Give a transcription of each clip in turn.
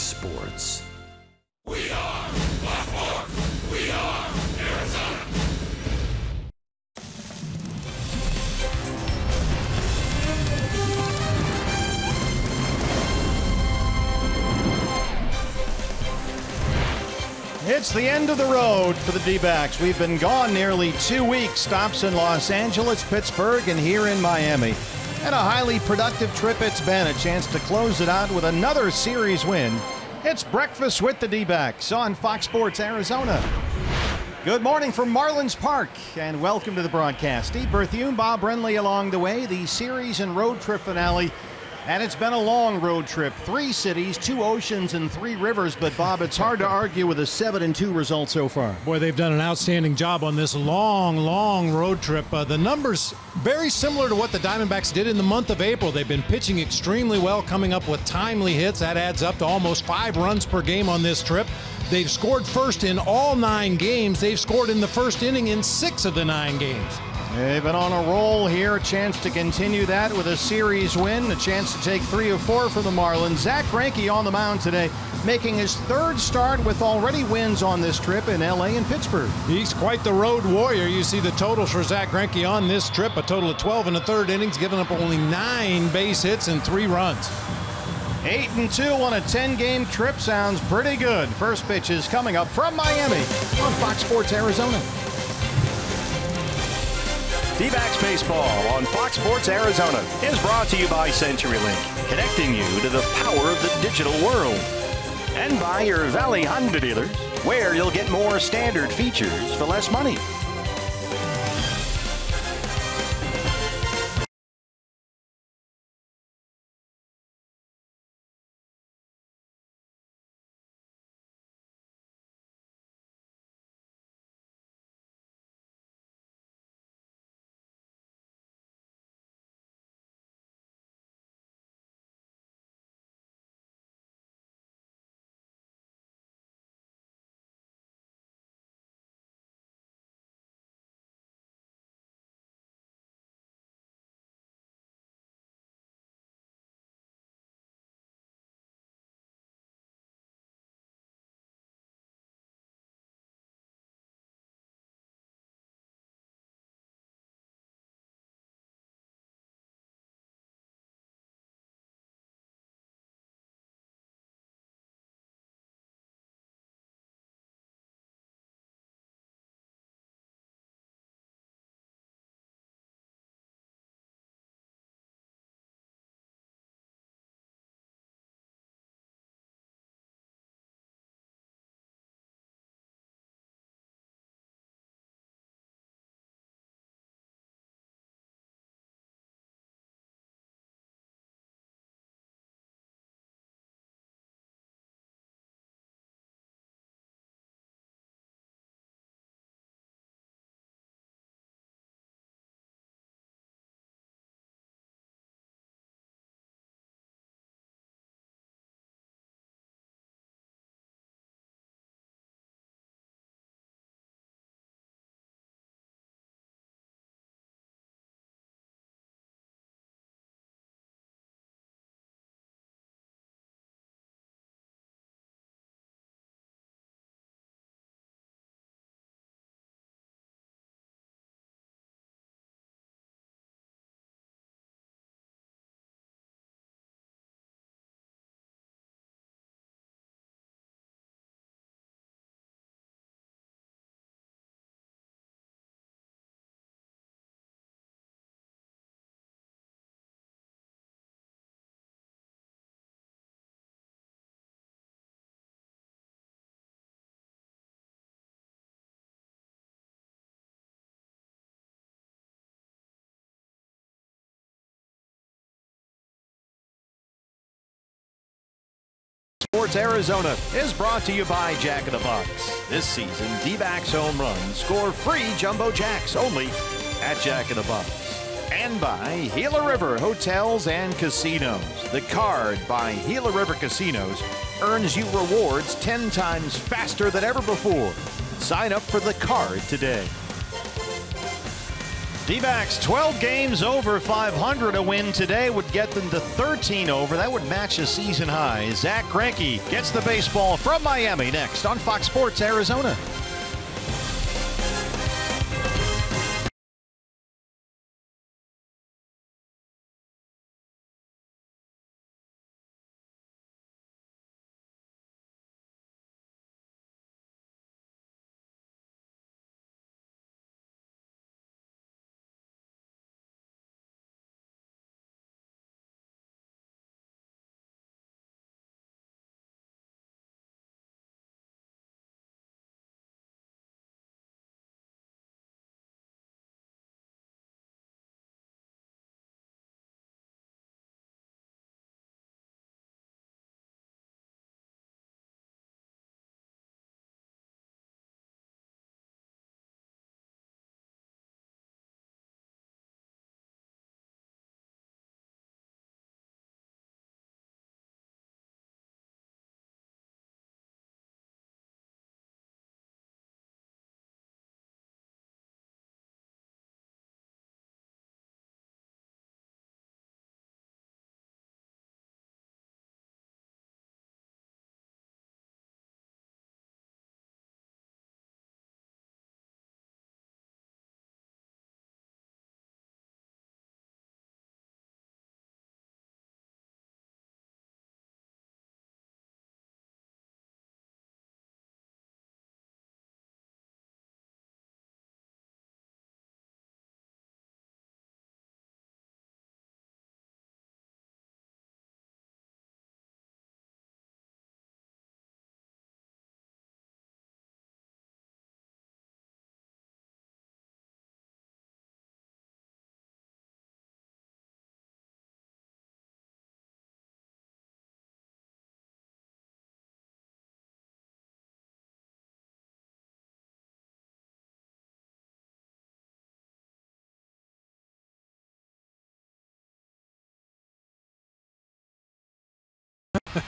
Sports. We are Fox Sports. We are Arizona. It's the end of the road for the D-backs. We've been gone nearly 2 weeks. Stops in Los Angeles, Pittsburgh, and here in Miami. And a highly productive trip it's been. A chance to close it out with another series win. It's Breakfast with the D-backs on Fox Sports Arizona. Good morning from Marlins Park, and welcome to the broadcast. Steve Berthune, Bob Brenly along the way. The series and road trip finale. And it's been a long road trip. 3 cities, 2 oceans, and 3 rivers. But, Bob, it's hard to argue with a 7-2 result so far. Boy, they've done an outstanding job on this long road trip. The numbers very similar to what the Diamondbacks did in the month of April. They've been pitching extremely well, coming up with timely hits. That adds up to almost 5 runs per game on this trip. They've scored first in all 9 games. They've scored in the first inning in 6 of the 9 games. They've been on a roll here. A chance to continue that with a series win. A chance to take 3 of 4 for the Marlins. Zack Greinke on the mound today, making his 3rd start with already wins on this trip in L.A. and Pittsburgh. He's quite the road warrior. You see the totals for Zack Greinke on this trip. A total of 12 1/3 innings, giving up only 9 base hits and 3 runs. 8-2 on a 10-game trip sounds pretty good. First pitch is coming up from Miami on Fox Sports Arizona. D-backs baseball on Fox Sports Arizona is brought to you by CenturyLink, connecting you to the power of the digital world. And by your Valley Honda dealers, where you'll get more standard features for less money. Sports Arizona is brought to you by Jack in the Box. This season, D-backs home runs score free Jumbo Jacks only at Jack in the Box. And by Gila River Hotels and Casinos. The card by Gila River Casinos earns you rewards 10 times faster than ever before. Sign up for the card today. D-backs 12 games over 500. A win today would get them to 13 over. That would match a season high. Zach Greinke gets the baseball from Miami next on Fox Sports Arizona.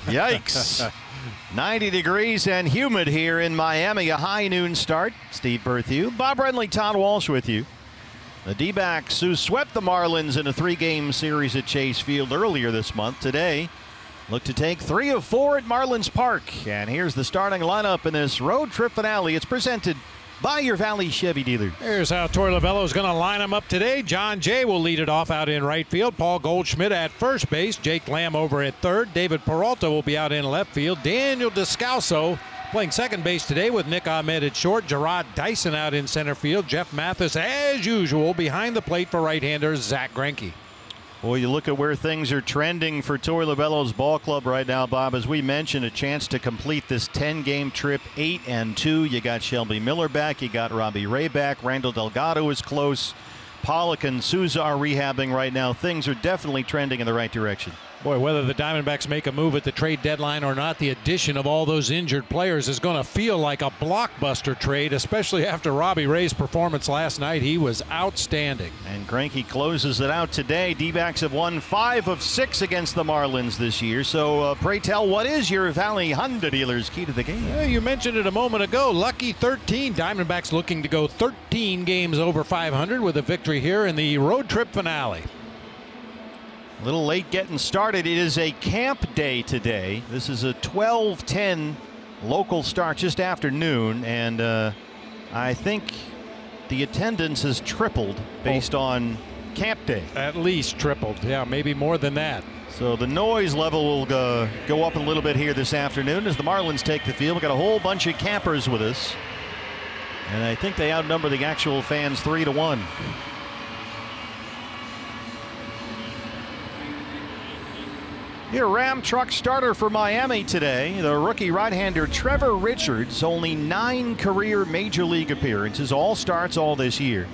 Yikes. 90 degrees and humid here in Miami. A high noon start. Steve Berthew, Bob Renly, Todd Walsh with you. The D-backs who swept the Marlins in a 3-game series at Chase Field earlier this month today look to take 3 of 4 at Marlins Park. And here's the starting lineup in this road trip finale. It's presented by your Valley Chevy dealer. Here's how Torey Lovullo is going to line them up today. John Jay will lead it off out in right field. Paul Goldschmidt at first base. Jake Lamb over at third. David Peralta will be out in left field. Daniel Descalso playing second base today with Nick Ahmed at short. Gerard Dyson out in center field. Jeff Mathis, as usual, behind the plate for right-hander Zach Greinke. Well, you look at where things are trending for Torey Lovullo's ball club right now, Bob. As we mentioned, a chance to complete this 10-game trip, 8-2. You got Shelby Miller back. You got Robbie Ray back. Randall Delgado is close. Pollock and Souza are rehabbing right now. Things are definitely trending in the right direction. Boy, whether the Diamondbacks make a move at the trade deadline or not, the addition of all those injured players is going to feel like a blockbuster trade, especially after Robbie Ray's performance last night. He was outstanding. And Greinke closes it out today. D-backs have won 5 of 6 against the Marlins this year. So pray tell, what is your Valley Honda dealer's key to the game? Yeah, you mentioned it a moment ago. Lucky 13. Diamondbacks looking to go 13 games over 500 with a victory here in the road trip finale. A little late getting started. It is a camp day today. This is a 12:10 local start, just after noon, and I think the attendance has tripled based on camp day. At least tripled. Yeah, maybe more than that. So the noise level will go up a little bit here this afternoon as the Marlins take the field. We've got a whole bunch of campers with us, and I think they outnumber the actual fans 3-1. Your Ram truck starter for Miami today, the rookie right-hander Trevor Richards. Only 9 career major league appearances, all starts all this year.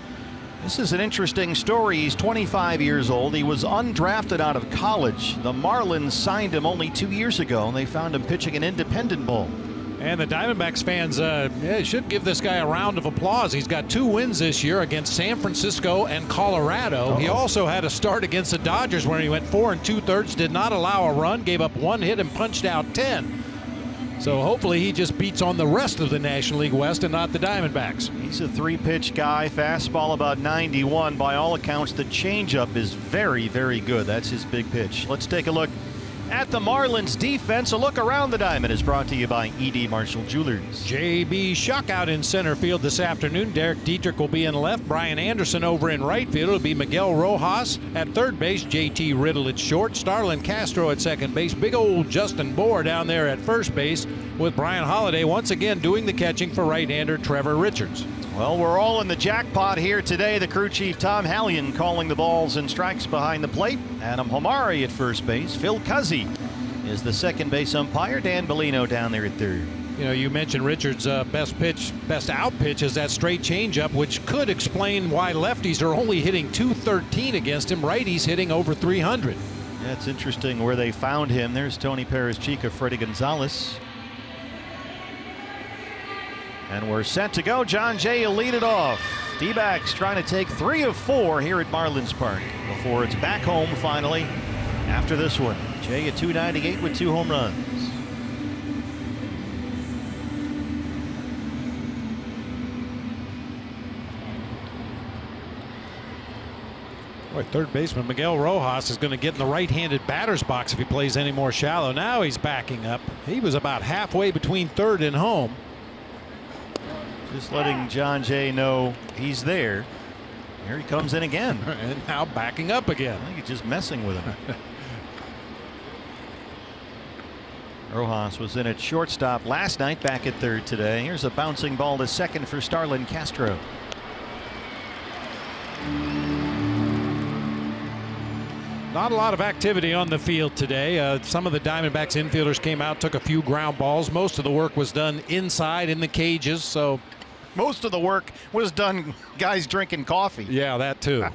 This is an interesting story. He's 25 years old. He was undrafted out of college. The Marlins signed him only 2 years ago, and they found him pitching an independent ball. And the Diamondbacks fans should give this guy a round of applause. He's got 2 wins this year against San Francisco and Colorado. He also had a start against the Dodgers where he went 4 2/3, did not allow a run, gave up 1 hit and punched out 10. So hopefully he just beats on the rest of the National League West and not the Diamondbacks. He's a 3-pitch guy. Fastball about 91. By all accounts, the changeup is very, very good. That's his big pitch. Let's take a look at the Marlins defense. A look around the diamond is brought to you by E.D. Marshall Jewelers. J.B. Shuck out in center field this afternoon. Derek Dietrich will be in left. Brian Anderson over in right field. It'll be Miguel Rojas at third base. J.T. Riddle at short. Starlin Castro at second base. Big old Justin Bohr down there at first base with Brian Holliday once again doing the catching for right-hander Trevor Richards. Well, we're all in the jackpot here today. The crew chief Tom Hallion calling the balls and strikes behind the plate. Adam Homari at first base. Phil Cuzzy is the second base umpire. Dan Bellino down there at third. You know, you mentioned Richards' best out pitch is that straight changeup, which could explain why lefties are only hitting .213 against him. Righties hitting over 300. Yeah, it's interesting where they found him. There's Tony Perez Chica, Freddie Gonzalez. And we're set to go. John Jay will lead it off. D-backs trying to take 3 of 4 here at Marlins Park before it's back home finally after this one. Jay at .298 with 2 home runs. Boy, third baseman Miguel Rojas is going to get in the right-handed batter's box if he plays any more shallow. Now he's backing up. He was about halfway between third and home. Just letting John Jay know he's there. Here he comes in again. And now backing up again. I think he's just messing with him. Rojas was in at shortstop last night, back at third today. Here's a bouncing ball to second for Starlin Castro. Not a lot of activity on the field today. Some of the Diamondbacks infielders came out, took a few ground balls. Most of the work was done inside in the cages. So most of the work was done guys drinking coffee. Yeah, that too.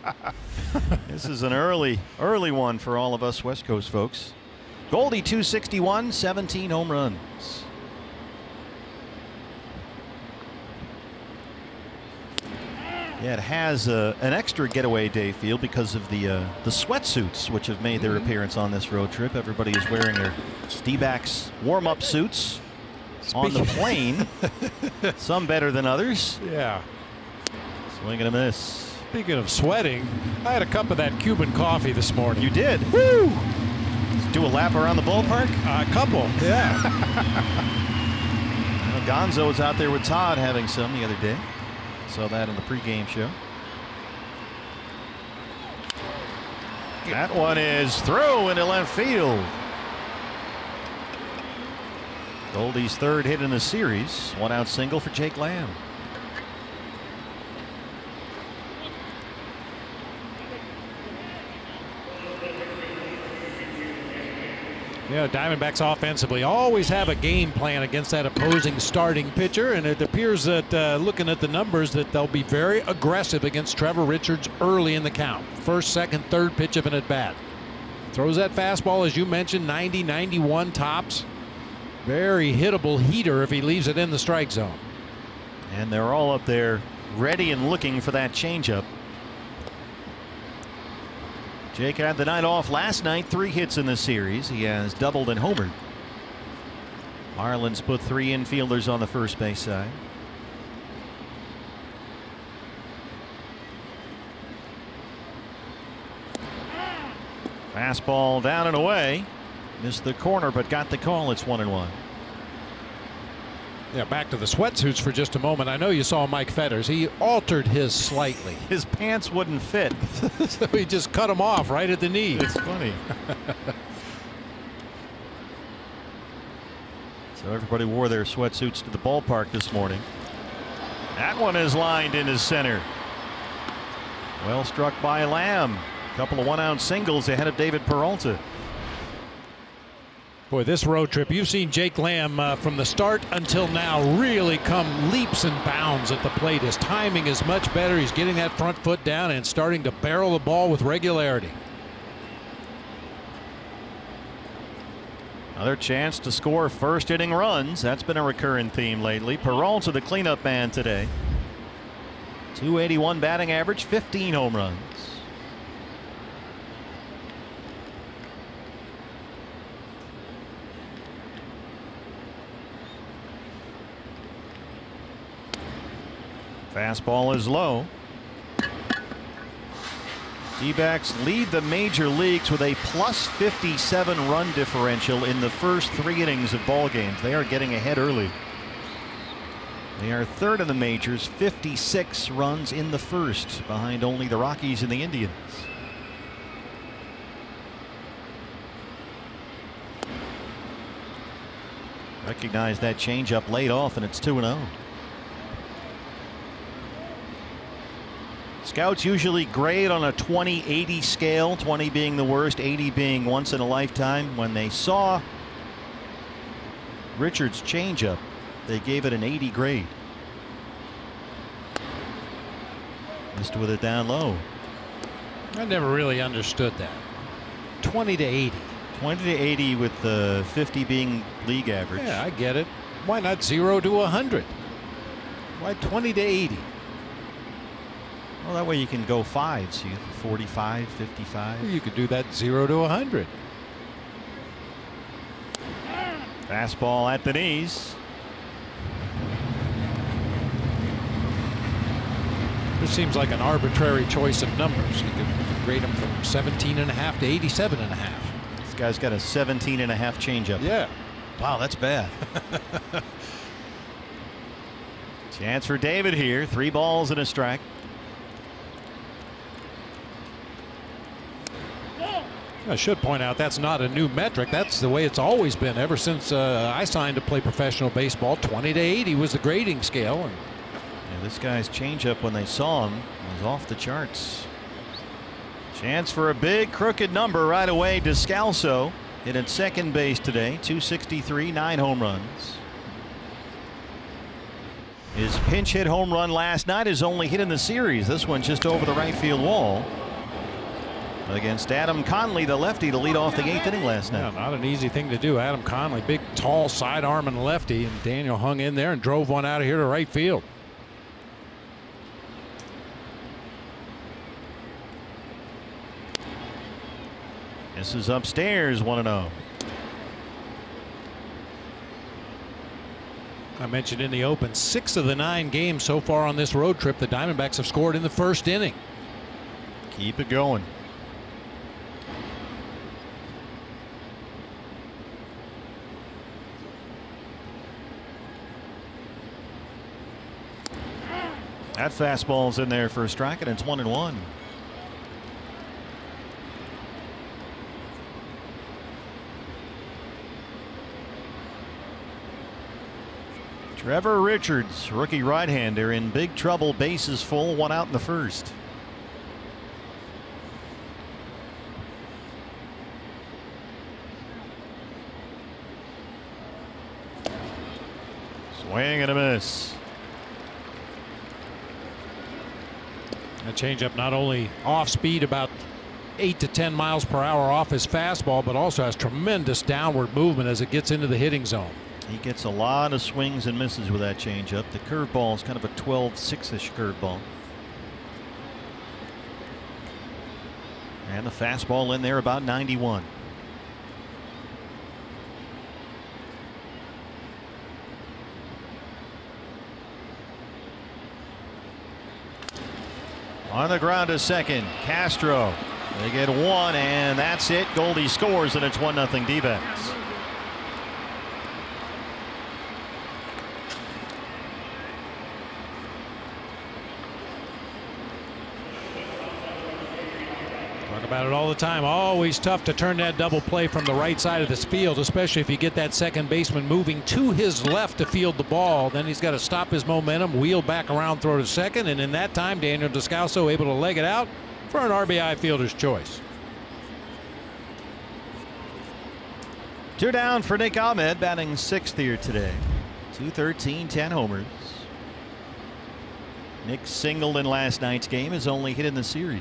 This is an early one for all of us West Coast folks. Goldie 261, 17 home runs. Yeah, it has an extra getaway day feel because of the sweatsuits which have made their appearance on this road trip. Everybody is wearing their D-backs warm-up suits on the plane. Some better than others. Yeah. Swing and a miss. Speaking of sweating, I had a cup of that Cuban coffee this morning. You did? Woo! Let's do a lap around the ballpark? A couple, yeah. Gonzo was out there with Todd having some the other day. Saw that in the pregame show. That one is through into left field. Goldie's third hit in the series. 1-out single for Jake Lamb. Yeah, Diamondbacks offensively always have a game plan against that opposing starting pitcher, and it appears that looking at the numbers that they'll be very aggressive against Trevor Richards early in the count. First, second, third pitch of an at-bat. Throws that fastball, as you mentioned, 90, 91 tops. Very hittable heater if he leaves it in the strike zone. And they're all up there ready and looking for that changeup. Jake had the night off last night, 3 hits in the series. He has doubled and homered. Marlins put 3 infielders on the first base side. Fastball down and away. Missed the corner, but got the call. It's 1-1. Yeah, back to the sweatsuits for just a moment. I know you saw Mike Fetters. He altered his slightly. His pants wouldn't fit. So he just cut them off right at the knee. It's funny. So everybody wore their sweatsuits to the ballpark this morning. That one is lined into center. Well struck by Lamb. A couple of 1-out singles ahead of David Peralta. Boy, this road trip, you've seen Jake Lamb from the start until now really come leaps and bounds at the plate. His timing is much better. He's getting that front foot down and starting to barrel the ball with regularity. Another chance to score first inning runs. That's been a recurring theme lately. Peralta, the cleanup man today. 281 batting average, 15 home runs. Fastball is low. D-backs lead the major leagues with a plus 57 run differential in the first 3 innings of ball games. They are getting ahead early. They are third in the majors, 56 runs in the first, behind only the Rockies and the Indians. Recognize that changeup laid off, and it's 2-0. Scouts usually grade on a 20-80 scale, 20 being the worst, 80 being once in a lifetime. When they saw Richards' changeup, they gave it an 80 grade. Missed with it down low. I never really understood that. 20 to 80. 20 to 80 with the 50 being league average. Yeah, I get it. Why not 0 to 100? Why 20 to 80? Well, that way you can go fives. You get 45, 55. You could do that 0 to 100. Fastball at the knees. This seems like an arbitrary choice of numbers. You could grade them from 17.5 to 87.5. This guy's got a 17.5 changeup. Yeah. Wow, that's bad. Chance for David here. 3 balls and a strike. I should point out that's not a new metric. That's the way it's always been ever since I signed to play professional baseball. 20 to 80 was the grading scale. And yeah, this guy's changeup, when they saw him, was off the charts. Chance for a big crooked number right away. Descalso hit at second base today. 263, 9 home runs. His pinch hit home run last night is only hit in the series. This one just over the right field wall. Against Adam Conley, the lefty, to lead off the 8th inning last night. yeah, not an easy thing to do. Adam Conley, big, tall, sidearm and lefty, and Daniel hung in there and drove one out of here to right field. This is upstairs, 1-0. I mentioned in the open, 6 of the 9 games so far on this road trip, the Diamondbacks have scored in the first inning. Keep it going. That fastball's in there for a strike, and it's 1-1. Trevor Richards, rookie right-hander, in big trouble. Bases full, 1 out in the first. Swing and a miss. A changeup not only off speed, about 8 to 10 miles per hour off his fastball, but also has tremendous downward movement as it gets into the hitting zone. He gets a lot of swings and misses with that changeup. The curveball is kind of a 12-6-ish curveball. And the fastball in there about 91. On the ground to second, Castro. They get 1, and that's it. Goldie scores, and it's 1-0 D-backs. Talk about it all the time. Always tough to turn that double play from the right side of this field, especially if you get that second baseman moving to his left to field the ball. Then he's got to stop his momentum, wheel back around, throw to second, and in that time, Daniel Descalso able to leg it out for an RBI fielder's choice. 2 down for Nick Ahmed, batting 6th here today. 213, 10 homers. Nick singled in last night's game, his only hit in the series.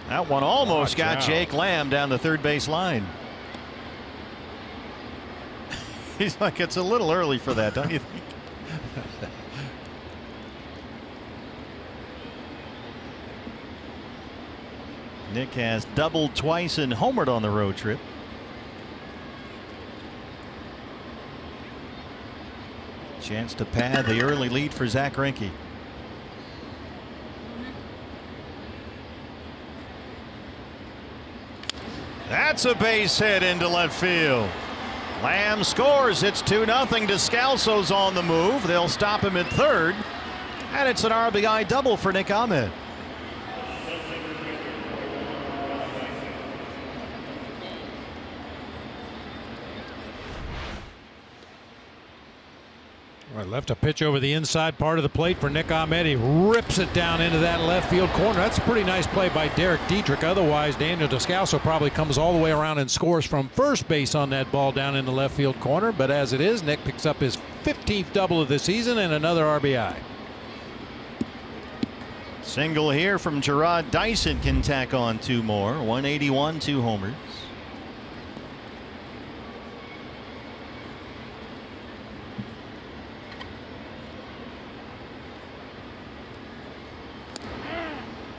That one almost got Jake Lamb down the third base line. He's like, it's a little early for that, don't you think? Nick has doubled twice and homered on the road trip. Chance to pad the early lead for Zach Greinke. That's a base hit into left field. Lamb scores. It's 2-0. Descalso's on the move. They'll stop him at third. And it's an RBI double for Nick Ahmed. Left a pitch over the inside part of the plate for Nick Ahmed. He rips it down into that left field corner. That's a pretty nice play by Derek Dietrich. Otherwise, Daniel Descalso probably comes all the way around and scores from first base on that ball down in the left field corner. But as it is, Nick picks up his 15th double of the season and another RBI. Single here from Gerard Dyson can tack on 2 more. 181, 2 homers.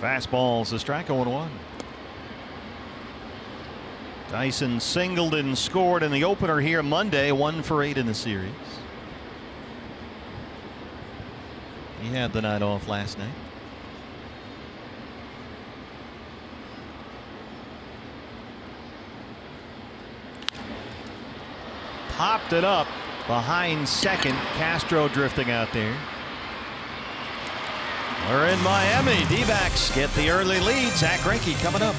Fastball's a strike, 0-1. Dyson singled and scored in the opener here Monday, 1 for 8 in the series. He had the night off last night. Popped it up behind second. Castro drifting out there. We're in Miami. D-backs get the early lead. Zach Greinke coming up.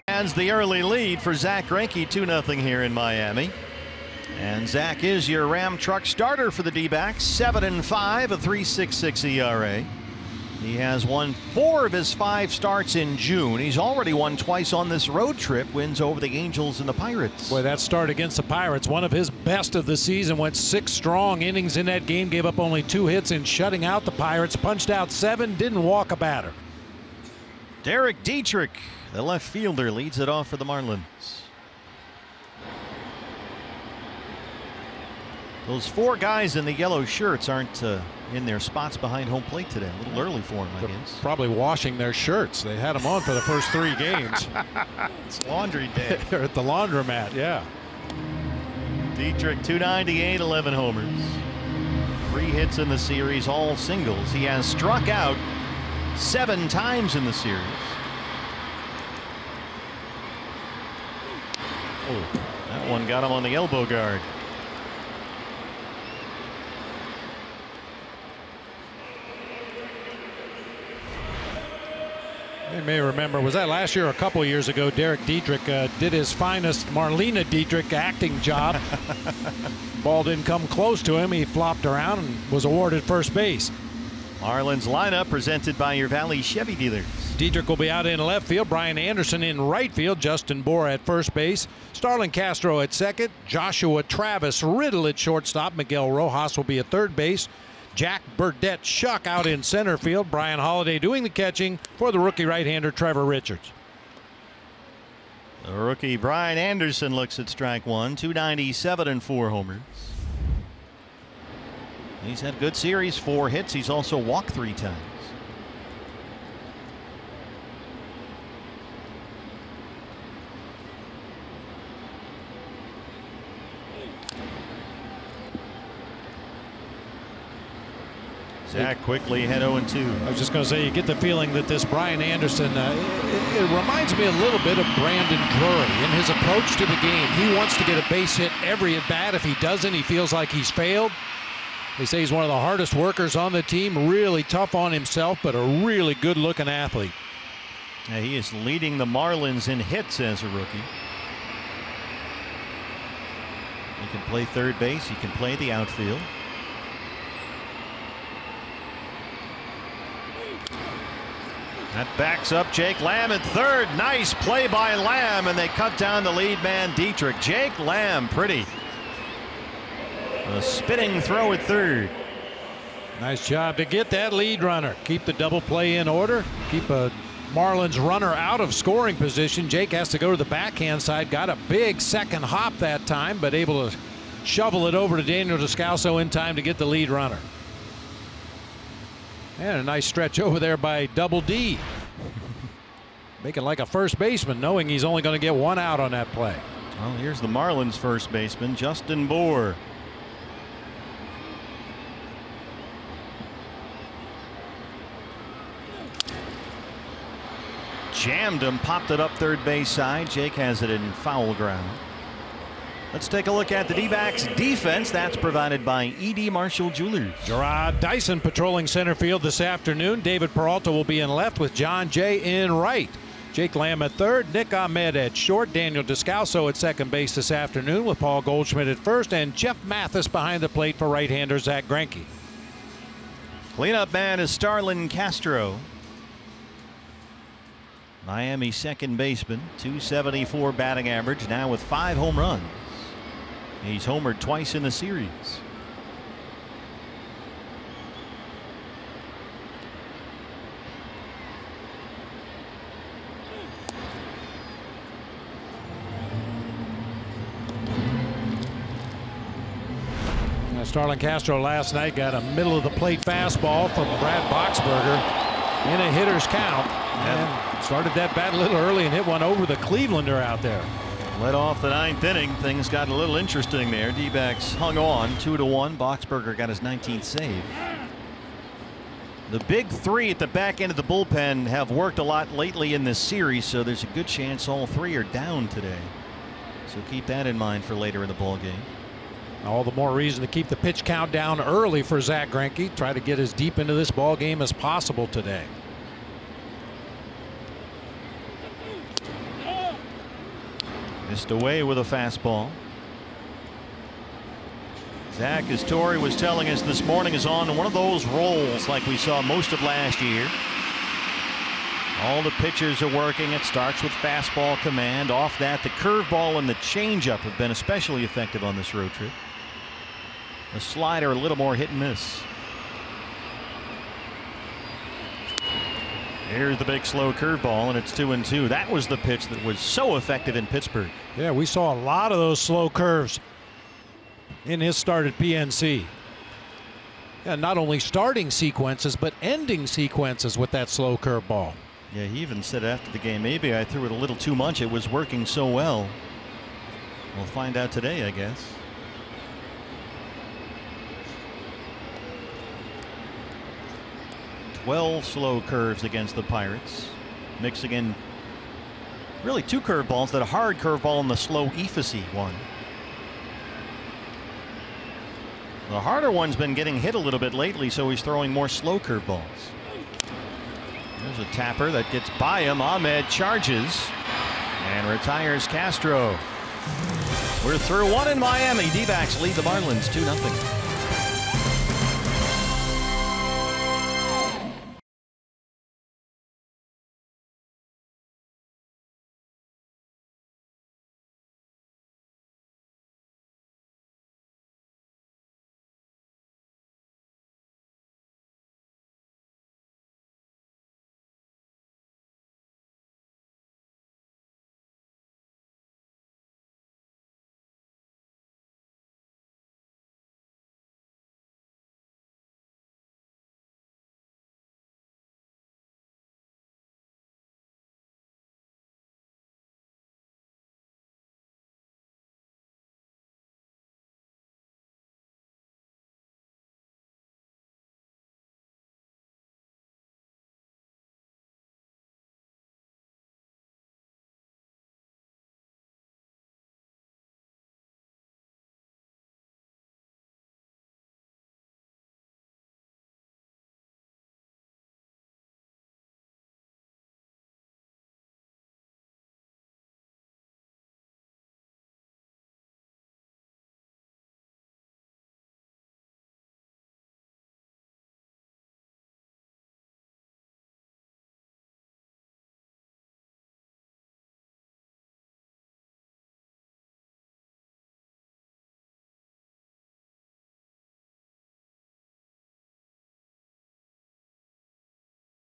Has the early lead for Zach Greinke, 2-0 here in Miami. And Zach is your Ram truck starter for the D-backs. 7-5, a 3.66 ERA. He has won 4 of his 5 starts in June. He's already won twice on this road trip. Wins over the Angels and the Pirates. Boy, that start against the Pirates, one of his best of the season. Went 6 strong innings in that game. Gave up only 2 hits in shutting out the Pirates. Punched out 7. Didn't walk a batter. Derek Dietrich, the left fielder, leads it off for the Marlins. Those 4 guys in the yellow shirts aren't in their spots behind home plate today. A little early for them, I guess. Probably washing their shirts. They had them on for the first 3 games. It's laundry day. They're at the laundromat, yeah. Dietrich, 298, 11 homers. 3 hits in the series, all singles. He has struck out 7 times in the series. Oh, that one got him on the elbow guard. You may remember, was that last year or a couple years ago, Derek Dietrich did his finest Marlena Dietrich acting job. Ball didn't come close to him. He flopped around and was awarded first base. Marlins lineup presented by your Valley Chevy dealers. Dietrich will be out in left field. Brian Anderson in right field. Justin Bohr at first base. Starlin Castro at second. Joshua Travis Riddle at shortstop. Miguel Rojas will be at third base. Jack Burdette Shuck out in center field. Brian Holiday doing the catching for the rookie right-hander Trevor Richards. The rookie Brian Anderson looks at strike one. 297 and 4 homers. He's had a good series, 4 hits. He's also walked 3 times. Zach quickly had 0-2. I was just going to say, you get the feeling that this Brian Anderson, it reminds me a little bit of Brandon Drury in his approach to the game. He wants to get a base hit every at bat. If he doesn't, he feels like he's failed. They say he's one of the hardest workers on the team, really tough on himself, but a really good-looking athlete. Yeah, he is leading the Marlins in hits as a rookie. He can play third base. He can play the outfield. That backs up Jake Lamb at third. Nice play by Lamb, and they cut down the lead man Dietrich. Jake Lamb, pretty. A spinning throw at third. Nice job to get that lead runner. Keep the double play in order. Keep a Marlins runner out of scoring position. Jake has to go to the backhand side. Got a big second hop that time, but able to shovel it over to Daniel Descalso in time to get the lead runner. And a nice stretch over there by Double D. Making like a first baseman, knowing he's only going to get 1 out on that play. Well, here's the Marlins first baseman, Justin Bohr. Jammed him, popped it up third base side. Jake has it in foul ground. Let's take a look at the D-backs defense. That's provided by E.D. Marshall Jewelers. Gerard Dyson patrolling center field this afternoon. David Peralta will be in left with John Jay in right. Jake Lamb at third. Nick Ahmed at short. Daniel Descalso at second base this afternoon with Paul Goldschmidt at first. And Jeff Mathis behind the plate for right-hander Zach Greinke. Cleanup man is Starlin Castro. Miami second baseman, .274 batting average, now with 5 home runs. He's homered twice in the series. Starlin Castro last night got a middle of the plate fastball from Brad Boxberger in a hitter's count. And started that bat a little early and hit one over the Clevelander out there. Led off the 9th inning. Things got a little interesting there. D-backs hung on 2-1. Boxberger got his 19th save. The big 3 at the back end of the bullpen have worked a lot lately in this series, so there's a good chance all 3 are down today. So keep that in mind for later in the ball game. All the more reason to keep the pitch count down early for Zach Greinke. Try to get as deep into this ball game as possible today. Missed away with a fastball. Zach, as Torrey was telling us this morning, is on one of those rolls like we saw most of last year. All the pitchers are working. It starts with fastball command. Off that, the curveball and the changeup have been especially effective on this road trip. The slider a little more hit and miss. Here's the big slow curveball, and it's 2-2. That was the pitch that was so effective in Pittsburgh. Yeah, we saw a lot of those slow curves in his start at PNC. Yeah, not only starting sequences, but ending sequences with that slow curveball. Yeah, he even said after the game, maybe I threw it a little too much. It was working so well. We'll find out today, I guess. Well, slow curves against the Pirates. Mixing in really 2 curveballs, that hard curveball and the slow Efficy one. The harder one's been getting hit a little bit lately, so he's throwing more slow curveballs. There's a tapper that gets by him. Ahmed charges and retires Castro. We're through 1 in Miami. D-backs lead the Marlins 2-0.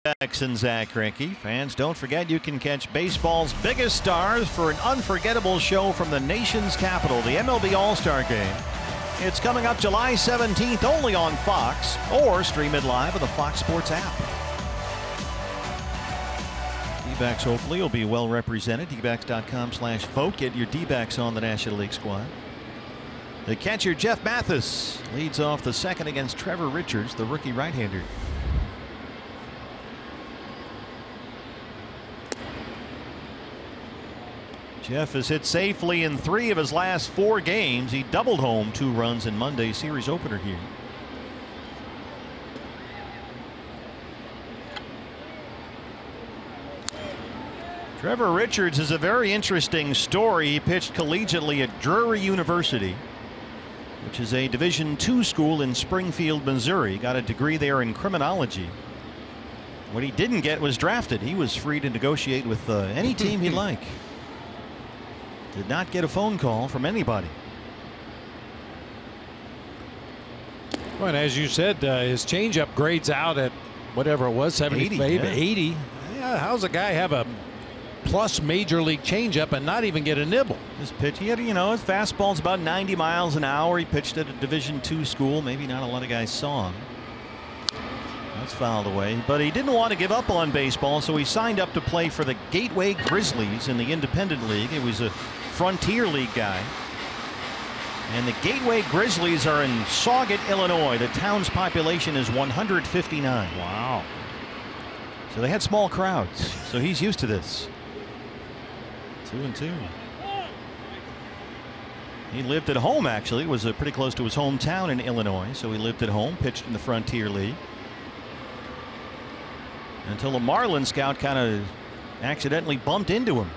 And Zach Greinke. Fans, don't forget you can catch baseball's biggest stars for an unforgettable show from the nation's capital, the MLB All-Star Game. It's coming up July 17th only on Fox, or stream it live on the Fox Sports app. D-backs hopefully will be well represented. D-backs.com/vote. Get your D-backs on the National League squad. The catcher Jeff Mathis leads off the second against Trevor Richards, the rookie right-hander. Jeff has hit safely in 3 of his last 4 games. He doubled home 2 runs in Monday's series opener here. Trevor Richards is a very interesting story. He pitched collegiately at Drury University, which is a Division II school in Springfield, Missouri. Got a degree there in criminology. What he didn't get was drafted. He was free to negotiate with any team he'd like. Did not get a phone call from anybody. Well, and as you said, his changeup grades out at whatever it was, 75, 80. Yeah, how's a guy have a plus major league changeup and not even get a nibble? His pitch, he had, his fastball's about 90 miles an hour. He pitched at a Division II school. Maybe not a lot of guys saw him. That's fouled away, but he didn't want to give up on baseball, so he signed up to play for the Gateway Grizzlies in the Independent League. He was a Frontier League guy. And the Gateway Grizzlies are in Sauget, Illinois. The town's population is 159. Wow. So they had small crowds, so he's used to this. 2-2. He lived at home, actually. It was pretty close to his hometown in Illinois, so he lived at home, pitched in the Frontier League. Until a Marlin scout kind of accidentally bumped into him.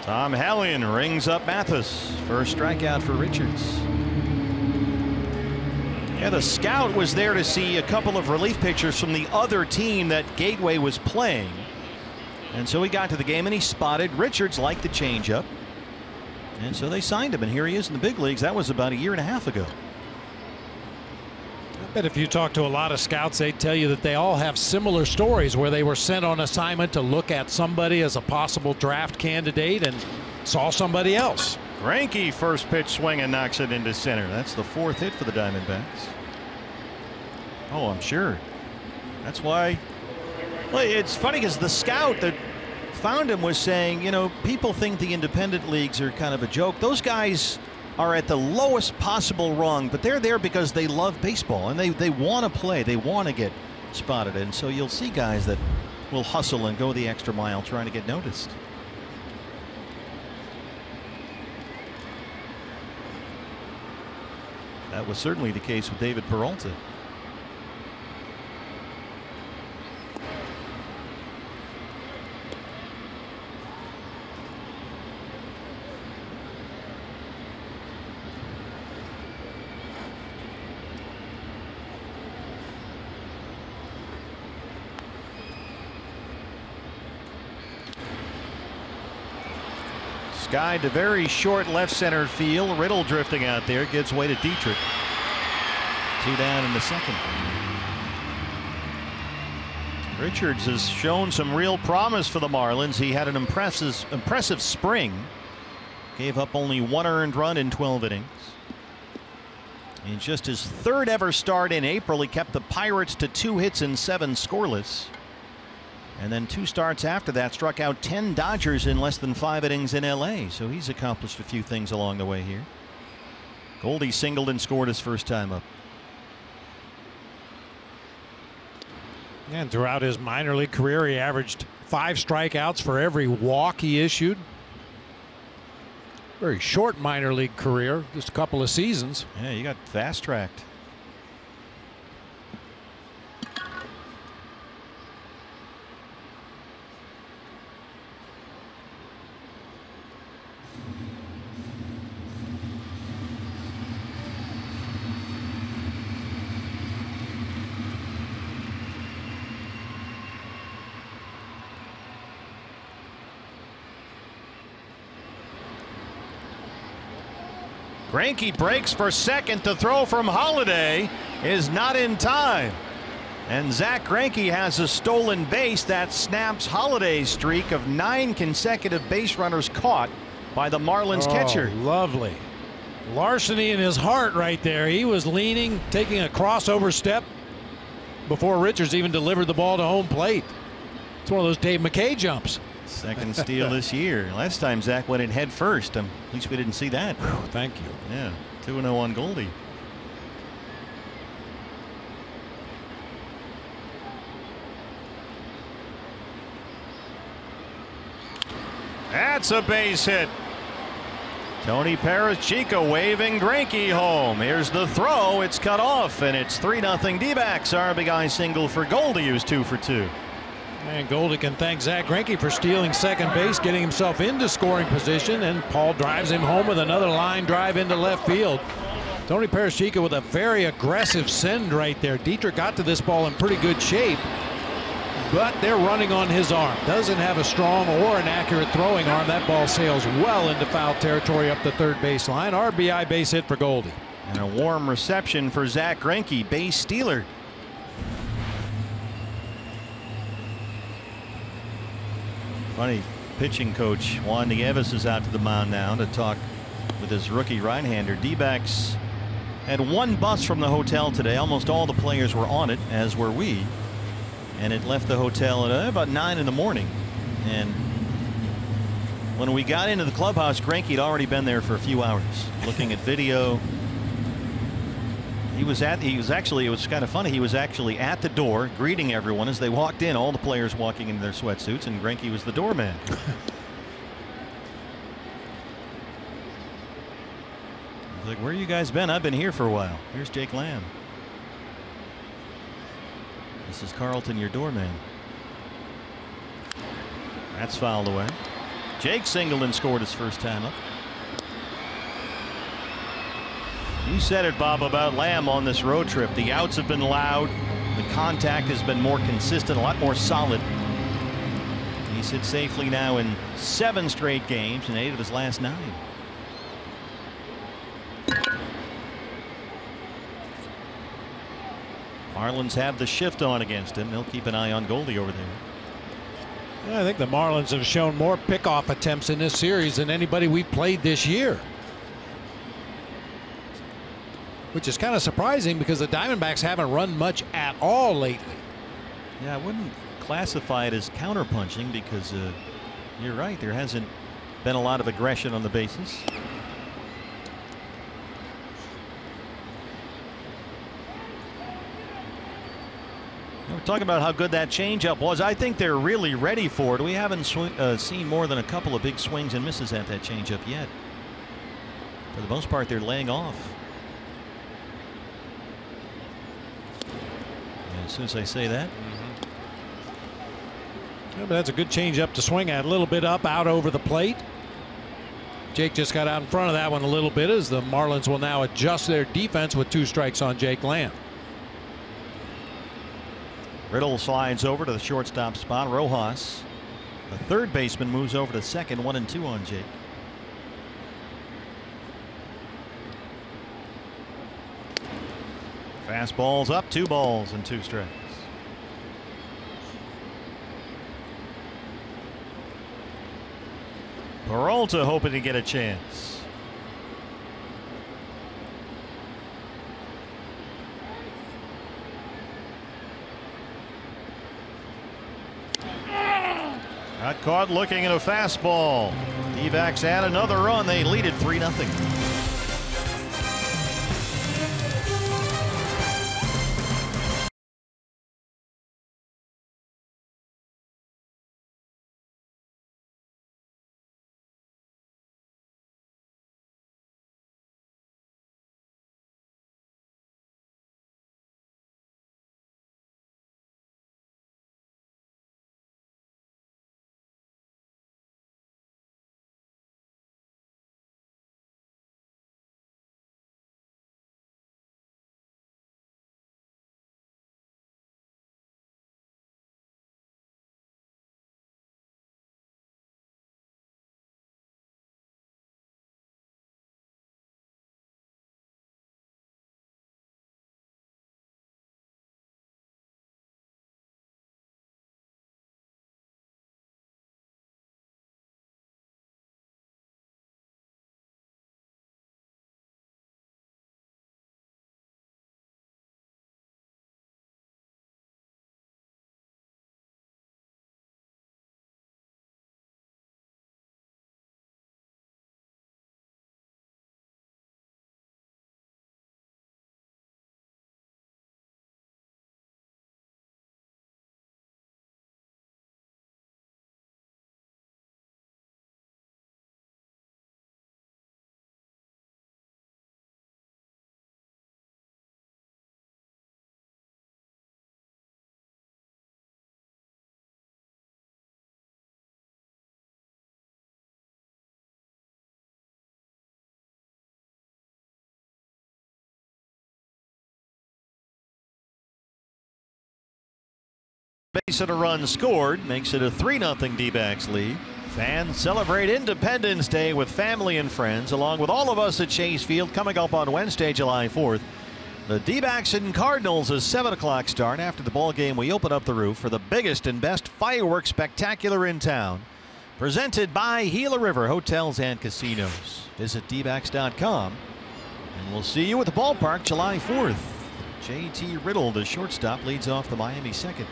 Tom Hallion rings up Mathis. First strikeout for Richards. Yeah, the scout was there to see a couple of relief pitchers from the other team that Gateway was playing. And so he got to the game and he spotted Richards liked the changeup. And so they signed him, and here he is in the big leagues. That was about a year and a half ago. I bet if you talk to a lot of scouts, they tell you that they all have similar stories where they were sent on assignment to look at somebody as a possible draft candidate and saw somebody else. Greinke first pitch swing and knocks it into center. That's the 4th hit for the Diamondbacks. Oh, I'm sure. That's why. Well, it's funny because the scout that found him was saying, people think the independent leagues are kind of a joke. Those guys are at the lowest possible rung, but they're there because they love baseball and they want to play. They want to get spotted. And so you'll see guys that will hustle and go the extra mile trying to get noticed. That was certainly the case with David Peralta. Guy to very short left center field. Riddle drifting out there, gives way to Dietrich. 2 down in the second. Richards has shown some real promise for the Marlins. He had an impressive spring. Gave up only 1 earned run in 12 innings. In just his 3rd ever start in April, he kept the Pirates to 2 hits and 7 scoreless. And then 2 starts after that, struck out 10 Dodgers in less than 5 innings in LA. So he's accomplished a few things along the way here. Goldie singled and scored his first time up. And throughout his minor league career, he averaged 5 strikeouts for every walk he issued. Very short minor league career, just a couple of seasons. Yeah, you got fast tracked. Greinke breaks for second. To throw from Holiday is not in time. And Zach Greinke has a stolen base that snaps Holiday's streak of 9 consecutive base runners caught by the Marlins catcher. Lovely. Larceny in his heart right there. He was leaning, taking a crossover step before Richards even delivered the ball to home plate. It's one of those Dave McKay jumps. Second steal this year. Last time Zach went in head first. At least we didn't see that. Whew, thank you. Yeah, 2-0 on Goldie. That's a base hit. Tony Perez-Chico waving Greinke home. Here's the throw. It's cut off, and it's 3-0 D-backs. RBI single for Goldie, who's 2 for 2. And Goldie can thank Zach Greinke for stealing second base, getting himself into scoring position, and Paul drives him home with another line drive into left field. Tony Perez-Chico with a very aggressive send right there. Dietrich got to this ball in pretty good shape, but they're running on his arm. Doesn't have a strong or an accurate throwing arm. That ball sails well into foul territory up the third baseline. RBI base hit for Goldie. And a warm reception for Zach Greinke, base stealer. Funny, pitching coach Juan Nieves is out to the mound now to talk with his rookie right-hander. D-backs had one bus from the hotel today. Almost all the players were on it, as were we. And it left the hotel at about 9 in the morning. And when we got into the clubhouse, Greinke had already been there for a few hours looking at video. It was kind of funny. He was actually at the door greeting everyone as they walked in, all the players walking in their sweatsuits, and Greinke was the doorman. Like, where you guys been? I've been here for a while. Here's Jake Lamb. This is Carlton, your doorman. That's fouled away. Jake singled and scored his first time up. You said it, Bob, about Lamb on this road trip. The outs have been loud. The contact has been more consistent, a lot more solid. He's hit safely now in 7 straight games and 8 of his last 9. Marlins have the shift on against him. They'll keep an eye on Goldie over there. Yeah, I think the Marlins have shown more pickoff attempts in this series than anybody we've played this year, which is kind of surprising because the Diamondbacks haven't run much at all lately. Yeah, I wouldn't classify it as counterpunching because you're right, there hasn't been a lot of aggression on the bases. We're talking about how good that changeup was. I think they're really ready for it. We haven't seen more than a couple of big swings and misses at that changeup yet. For the most part, they're laying off. And as soon as I say that. Yeah, but that's a good changeup to swing at. A little bit up, out over the plate. Jake just got out in front of that one a little bit as the Marlins will now adjust their defense with 2 strikes on Jake Lamb. Riddle slides over to the shortstop spot. Rojas, the third baseman, moves over to second. 1 and 2 on Jake. Fastballs up, 2 balls and 2 strikes. Peralta hoping to get a chance. Got caught looking at a fastball. D-backs add another run. They lead it 3-0. base and a run scored. Makes it a 3-0 D-backs lead. Fans celebrate Independence Day with family and friends, along with all of us at Chase Field, coming up on Wednesday, July 4th. The D-backs and Cardinals, a 7 o'clock start. After the ball game, we open up the roof for the biggest and best fireworks spectacular in town. Presented by Gila River Hotels and Casinos. Visit dbacks.com, and we'll see you at the ballpark July 4th. J.T. Riddle, the shortstop, leads off the Miami second.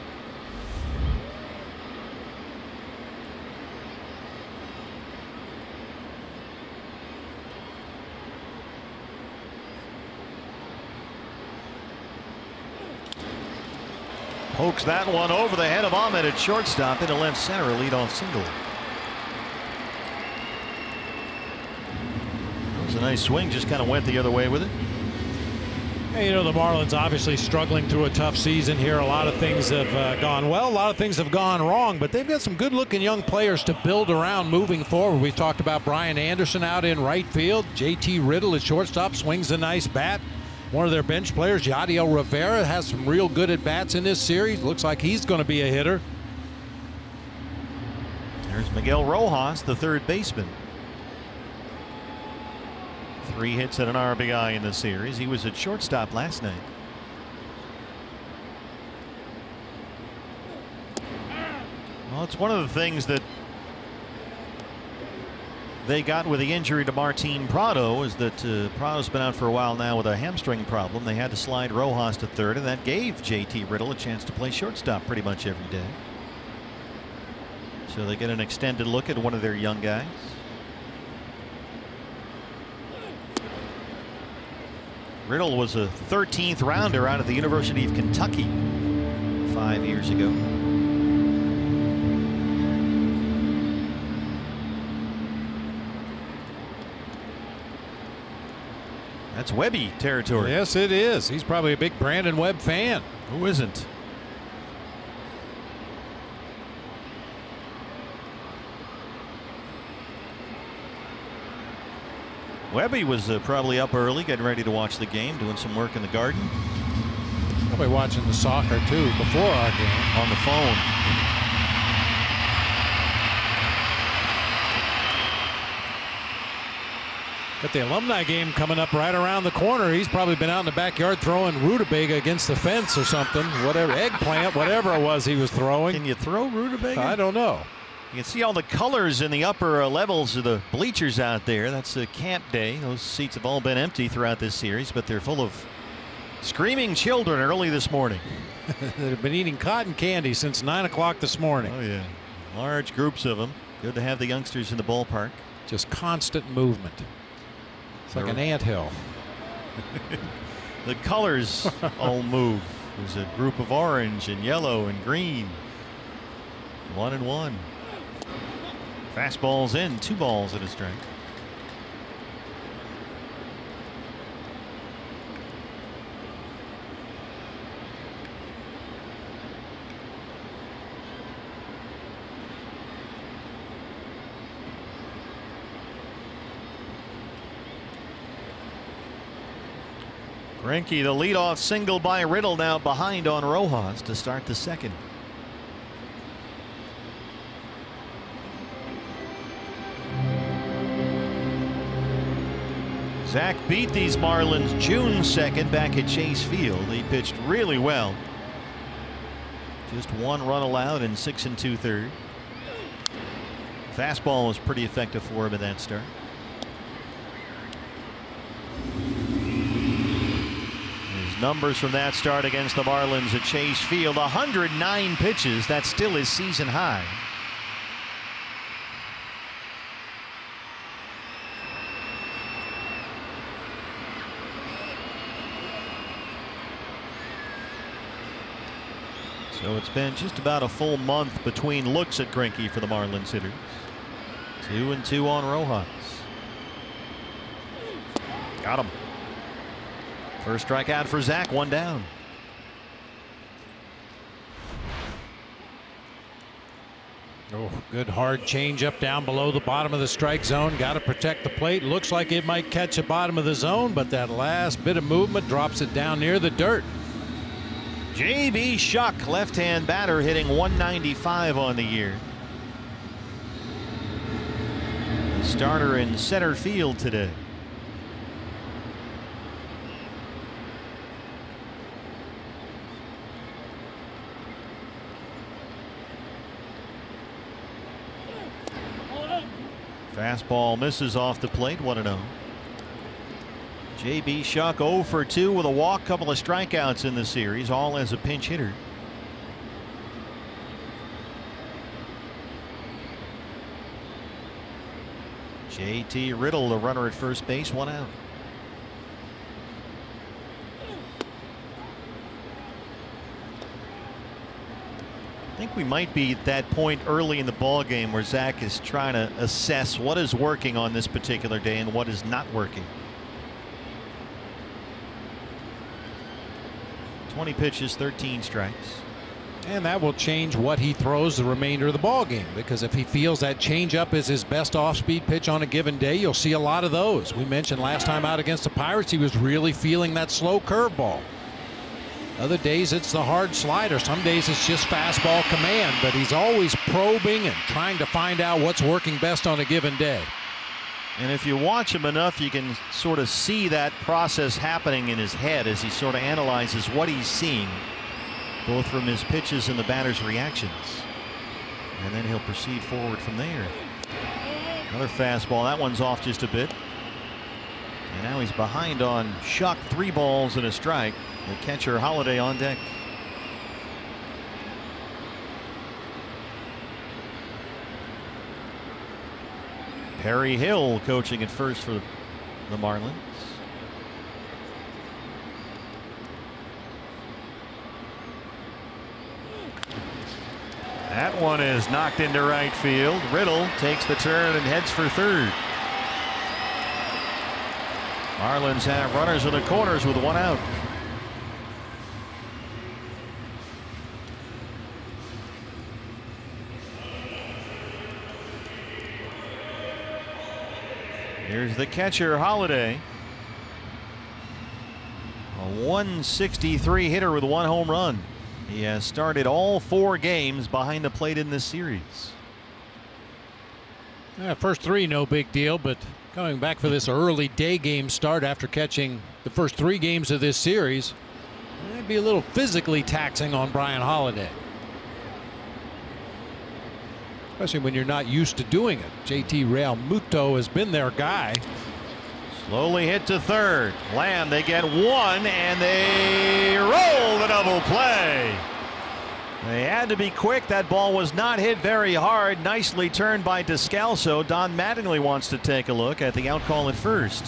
Pokes that one over the head of Ahmed at shortstop into left center, a leadoff single. That was a nice swing, just kind of went the other way with it. Hey, you know, the Marlins obviously struggling through a tough season here. A lot of things have gone well, a lot of things have gone wrong, but they've got some good-looking young players to build around moving forward. We've talked about Brian Anderson out in right field. J.T. Riddle at shortstop swings a nice bat. One of their bench players, Yadiel Rivera, has some real good at-bats in this series. Looks like he's going to be a hitter. There's Miguel Rojas, the third baseman. 3 hits and an RBI in the series. He was at shortstop last night. Well, it's one of the things that they got with the injury to Martin Prado, is that Prado's been out for a while now with a hamstring problem. They had to slide Rojas to third, and that gave J.T. Riddle a chance to play shortstop pretty much every day. So they get an extended look at one of their young guys. Riddle was a 13th rounder out of the University of Kentucky 5 years ago. That's Webby territory. Yes, it is. He's probably a big Brandon Webb fan. Who isn't? Webby was probably up early, getting ready to watch the game, doing some work in the garden. Probably watching the soccer too before our game. On the phone. Got the alumni game coming up right around the corner. He's probably been out in the backyard throwing rutabaga against the fence or something. Whatever, eggplant, whatever it was he was throwing. Can you throw rutabaga? I don't know. You can see all the colors in the upper levels of the bleachers out there. That's a camp day. Those seats have all been empty throughout this series, but they're full of screaming children early this morning. They've been eating cotton candy since 9 o'clock this morning. Oh, yeah. Large groups of them. Good to have the youngsters in the ballpark. Just constant movement. It's like an anthill. The colors all move. There's a group of orange and yellow and green. 1-1. Fastball's in, 2 balls at a strike. Greinke, the leadoff single by Riddle, now behind on Rojas to start the second. Zach beat these Marlins June 2nd back at Chase Field. He pitched really well. Just 1 run allowed in 6 2/3. Fastball was pretty effective for him in that start. His numbers from that start against the Marlins at Chase Field, 109 pitches. That's still his season high. So it's been just about a full month between looks at Greinke for the Marlins hitters. 2-2 on Rojas. Got him. First strikeout for Zach, 1 down. Oh, good hard changeup down below the bottom of the strike zone. Got to protect the plate. Looks like it might catch the bottom of the zone, but that last bit of movement drops it down near the dirt. J.B. Shuck, left-hand batter, hitting 195 on the year. The starter in center field today. Fastball misses off the plate, 1-0. J.B. Shuck 0 for 2 with a walk, couple of strikeouts in the series, all as a pinch hitter. J.T. Riddle, the runner at first base, 1 out. I think we might be at that point early in the ball game where Zach is trying to assess what is working on this particular day and what is not working. 20 pitches, 13 strikes. And that will change what he throws the remainder of the ball game, because if he feels that changeup is his best off-speed pitch on a given day, you'll see a lot of those. We mentioned last time out against the Pirates, he was really feeling that slow curveball. Other days it's the hard slider. Some days it's just fastball command, but he's always probing and trying to find out what's working best on a given day. And if you watch him enough, you can sort of see that process happening in his head as he sort of analyzes what he's seeing, both from his pitches and the batter's reactions. And then he'll proceed forward from there. Another fastball. That one's off just a bit. And now he's behind on Shuck. 3 balls and a strike. The catcher Holiday on deck. Perry Hill coaching at first for the Marlins. That one is knocked into right field. Riddle takes the turn and heads for third. Marlins have runners in the corners with 1 out. Here's the catcher Holiday. A 163 hitter with 1 home run. He has started all 4 games behind the plate in this series. Yeah, first 3 no big deal, but coming back for this early day game start after catching the first 3 games of this series, it'd be a little physically taxing on Brian Holiday, especially when you're not used to doing it. JT Realmuto has been their guy. Slowly hit to third. Lamb, they get 1 and they roll the double play. They had to be quick. That ball was not hit very hard. Nicely turned by Descalso. Don Mattingly wants to take a look at the out call at first.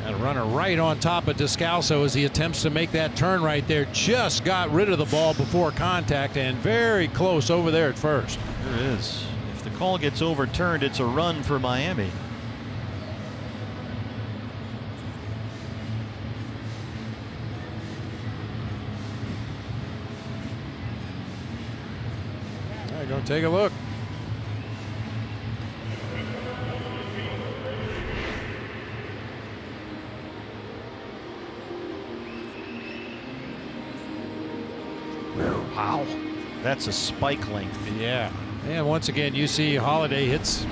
That runner right on top of Descalso as he attempts to make that turn right there. Just got rid of the ball before contact and very close over there at first. There it is. If the call gets overturned, it's a run for Miami. All right, go take a look. Wow. That's a spike length. Yeah. And once again, you see Holiday hits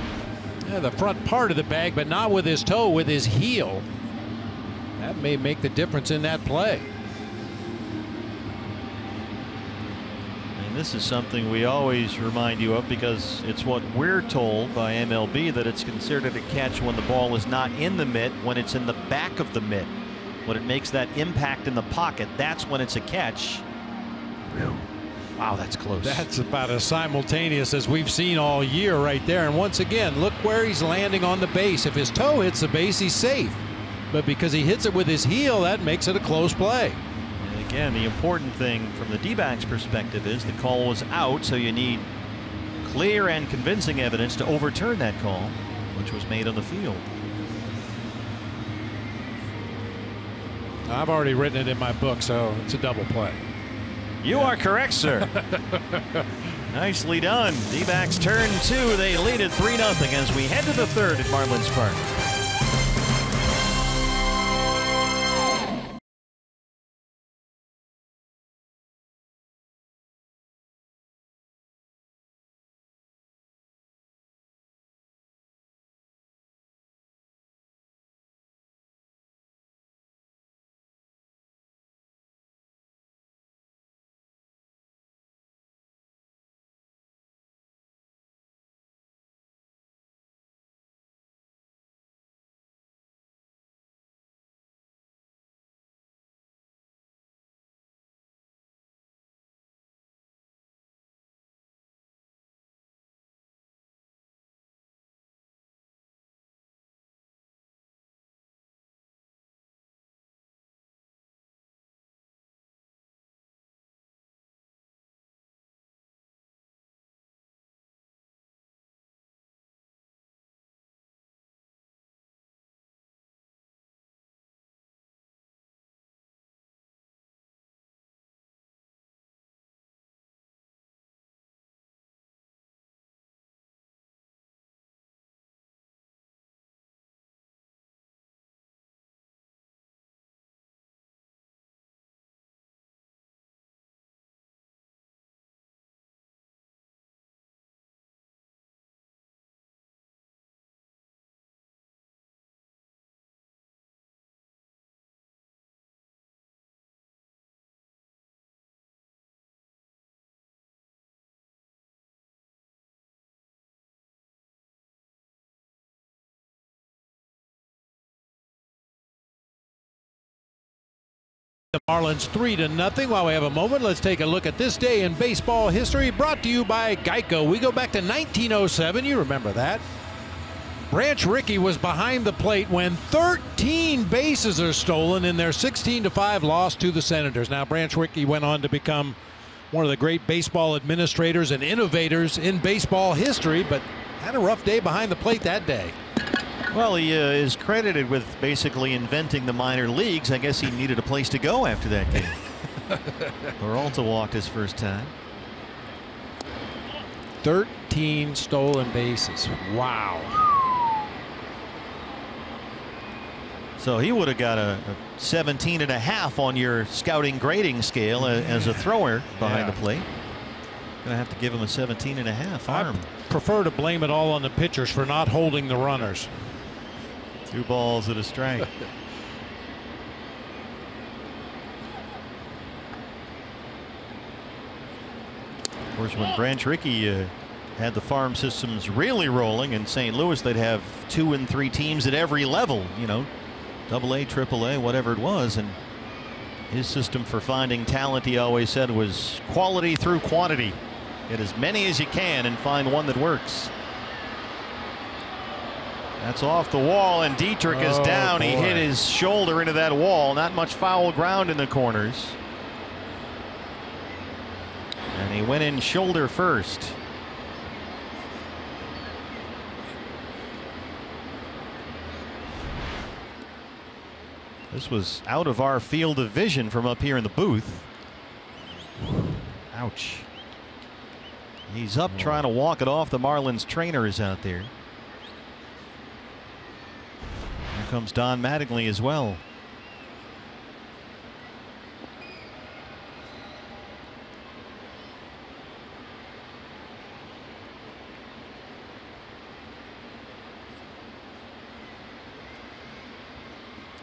the front part of the bag, but not with his toe, with his heel. That may make the difference in that play. And this is something we always remind you of because it's what we're told by MLB, that it's considered a catch when the ball is not in the mitt, when it's in the back of the mitt. When it makes that impact in the pocket, that's when it's a catch. Wow, that's close. That's about as simultaneous as we've seen all year right there. And once again, look where he's landing on the base. If his toe hits the base, he's safe. But because he hits it with his heel, that makes it a close play. And again, the important thing from the D-backs perspective is the call was out, so you need clear and convincing evidence to overturn that call, which was made on the field. I've already written it in my book, so it's a double play. You are correct, sir. Nicely done. D-backs turn 2. They lead it 3-0 as we head to the third at Marlins Park. The Marlins 3-0. While we have a moment, let's take a look at this day in baseball history, brought to you by Geico. We go back to 1907. You remember that. Branch Rickey was behind the plate when 13 bases are stolen in their 16-5 loss to the Senators. Now, Branch Rickey went on to become one of the great baseball administrators and innovators in baseball history, but had a rough day behind the plate that day. Well, he is credited with basically inventing the minor leagues. I guess he needed a place to go after that game. Peralta walked his first time. 13 stolen bases. Wow. So he would have got a 17.5 on your scouting grading scale as a thrower behind the plate. Gonna have to give him a 17.5 arm. I prefer to blame it all on the pitchers for not holding the runners. 2 balls and a strike. Of course, when Branch Rickey had the farm systems really rolling in St. Louis, they'd have 2 and 3 teams at every level, you know, AA, AAA, whatever it was. And his system for finding talent, he always said, was quality through quantity. Get as many as you can and find one that works. That's off the wall, and Dietrich is down. Boy. He hit his shoulder into that wall. Not much foul ground in the corners. And he went in shoulder first. This was out of our field of vision from up here in the booth. Ouch. He's up trying to walk it off. The Marlins trainer is out there. Here comes Don Mattingly as well.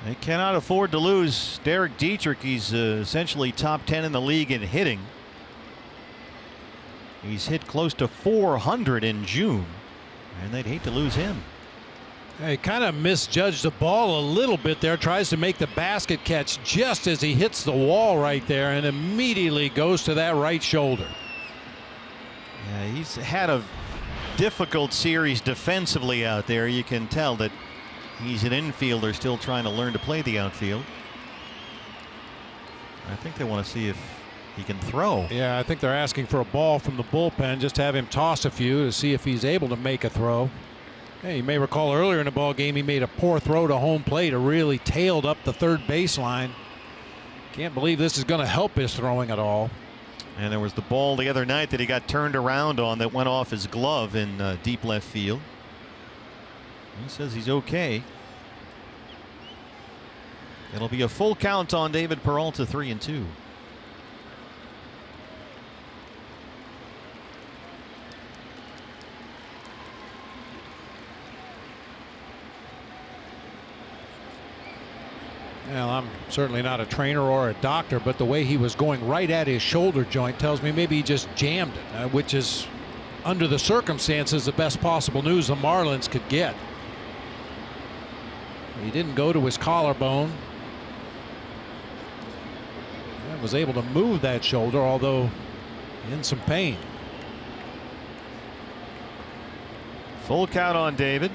They cannot afford to lose Derek Dietrich. He's essentially top 10 in the league in hitting. He's hit close to 400 in June, and they'd hate to lose him. He kind of misjudged the ball a little bit there. Tries to make the basket catch just as he hits the wall right there, and immediately goes to that right shoulder. Yeah, he's had a difficult series defensively out there. You can tell that he's an infielder still trying to learn to play the outfield. I think they want to see if he can throw. Yeah, I think they're asking for a ball from the bullpen. Just have him toss a few to see if he's able to make a throw. Hey, you may recall earlier in the ball game he made a poor throw to home plate. It really tailed up the third baseline. Can't believe this is going to help his throwing at all. And there was the ball the other night that he got turned around on that went off his glove in deep left field. He says he's okay. It'll be a full count on David Peralta, 3-2. Well, I'm certainly not a trainer or a doctor, but the way he was going right at his shoulder joint tells me maybe he just jammed it, which is, under the circumstances, the best possible news the Marlins could get. He didn't go to his collarbone. And was able to move that shoulder, although in some pain. Full count on David.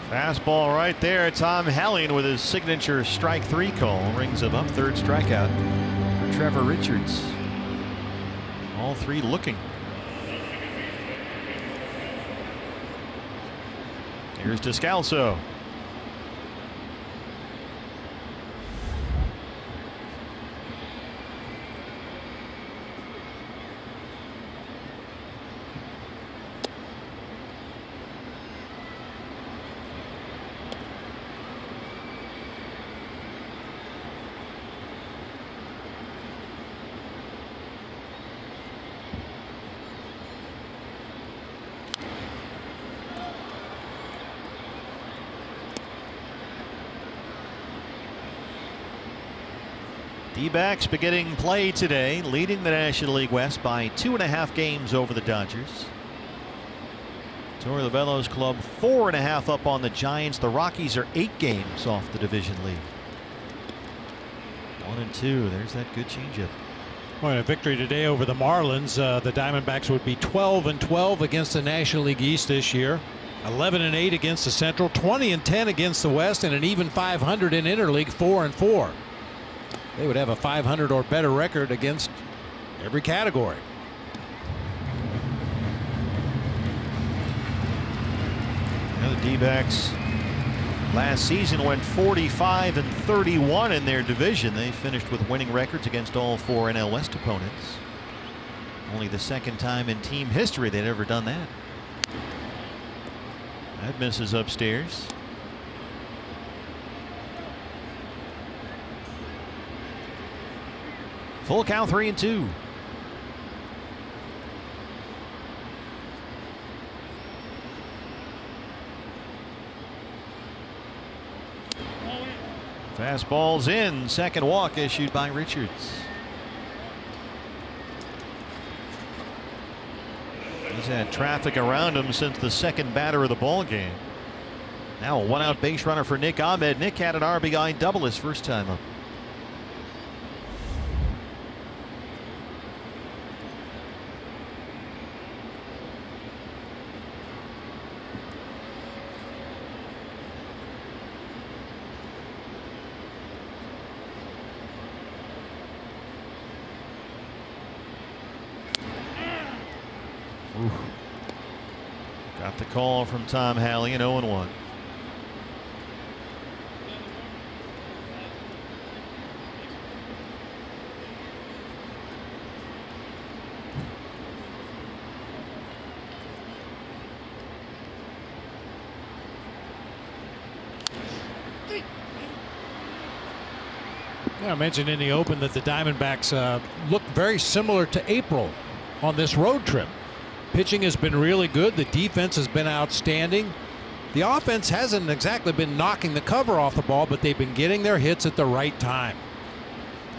Fastball right there. Tom Helling with his signature strike 3 call rings him up. Third strikeout for Trevor Richards. All 3 looking. Here's Descalso. D-backs beginning play today, leading the National League West by 2.5 games over the Dodgers. Torey Lovullo's club 4.5 up on the Giants. The Rockies are 8 games off the division lead. 1-2. There's that good changeup. Well, a victory today over the Marlins. The Diamondbacks would be 12-12 against the National League East this year. 11-8 against the Central. 20-10 against the West, and an even 500 in Interleague. 4-4. They would have a 500 or better record against every category. The D-backs last season went 45-31 in their division. They finished with winning records against all 4 NL West opponents. Only the second time in team history they'd ever done that. That misses upstairs. Full count, 3-2. Fastball's in. Second walk issued by Richards. He's had traffic around him since the second batter of the ball game. Now a 1-out base runner for Nick Ahmed. Nick had an RBI double his first time up. Got the call from Tom Halley, and 0-1. I mentioned in the open that the Diamondbacks look very similar to April on this road trip. Pitching has been really good. The defense has been outstanding. The offense hasn't exactly been knocking the cover off the ball, but they've been getting their hits at the right time.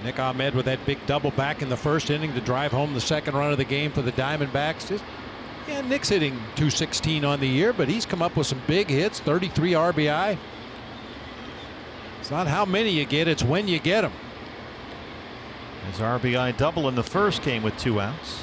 Nick Ahmed with that big double back in the first inning to drive home the second run of the game for the Diamondbacks. Yeah, Nick's hitting .216 on the year, but he's come up with some big hits, 33 RBI. It's not how many you get, it's when you get them. His RBI double in the first came with 2 outs.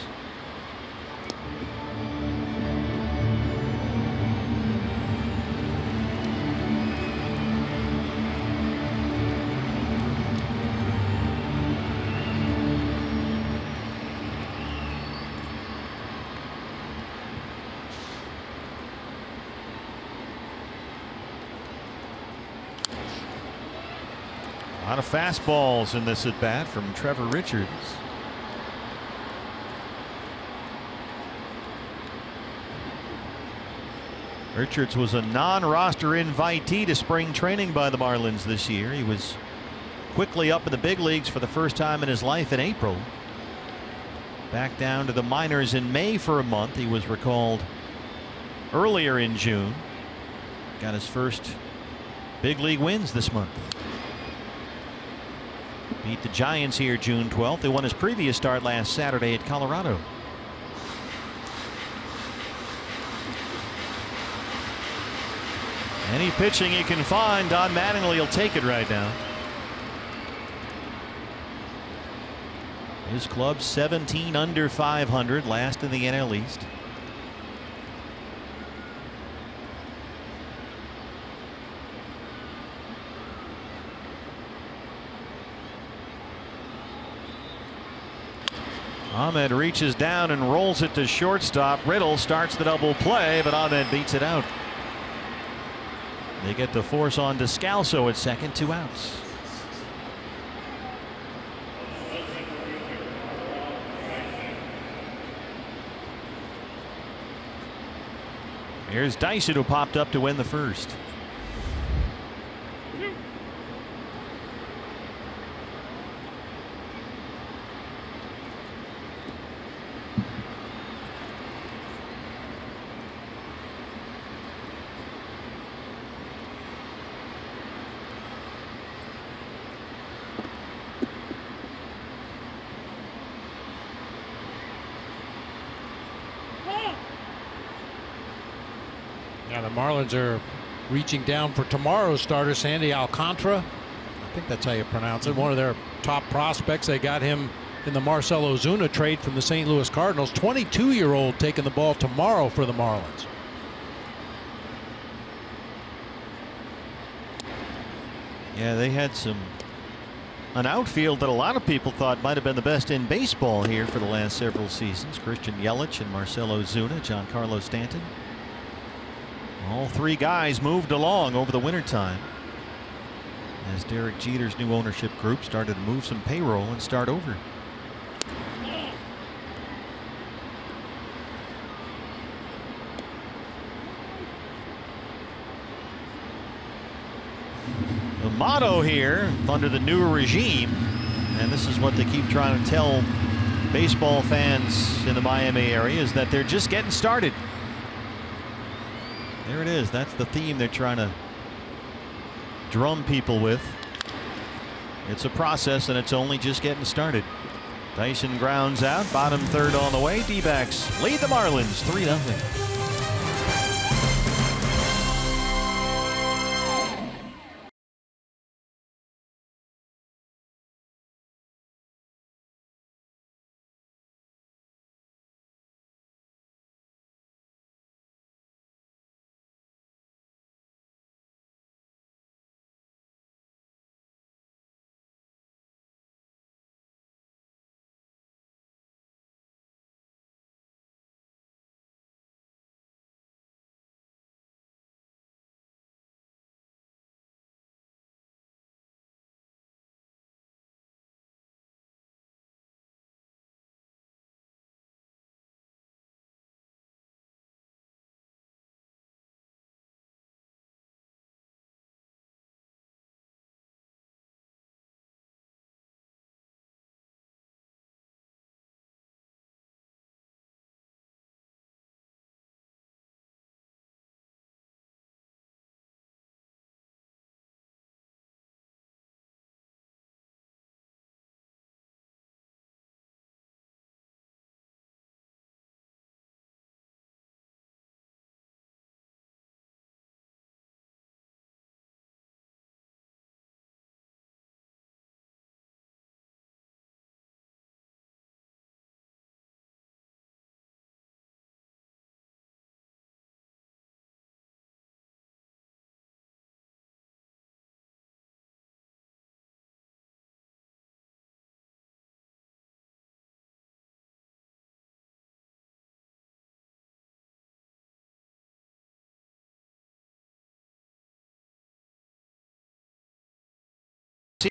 A lot of fastballs in this at bat from Trevor Richards. Richards was a non-roster invitee to spring training by the Marlins this year. He was quickly up in the big leagues for the first time in his life in April. Back down to the minors in May for a month. He was recalled earlier in June. Got his first big league wins this month. Beat the Giants here June 12th. They won his previous start last Saturday at Colorado. Any pitching he can find, Don Mattingly will take it right now. His club 17 under 500, last in the NL East. Ahmed reaches down and rolls it to shortstop. Riddle starts the double play, but Ahmed beats it out. They get the force on Descalso at second, 2 outs. Here's Dyson, who popped up to win the first. Yeah, the Marlins are reaching down for tomorrow's starter, Sandy Alcantara. I think that's how you pronounce it. One of their top prospects. They got him in the Marcell Ozuna trade from the St. Louis Cardinals. 22-year-old taking the ball tomorrow for the Marlins. Yeah, they had an outfield that a lot of people thought might have been the best in baseball here for the last several seasons. Christian Yelich and Marcell Ozuna, Giancarlo Stanton. All three guys moved along over the wintertime as Derek Jeter's new ownership group started to move some payroll and start over. The motto here under the new regime, and this is what they keep trying to tell baseball fans in the Miami area, is that they're just getting started. There it is. That's the theme they're trying to drum people with. It's a process, and it's only just getting started. Dyson grounds out, bottom third on the way. D-backs lead the Marlins 3-0.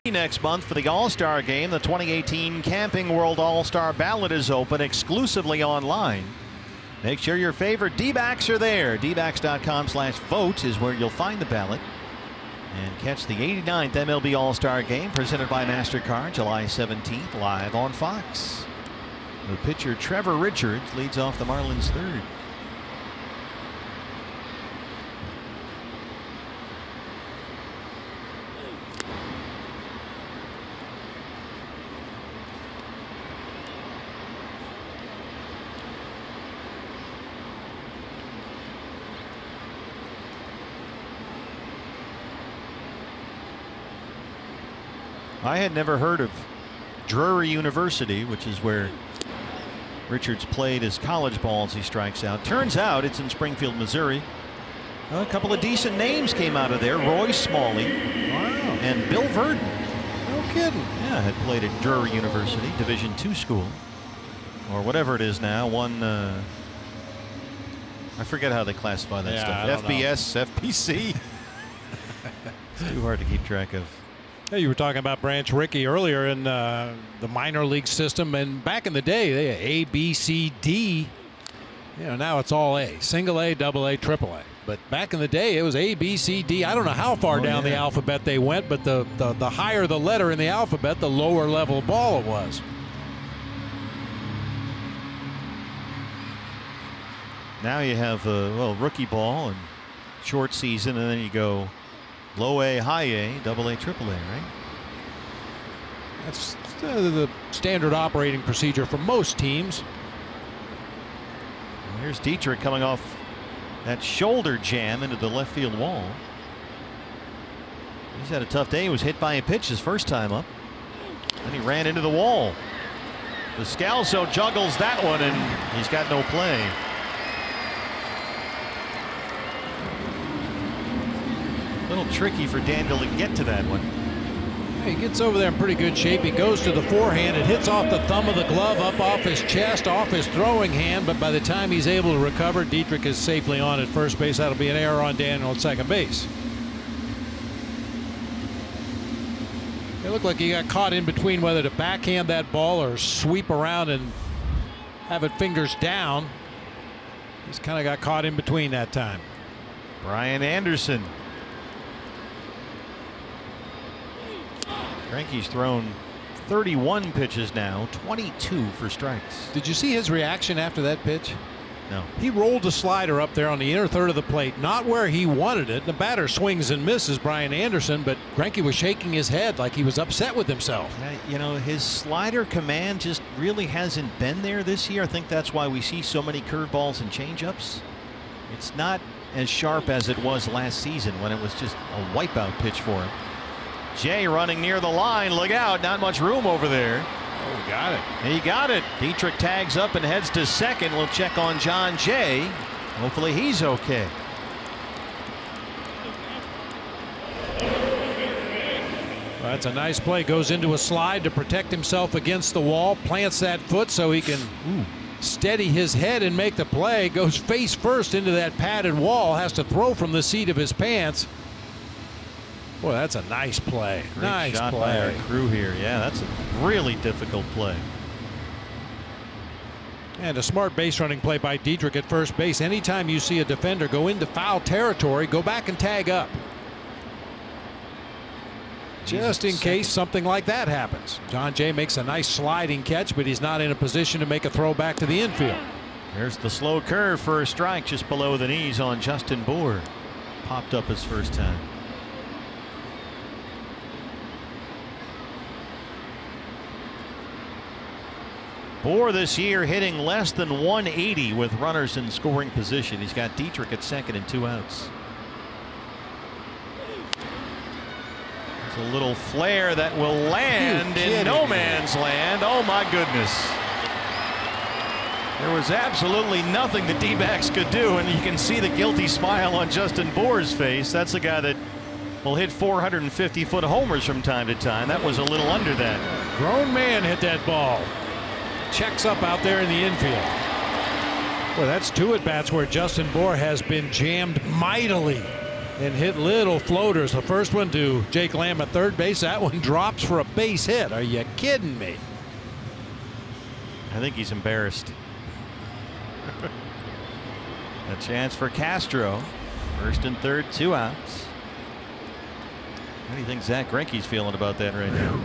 Next month for the All-Star Game. The 2018 Camping World All-Star Ballot is open exclusively online. Make sure your favorite D-backs are there. dbacks.com/vote is where you'll find the ballot. And catch the 89th MLB All-Star Game presented by MasterCard July 17th live on Fox. The pitcher Trevor Richards leads off the Marlins third. I had never heard of Drury University, which is where Richards played his college ball as he strikes out. Turns out it's in Springfield, Missouri. A couple of decent names came out of there. Roy Smalley. Wow. And Bill Verdon. No kidding. Yeah, had played at Drury University, Division II school. Or whatever it is now. I forget how they classify that stuff. FBS, FPC. It's too hard to keep track of. Yeah, you were talking about Branch Rickey earlier in the minor league system, and back in the day they had A, B, C, D. You know, now it's all A, single A, double A, triple A. But back in the day it was A, B, C, D. I don't know how far down the alphabet they went, but the higher the letter in the alphabet, the lower level ball it was. Now you have rookie ball and short season, and then you go low A, high A, double A, triple A, right? That's the standard operating procedure for most teams. Here's Dietrich coming off That shoulder jam into the left field wall. He's had a tough day. He was hit by a pitch his first time up. And he ran into the wall. Descalso juggles that one, and he's got no play. A little tricky for Daniel to get to that one. He gets over there in pretty good shape. He goes to the forehand. It hits off the thumb of the glove, up off his chest, off his throwing hand. But by the time he's able to recover, Dietrich is safely on at first base. That'll be an error on Daniel at second base. It looked like he got caught in between whether to backhand that ball or sweep around and have it fingers down. He's kind of got caught in between that time. Brian Anderson. Greinke's thrown 31 pitches now, 22 for strikes. Did you see his reaction after that pitch? No. He rolled the slider up there on the inner third of the plate, not where he wanted it. The batter swings and misses, Brian Anderson, but Greinke was shaking his head like he was upset with himself. You know, his slider command just really hasn't been there this year. I think that's why we see so many curveballs and changeups. It's not as sharp as it was last season when it was just a wipeout pitch for him. Jay running near the line. Look out. Not much room over there. Oh, got it. He got it. Dietrich tags up and heads to second. We'll check on John Jay. Hopefully he's okay. Well, that's a nice play. Goes into a slide to protect himself against the wall. Plants that foot so he can steady his head and make the play. Goes face first into that padded wall. Has to throw from the seat of his pants. Boy, that's a nice play. Great nice shot play by our crew here. Yeah, that's a really difficult play. And a smart base running play by Dietrich at first base. Anytime you see a defender go into foul territory, go back and tag up. Just in case something like that happens. John Jay makes a nice sliding catch, but he's not in a position to make a throw back to the infield. There's the slow curve for a strike just below the knees on Justin Bour. Popped up his first time. Bour this year hitting less than 180 with runners in scoring position. He's got Dietrich at second and 2 outs. There's a little flare that will land in no man's land. Oh my goodness. There was absolutely nothing the D-backs could do, and you can see the guilty smile on Justin Bour's face. That's a guy that will hit 450-foot homers from time to time. That was a little under that. Grown man hit that ball. Checks up out there in the infield. Well, that's 2 at-bats where Justin Bour has been jammed mightily and hit little floaters. The first one to Jake Lamb at third base. That one drops for a base hit. Are you kidding me? I think he's embarrassed. A chance for Castro. First and third, 2 outs. How do you think Zach Greinke's feeling about that right now?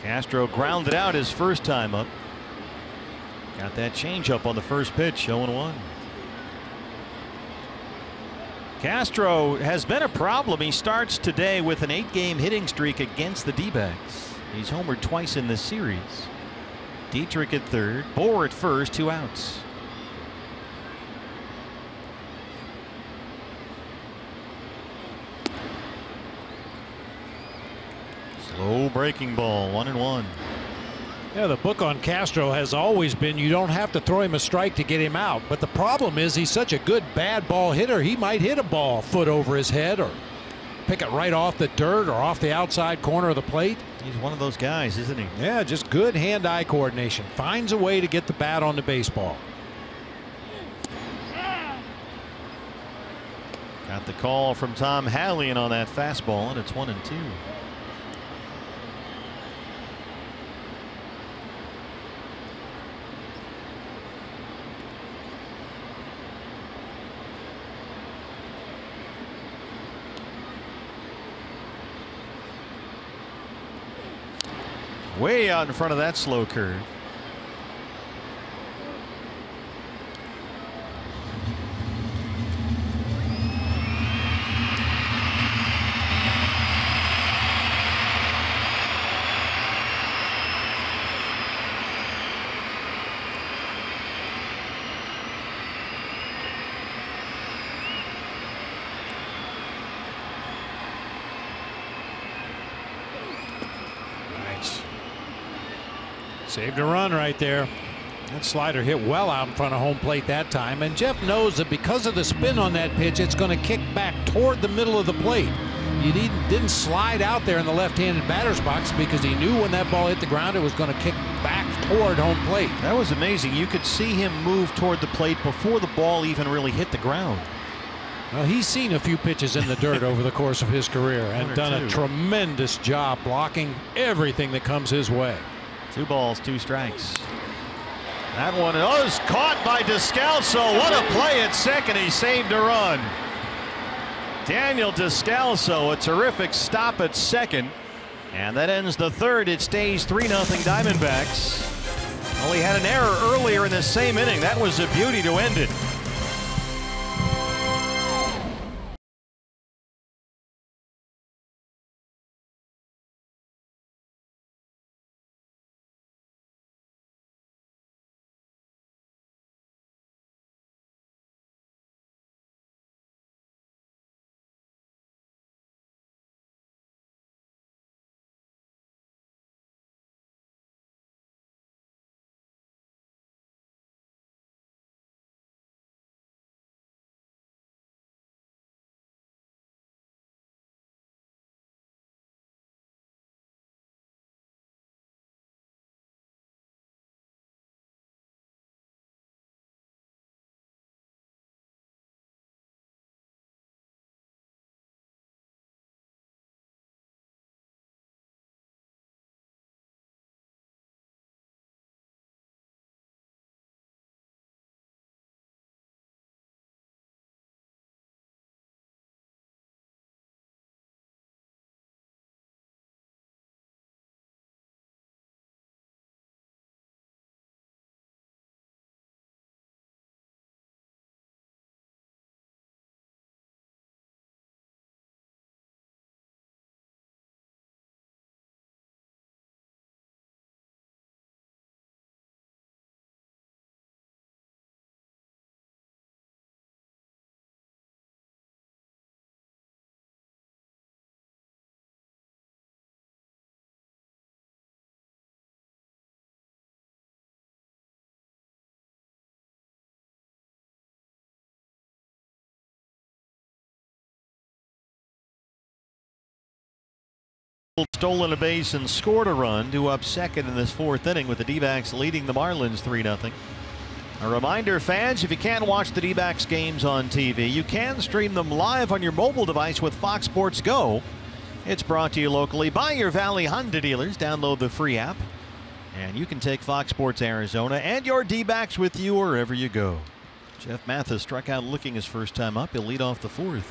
Castro grounded out his first time up. Got that changeup on the first pitch, 0-1. Castro has been a problem. He starts today with an 8-game hitting streak against the D-backs. He's homered twice in this series. Dietrich at third, Bour at first, 2 outs. Slow breaking ball, 1-1. Yeah, the book on Castro has always been you don't have to throw him a strike to get him out. But the problem is he's such a good bad ball hitter. He might hit a ball a foot over his head or pick it right off the dirt or off the outside corner of the plate. He's one of those guys, isn't he? Yeah, just good hand-eye coordination. Finds a way to get the bat on the baseball. Got the call from Tom Hallion on that fastball, and it's 1-2. Way out in front of that slow curve. Saved a run right there. That slider hit well out in front of home plate that time, and Jeff knows that because of the spin on that pitch, it's going to kick back toward the middle of the plate. He didn't slide out there in the left-handed batter's box because he knew when that ball hit the ground it was going to kick back toward home plate. That was amazing. You could see him move toward the plate before the ball even really hit the ground. Well, he's seen a few pitches in the dirt over the course of his career and done a tremendous job blocking everything that comes his way. 2 balls, 2 strikes. That one was caught by Descalso. What a play at second. He saved a run. Daniel Descalso, a terrific stop at second. And that ends the third. It stays 3-0 Diamondbacks. Well, he had an error earlier in the same inning. That was a beauty to end it. Stolen a base and scored a run to up second in this 4th inning with the D-backs leading the Marlins 3-0. A reminder, fans, if you can't watch the D-backs games on TV, you can stream them live on your mobile device with Fox Sports Go. It's brought to you locally by your Valley Honda dealers. Download the free app and you can take Fox Sports Arizona and your D-backs with you wherever you go. Jeff Mathis struck out looking his first time up. He'll lead off the 4th.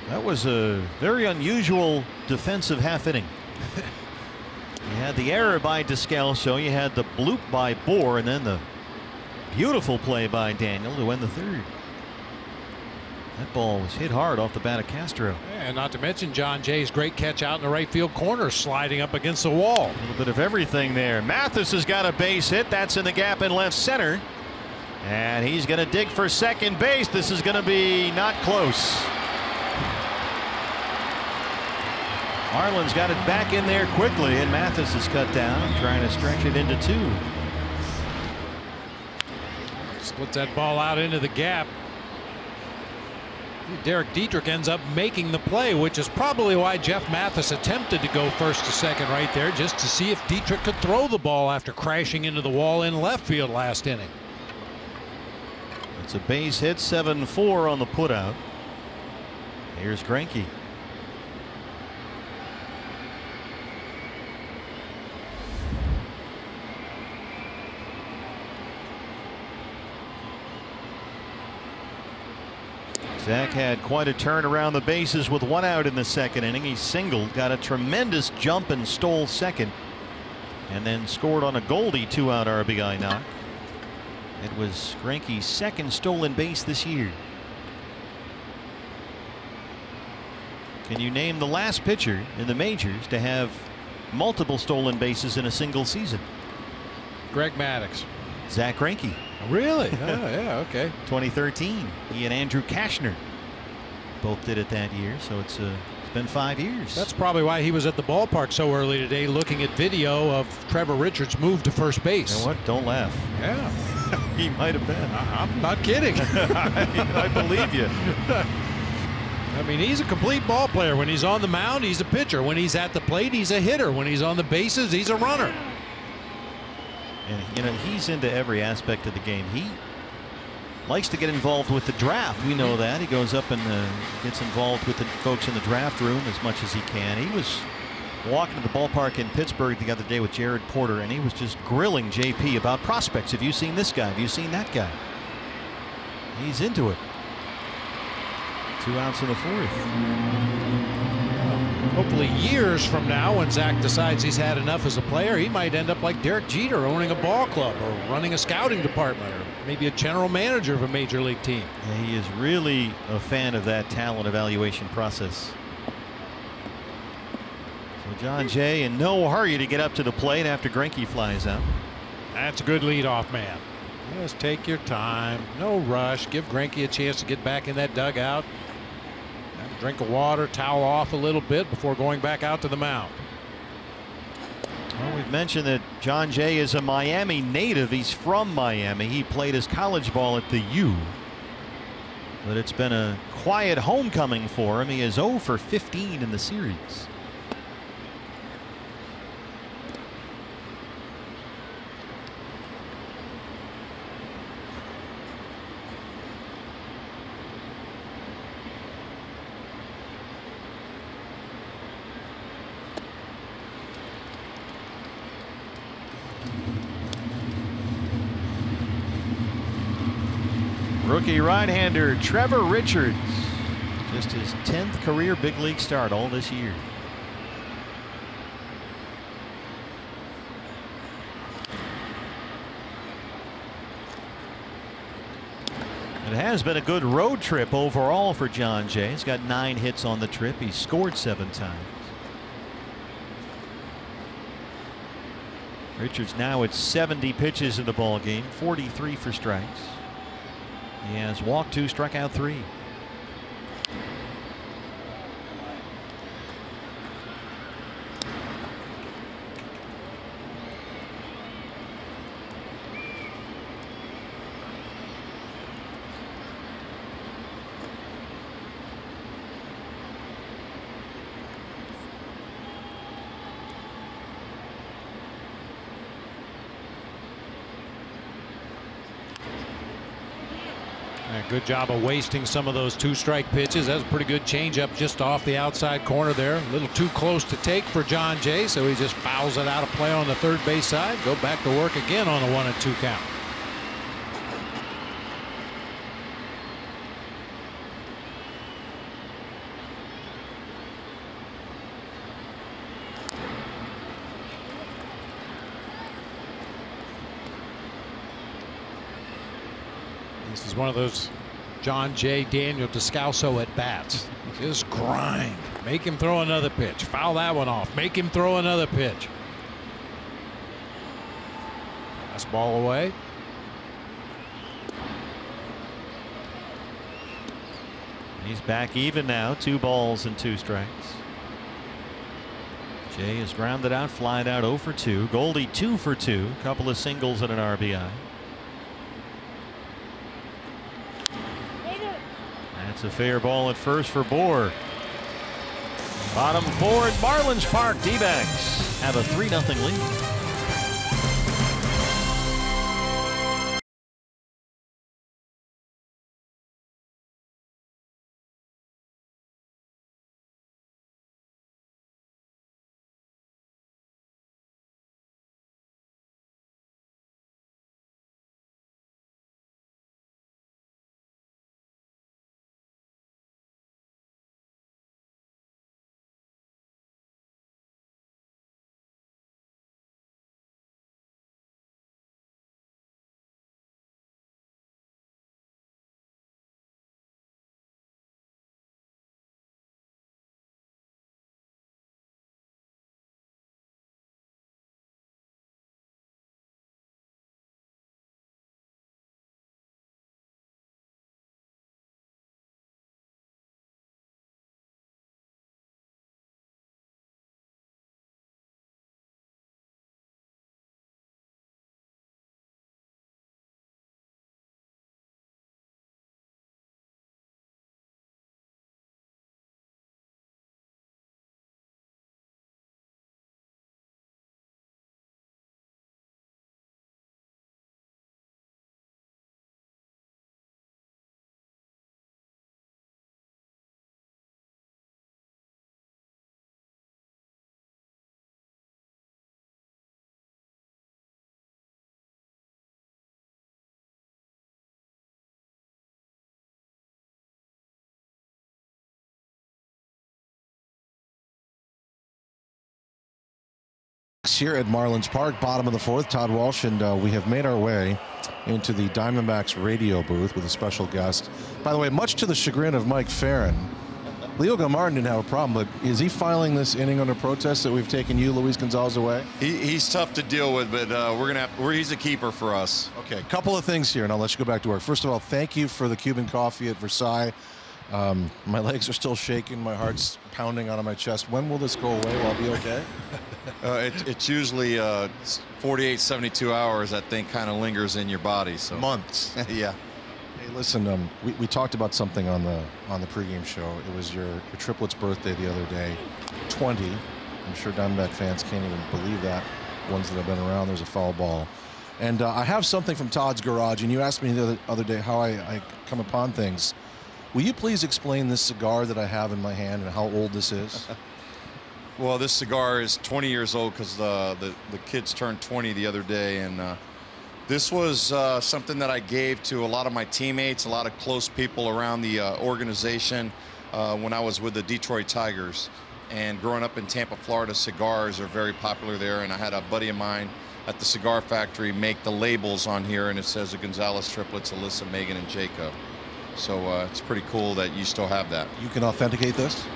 That was a very unusual defensive half inning. You had the error by Descalso, you had the bloop by Bohr, and then the beautiful play by Daniel to end the 3rd. That ball was hit hard off the bat of Castro. And not to mention John Jay's great catch out in the right field corner, sliding up against the wall. A little bit of everything there. Mathis has got a base hit. That's in the gap in left center. And he's going to dig for second base. This is going to be not close. Marlins got it back in there quickly, and Mathis is cut down, trying to stretch it into 2. Splits that ball out into the gap. Derek Dietrich ends up making the play, which is probably why Jeff Mathis attempted to go first to second right there, just to see if Dietrich could throw the ball after crashing into the wall in left field last inning. It's a base hit, 7-4 on the putout. Here's Greinke. Zach had quite a turn around the bases with 1 out in the 2nd inning. He singled, got a tremendous jump and stole second, and then scored on a Goldie 2-out RBI knock. It was Greinke's 2nd stolen base this year. Can you name the last pitcher in the majors to have multiple stolen bases in a single season? Greg Maddux. Zach Greinke. Really? Oh, yeah, okay. 2013. He and Andrew Kashner both did it that year, so it's It's been 5 years. That's probably why he was at the ballpark so early today, looking at video of Trevor Richards' move to first base. You know what? Don't laugh. Yeah. He might have been. I'm not kidding. I believe you. I mean, he's a complete ball player. When he's on the mound, he's a pitcher. When he's at the plate, he's a hitter. When he's on the bases, he's a runner. And, you know, he's into every aspect of the game. He likes to get involved with the draft. We know that. He goes up and gets involved with the folks in the draft room as much as he can. He was walking to the ballpark in Pittsburgh the other day with Jared Porter, and he was just grilling JP about prospects. Have you seen this guy? Have you seen that guy? He's into it. 2 outs in the 4th. Hopefully years from now, when Zach decides he's had enough as a player, he might end up like Derek Jeter, owning a ball club or running a scouting department or maybe a general manager of a major league team. Yeah, he is really a fan of that talent evaluation process. So John Jay in no hurry to get up to the plate after Greinke flies out. That's a good leadoff man. Just take your time. No rush. Give Greinke a chance to get back in that dugout. Have a drink of water, towel off a little bit before going back out to the mound. Well, we've mentioned that John Jay is a Miami native. He's from Miami. He played his college ball at the U. But it's been a quiet homecoming for him. He is 0 for 15 in the series. Rookie right-hander Trevor Richards, just his 10th career big league start all this year. It has been a good road trip overall for John Jay. He's got 9 hits on the trip. He's scored 7 times. Richards now at 70 pitches in the ball game, 43 for strikes. He has walked 2, struck out 3. Good job of wasting some of those 2-strike pitches. That was a pretty good changeup just off the outside corner there. A little too close to take for John Jay, so he just fouls it out of play on the third base side. Go back to work again on a 1-2 count. This is one of those John Jay Daniel Descalso at bats. Just grind. Make him throw another pitch. Foul that one off. Make him throw another pitch. Fastball away. He's back even now. 2 balls and 2 strikes. Jay has grounded out, flied out 0 for 2. Goldie 2 for 2. Couple of singles and an RBI. That's a fair ball at first for Bohr. Bottom 4 at Marlins Park. D-backs have a 3-0 lead. Here at Marlins Park, bottom of the fourth, Todd Walsh, and we have made our way into the Diamondbacks radio booth with a special guest. By the way, much to the chagrin of Mike Farron, Leo Gilmartin didn't have a problem, but is he filing this inning under protest that we've taken you, Luis Gonzalez, away? He's tough to deal with, but he's a keeper for us. Okay, a couple of things here, and I'll let you go back to work. First of all, thank you for the Cuban coffee at Versailles. My legs are still shaking. My heart's pounding out of my chest. When will this go away? Will I be okay? It's usually 48, 72 hours, I think, kind of lingers in your body. So months. Yeah. Hey, listen, we talked about something on the pregame show. It was your triplet's birthday the other day. 20. I'm sure Diamondback fans can't even believe that. Ones that have been around, there's a foul ball. And I have something from Todd's garage, and you asked me the other day how I come upon things. Will you please explain this cigar that I have in my hand and how old this is? Well, this cigar is 20 years old because the kids turned 20 the other day, and this was something that I gave to a lot of my teammates, a lot of close people around the organization when I was with the Detroit Tigers. And growing up in Tampa, Florida, cigars are very popular there, and I had a buddy of mine at the cigar factory make the labels on here, and it says the Gonzalez triplets, Alyssa, Megan, and Jacob. So it's pretty cool that you still have that. You can authenticate this?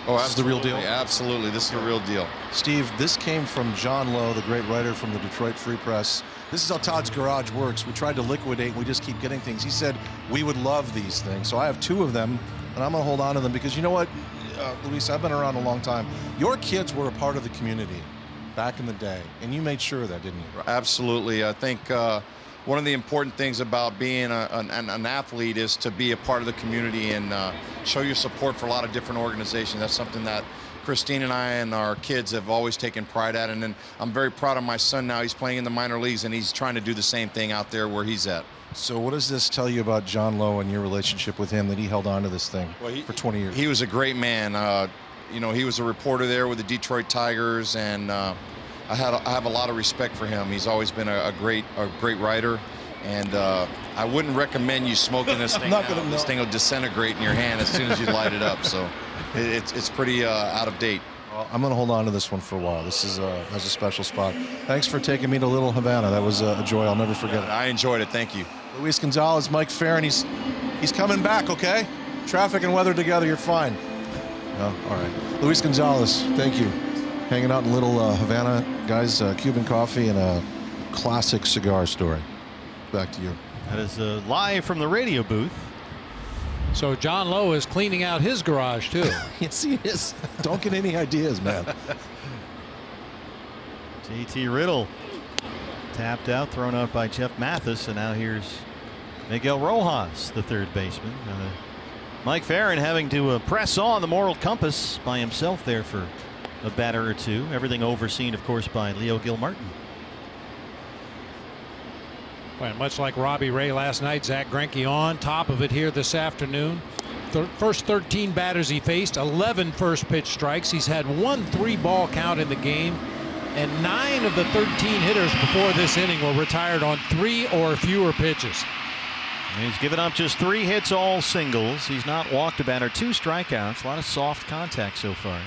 Oh, this is the real deal? Absolutely, this is the real deal. Steve, this came from John Lowe, the great writer from the Detroit Free Press. This is how Todd's garage works. We tried to liquidate, and we just keep getting things. He said we would love these things. So I have 2 of them, and I'm going to hold on to them because you know what, Luis, I've been around a long time. Your kids were a part of the community back in the day, and you made sure of that, didn't you? Absolutely. I think one of the important things about being an athlete is to be a part of the community and show your support for a lot of different organizations. That's something that Christine and I and our kids have always taken pride at. And then I'm very proud of my son now. He's playing in the minor leagues, and he's trying to do the same thing out there where he's at. So what does this tell you about John Lowe and your relationship with him, that he held on to this thing for 20 years? He was a great man. You know, he was a reporter there with the Detroit Tigers, and I have a lot of respect for him. He's always been a great writer, and I wouldn't recommend you smoking this thing. This thing will disintegrate in your hand as soon as you light it up. So it's pretty out of date. Well, I'm going to hold on to this one for a while. This is has a special spot. Thanks for taking me to Little Havana. That was a joy. I'll never forget it. I enjoyed it. Thank you. Luis Gonzalez, Mike Farron. He's coming back. Okay, traffic and weather together. You're fine. Oh, all right. Luis Gonzalez, thank you. Hanging out in Little Havana, guys. Cuban coffee and a classic cigar story. Back to you. That is live from the radio booth. So John Lowe is cleaning out his garage too. Yes, he is. Don't get any ideas, man. JT Riddle tapped out, thrown out by Jeff Mathis, and now here's Miguel Rojas, the third baseman. Mike Farron having to press on the moral compass by himself there for a batter or 2. Everything overseen, of course, by Leo Gilmartin. Well, much like Robbie Ray last night, Zach Greinke on top of it here this afternoon. First 13 batters he faced, 11 first pitch strikes. He's had 1 3-ball count in the game, and 9 of the 13 hitters before this inning were retired on 3 or fewer pitches. He's given up just 3 hits, all singles. He's not walked a batter, 2 strikeouts, a lot of soft contact so far.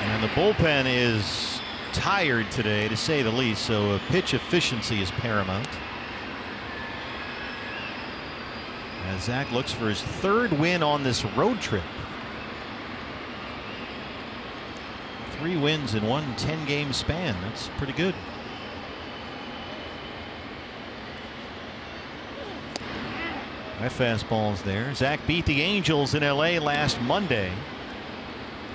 And the bullpen is tired today, to say the least, so pitch efficiency is paramount. As Zach looks for his 3rd win on this road trip. 3 wins in one 10-game span. That's pretty good. That fastball's there. Zach beat the Angels in LA last Monday.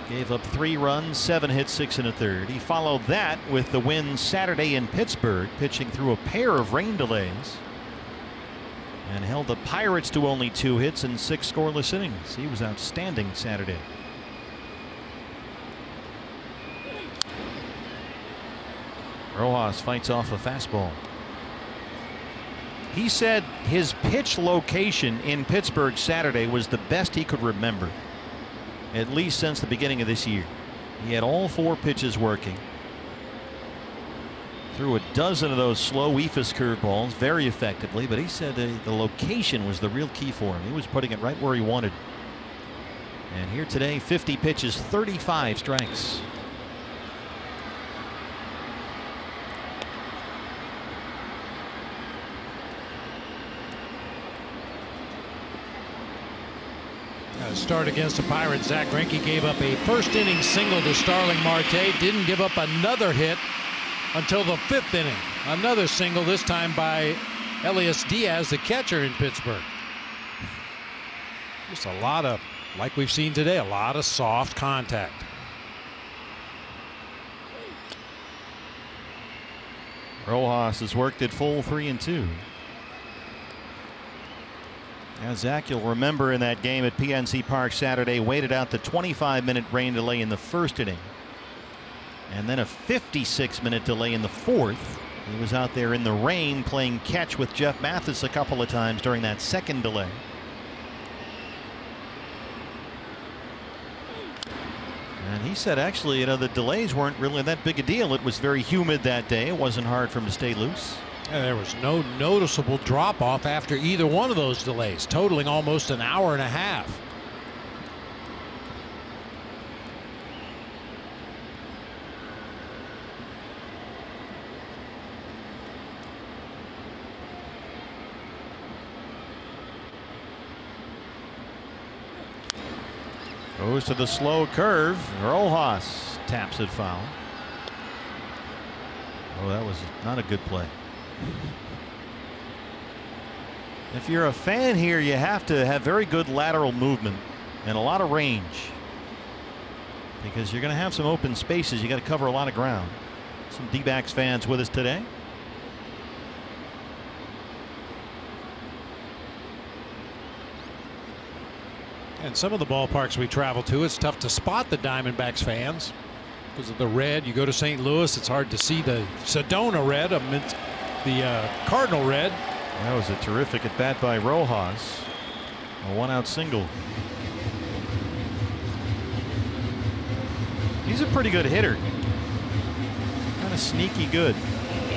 Gave up 3 runs, 7 hits, 6 1/3. He followed that with the win Saturday in Pittsburgh, pitching through a pair of rain delays, and held the Pirates to only 2 hits and 6 scoreless innings. He was outstanding Saturday. Rojas fights off a fastball. He said his pitch location in Pittsburgh Saturday was the best he could remember, at least since the beginning of this year. He had all 4 pitches working. Threw a dozen of those slow eephus curveballs very effectively, but he said the location was the real key for him. He was putting it right where he wanted. And here today, 50 pitches, 35 strikes. Start against the Pirates. Zach Greinke gave up a first inning single to Starling Marte. Didn't give up another hit until the 5th inning. Another single, this time by Elias Diaz, the catcher in Pittsburgh. Just a lot of, like we've seen today, a lot of soft contact. Rojas has worked at full 3-2. Now, Zach, you'll remember in that game at PNC Park Saturday, waited out the 25-minute rain delay in the 1st inning. And then a 56-minute delay in the 4th. He was out there in the rain playing catch with Jeff Mathis a couple of times during that 2nd delay. And he said, actually, the delays weren't really that big a deal. It was very humid that day. It wasn't hard for him to stay loose. And there was no noticeable drop off after either one of those delays, totaling almost an hour and a half. Goes to the slow curve. Rojas taps it foul. Oh, that was not a good play. If you're a fan here, you have to have very good lateral movement and a lot of range, because you're going to have some open spaces. You got to cover a lot of ground. Some D-backs fans with us today. And some of the ballparks we travel to, it's tough to spot the Diamondbacks fans because of the red. You go to St. Louis, it's hard to see the Sedona red amidst the Cardinal red. That was a terrific at bat by Rojas. A 1-out single. He's a pretty good hitter. Kind of sneaky good,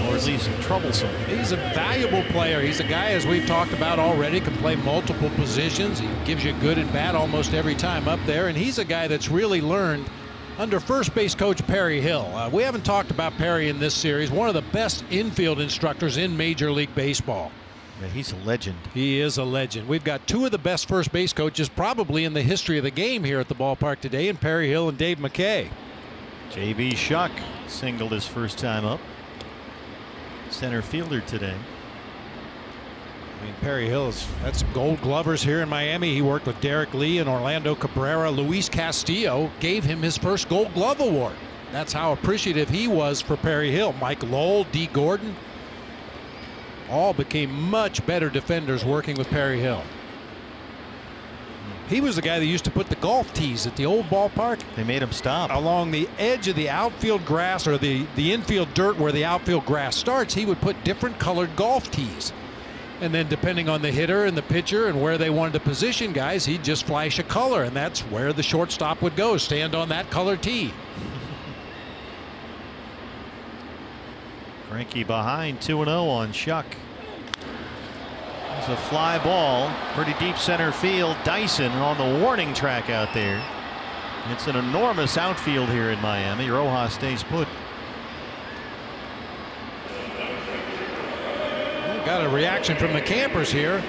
or at least troublesome. He's a valuable player. He's a guy, as we've talked about already, can play multiple positions. He gives you a good at bat almost every time up there, and he's a guy that's really learned under first base coach Perry Hill. We haven't talked about Perry in this series. One of the best infield instructors in Major League Baseball. Yeah, he's a legend. He is a legend. We've got two of the best first base coaches probably in the history of the game here at the ballpark today, in Perry Hill and Dave McKay. J.B. Shuck singled his first time up. Center fielder today. I mean, Perry Hill has had some Gold Glovers here in Miami. He worked with Derek Lee and Orlando Cabrera. Luis Castillo gave him his first Gold Glove award. That's how appreciative he was for Perry Hill. Mike Lowell, D. Gordon, all became much better defenders working with Perry Hill. He was the guy that used to put the golf tees at the old ballpark. They made him stop along the edge of the outfield grass, or the infield dirt where the outfield grass starts. He would put different colored golf tees, and then depending on the hitter and the pitcher and where they wanted to position guys, he'd just flash a color, and that's where the shortstop would go, stand on that color tee. Greinke behind 2-0 on Shuck. It's a fly ball, pretty deep center field. Dyson on the warning track out there. It's an enormous outfield here in Miami. Rojas stays put. Got a reaction from the campers here.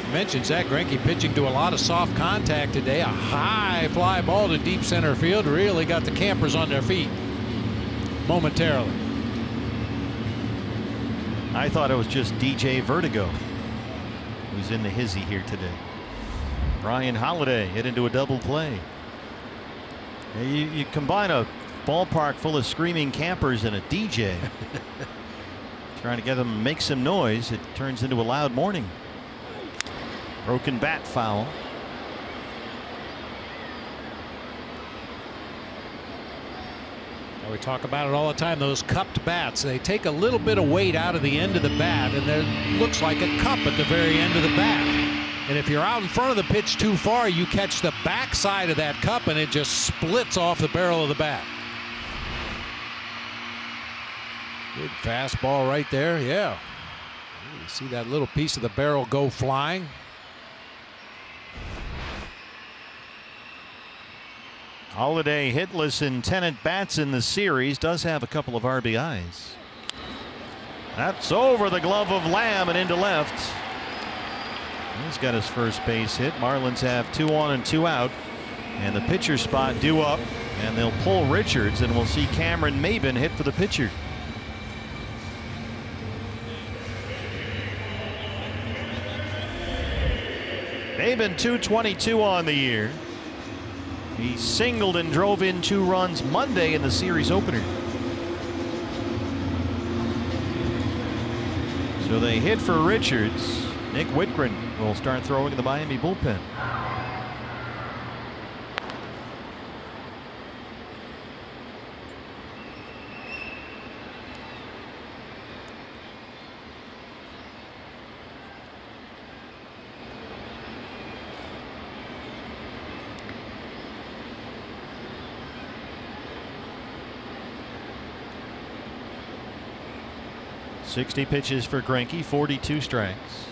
We mentioned Zach Greinke pitching to a lot of soft contact today. A high fly ball to deep center field really got the campers on their feet momentarily. I thought it was just DJ Vertigo who's in the hizzy here today. Ryan Holiday hit into a double play. You combine a ballpark full of screaming campers and a DJ trying to get them to make some noise, it turns into a loud morning. Broken bat foul. We talk about it all the time, those cupped bats. They take a little bit of weight out of the end of the bat, and there looks like a cup at the very end of the bat. And if you're out in front of the pitch too far, you catch the back side of that cup and it just splits off the barrel of the bat. Good fastball right there. Yeah. You see that little piece of the barrel go flying. Holiday hitless in 10 at-bats in the series. Does have a couple of RBIs. That's over the glove of Lamb and into left. He's got his first base hit. Marlins have 2 on and 2 out. And the pitcher spot due up. And they'll pull Richards, and we'll see Cameron Maben hit for the pitcher. Maben 222 on the year. He singled and drove in 2 runs Monday in the series opener. So they hit for Richards. Nick Whitgren will start throwing in the Miami bullpen. .60 pitches for Greinke, 42 strikes.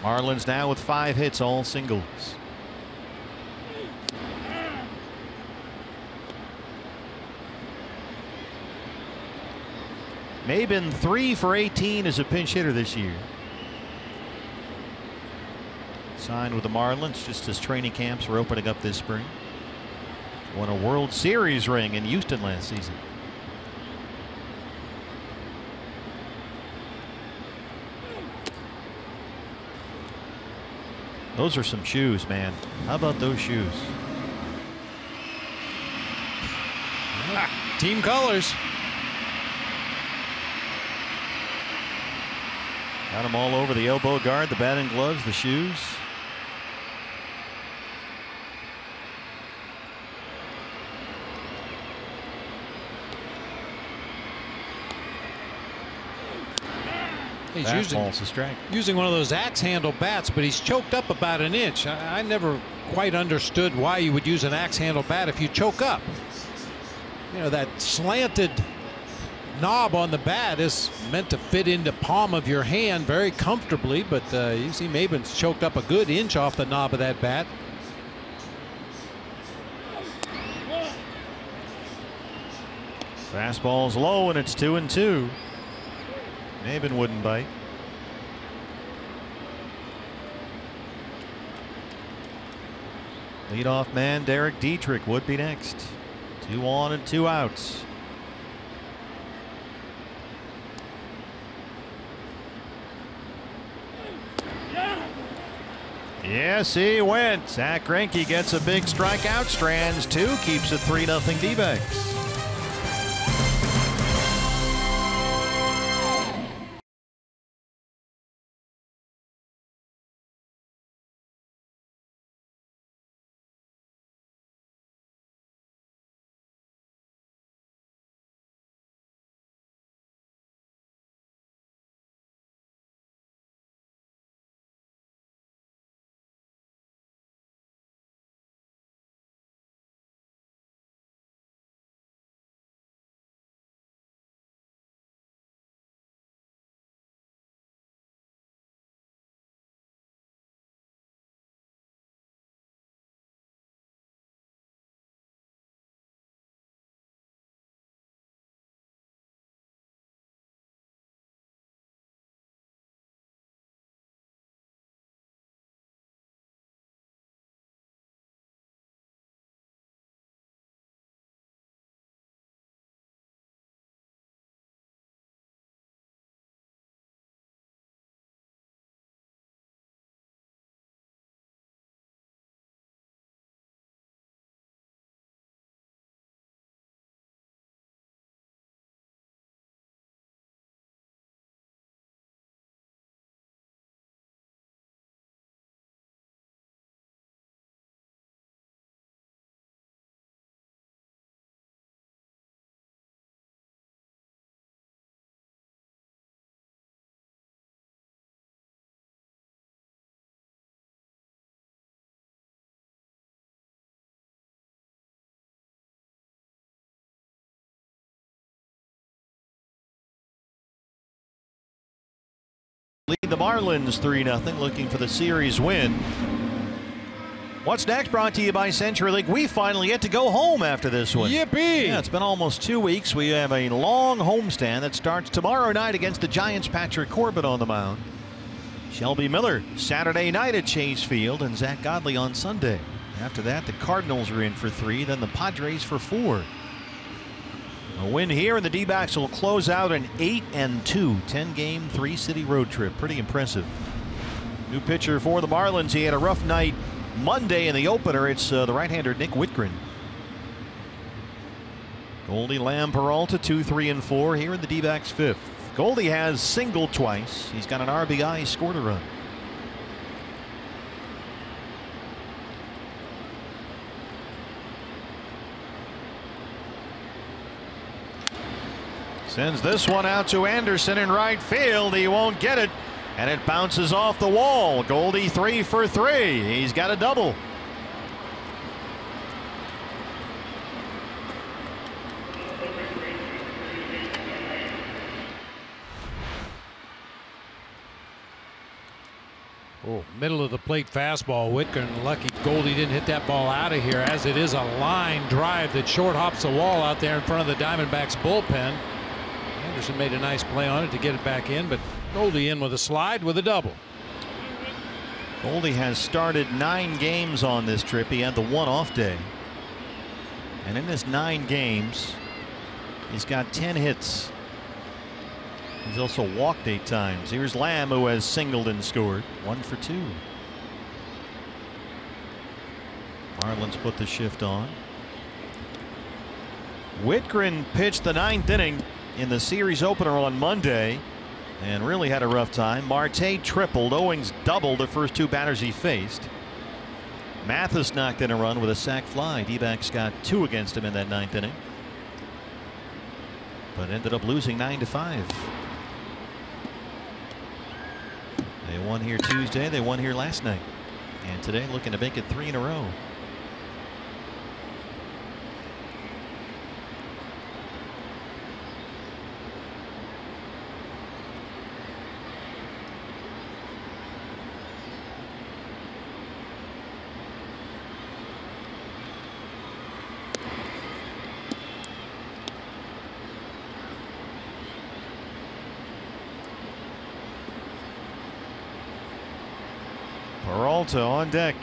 Marlins now with 5 hits, all singles. Maben 3 for 18 as a pinch hitter this year. Signed with the Marlins just as training camps were opening up this spring. Won a World Series ring in Houston last season. Those are some shoes, man. How about those shoes? Team colors. Got them all over the elbow guard, the batting gloves, the shoes. He's using one of those axe handle bats, but he's choked up about an inch. I never quite understood why you would use an axe handle bat if you choke up. You know, that slanted knob on the bat is meant to fit into palm of your hand very comfortably, but you see Maben's choked up a good inch off the knob of that bat. Fastball's low and it's 2-2. Maben wouldn't bite. Leadoff man Derek Dietrich would be next. 2 on and 2 outs. Yes, he went. Zach Greinke gets a big strikeout. Strands 2, keeps it 3-0 D-backs. Lead the Marlins 3-0, looking for the series win. What's next brought to you by CenturyLink. We finally get to go home after this one. Yippee! Yeah, it's been almost 2 weeks. We have a long homestand that starts tomorrow night against the Giants. Patrick Corbett on the mound. Shelby Miller Saturday night at Chase Field, and Zach Godley on Sunday. After that, the Cardinals are in for 3, then the Padres for 4. A win here, and the D-backs will close out an 8-2 10-game 3-city road trip. Pretty impressive. New pitcher for the Marlins. He had a rough night Monday in the opener. It's the right-hander Nick Whitgren. Goldie, Lamb, Peralta 2, 3, and 4 here in the D-backs 5th. Goldie has singled twice. He's got an RBI. He scored a run. Sends this one out to Anderson in right field. He won't get it, and it bounces off the wall. Goldie 3 for 3. He's got a double. Oh, middle of the plate fastball. Whitgren lucky Goldie didn't hit that ball out of here, as it is a line drive that short hops the wall out there in front of the Diamondbacks bullpen. Anderson made a nice play on it to get it back in, but Goldie in with a slide with a double. Goldie has started 9 games on this trip. He had the 1 off day, and in his 9 games he's got 10 hits. He's also walked 8 times. Here's Lamb, who has singled and scored 1 for 2. Marlins put the shift on. Whitgren pitched the 9th inning in the series opener on Monday and really had a rough time. Marte tripled. Owings doubled the first 2 batters he faced. Mathis knocked in a run with a sac fly. D-backs got 2 against him in that 9th inning, but ended up losing 9-5. They won here Tuesday. They won here last night, and today looking to make it 3 in a row. Peralta on deck.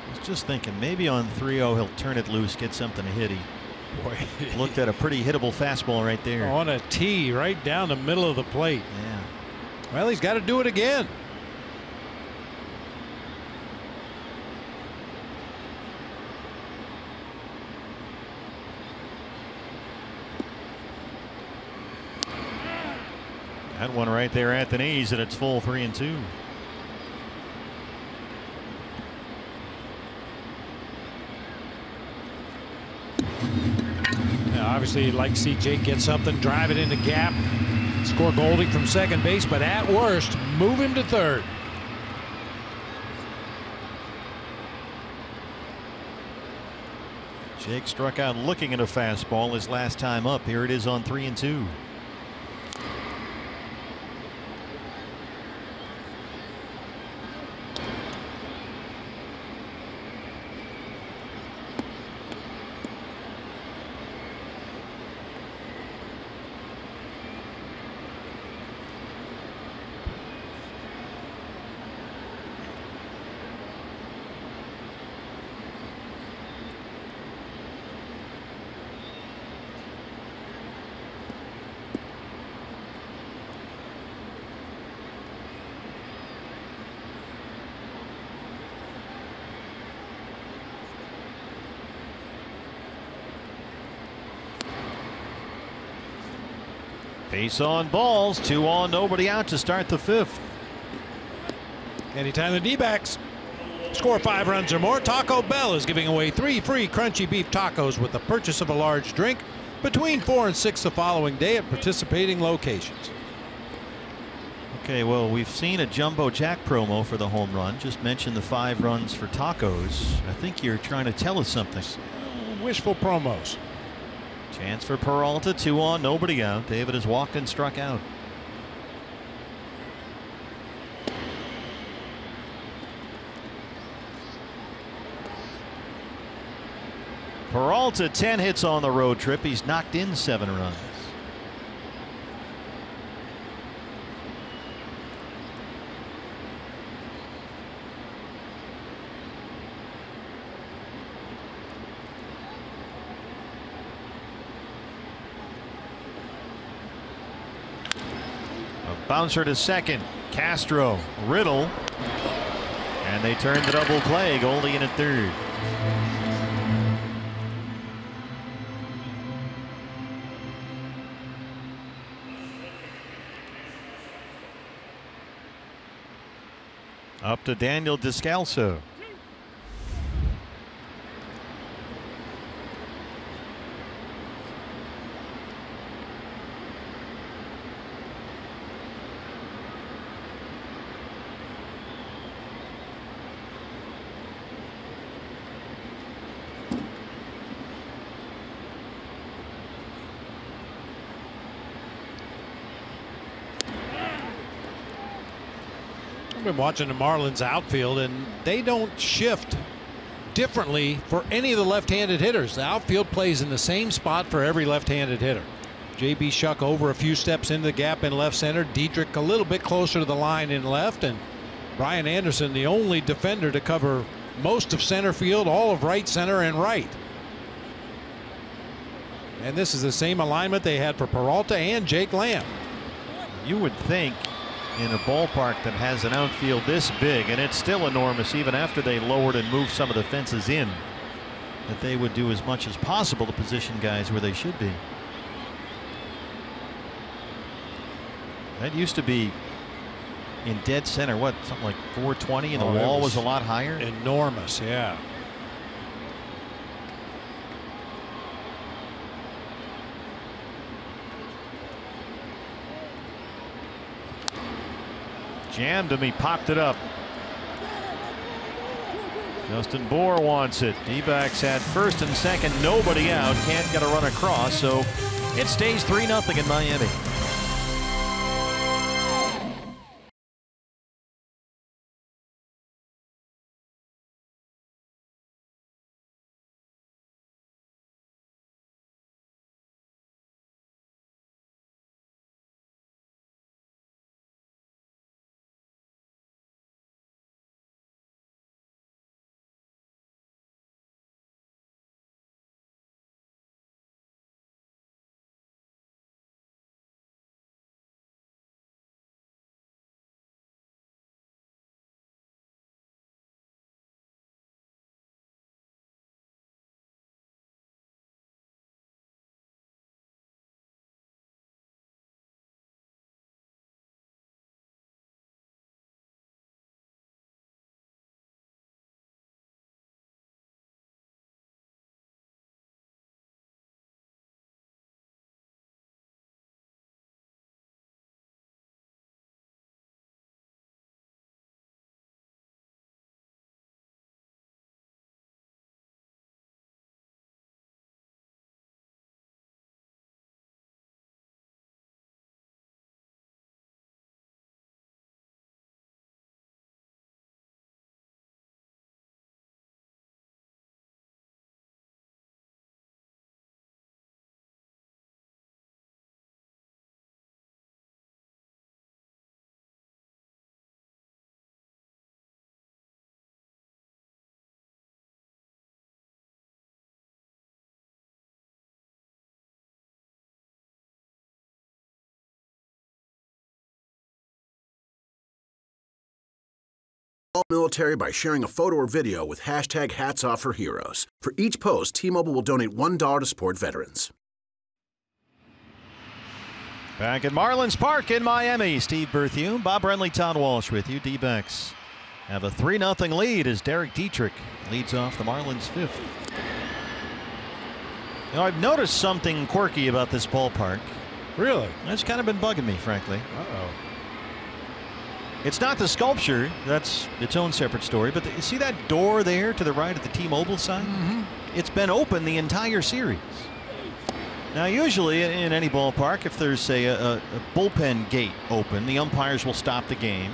I was just thinking maybe on 3-0 he'll turn it loose, get something to hit. He looked at a pretty hittable fastball right there. On a tee right down the middle of the plate. Yeah. Well, he's got to do it again. That one right there at the knees, and it's full 3-2. Now, obviously, you'd like to see Jake get something, drive it in the gap, score Goldie from second base, but at worst, move him to third. Jake struck out looking at a fastball his last time up. Here it is on 3-2. Base on balls, 2 on, nobody out to start the 5th. Anytime the D-backs score 5 runs or more, Taco Bell is giving away 3 free crunchy beef tacos with the purchase of a large drink between 4 and 6 the following day at participating locations. Okay, well, we've seen a Jumbo Jack promo for the home run. Just mentioned the 5 runs for tacos. I think you're trying to tell us something. Wishful promos. Chance for Peralta, 2 on, nobody out. David has walked and struck out. Peralta 10 hits on the road trip. He's knocked in 7 runs. Bouncer to second. Castro, Riddle, and they turn the double play. Goldie in at third. Up to Daniel Descalso. I've been watching the Marlins outfield, and they don't shift differently for any of the left-handed hitters. The outfield plays in the same spot for every left-handed hitter. J.B. Shuck over a few steps into the gap in left center. Dietrich a little bit closer to the line in left, and Brian Anderson the only defender to cover most of center field, all of right center and right. And this is the same alignment they had for Peralta and Jake Lamb. You would think in a ballpark that has an outfield this big, and it's still enormous even after they lowered and moved some of the fences in, that they would do as much as possible to position guys where they should be. That used to be in dead center, what, something like 420, and the wall was a lot higher. Enormous, yeah. Jammed him, he popped it up. Justin Bohr wants it. D-backs had first and second, nobody out, can't get a run across, so it stays 3-0 in Miami. All military by sharing a photo or video with hashtag #HatsOffForHeroes. For each post, T-Mobile will donate $1 to support veterans. Back at Marlins Park in Miami, Steve Berthiaume, Bob Brenly, Todd Walsh with you. D-backs have a 3-0 lead as Derek Dietrich leads off the Marlins' 5th. You know, I've noticed something quirky about this ballpark. Really? It's kind of been bugging me, frankly. It's not the sculpture. That's its own separate story. But you see that door there to the right of the T-Mobile sign? It's been open the entire series. Now, usually in any ballpark, if there's, say, a bullpen gate open, the umpires will stop the game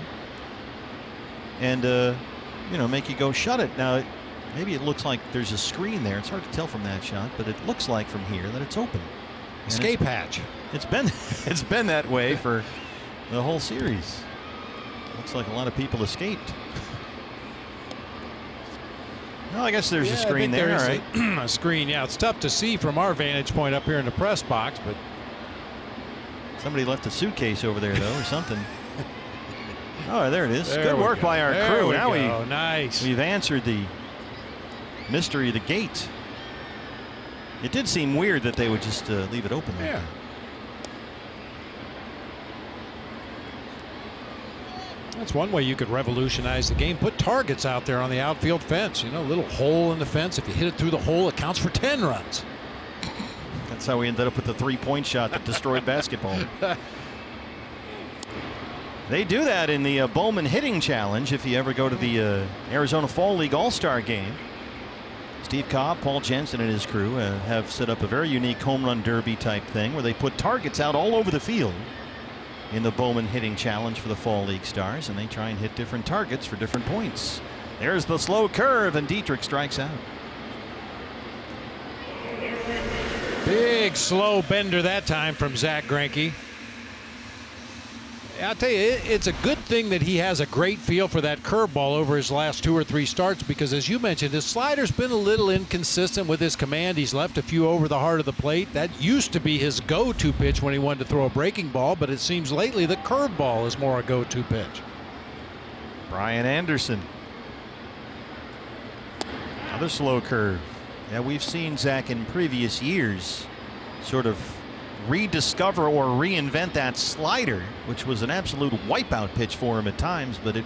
and, you know, make you go shut it. Now, maybe it looks like there's a screen there. It's hard to tell from that shot, but it looks like from here that it's open. Escape hatch. It's been that way for the whole series. Looks like a lot of people escaped. Well, I guess there's a screen there. All right. A screen, yeah. It's tough to see from our vantage point up here in the press box, but somebody left a suitcase over there, though, or something. Oh, there it is. There Good work by our crew. Now we've answered the mystery of the gate. It did seem weird that they would just leave it open there. Yeah. That's one way you could revolutionize the game. Put targets out there on the outfield fence. You know, a little hole in the fence. If you hit it through the hole, it counts for 10 runs. That's how we ended up with the three-point shot that destroyed basketball. They do that in the Bowman Hitting Challenge if you ever go to the Arizona Fall League All-Star game. Steve Cobb, Paul Jensen, and his crew have set up a very unique home run derby type thing where they put targets out all over the field in the Bowman Hitting Challenge for the Fall League Stars, and they try and hit different targets for different points. There's the slow curve, and Dietrich strikes out. Big slow bender that time from Zach Greinke. I'll tell you, it's a good thing that he has a great feel for that curveball over his last 2 or 3 starts, because as you mentioned, his slider's been a little inconsistent with his command. He's left a few over the heart of the plate. That used to be his go-to pitch when he wanted to throw a breaking ball, but it seems lately the curveball is more a go-to pitch. Brian Anderson. Another slow curve. Yeah, we've seen Zach in previous years sort of rediscover or reinvent that slider, which was an absolute wipeout pitch for him at times, but it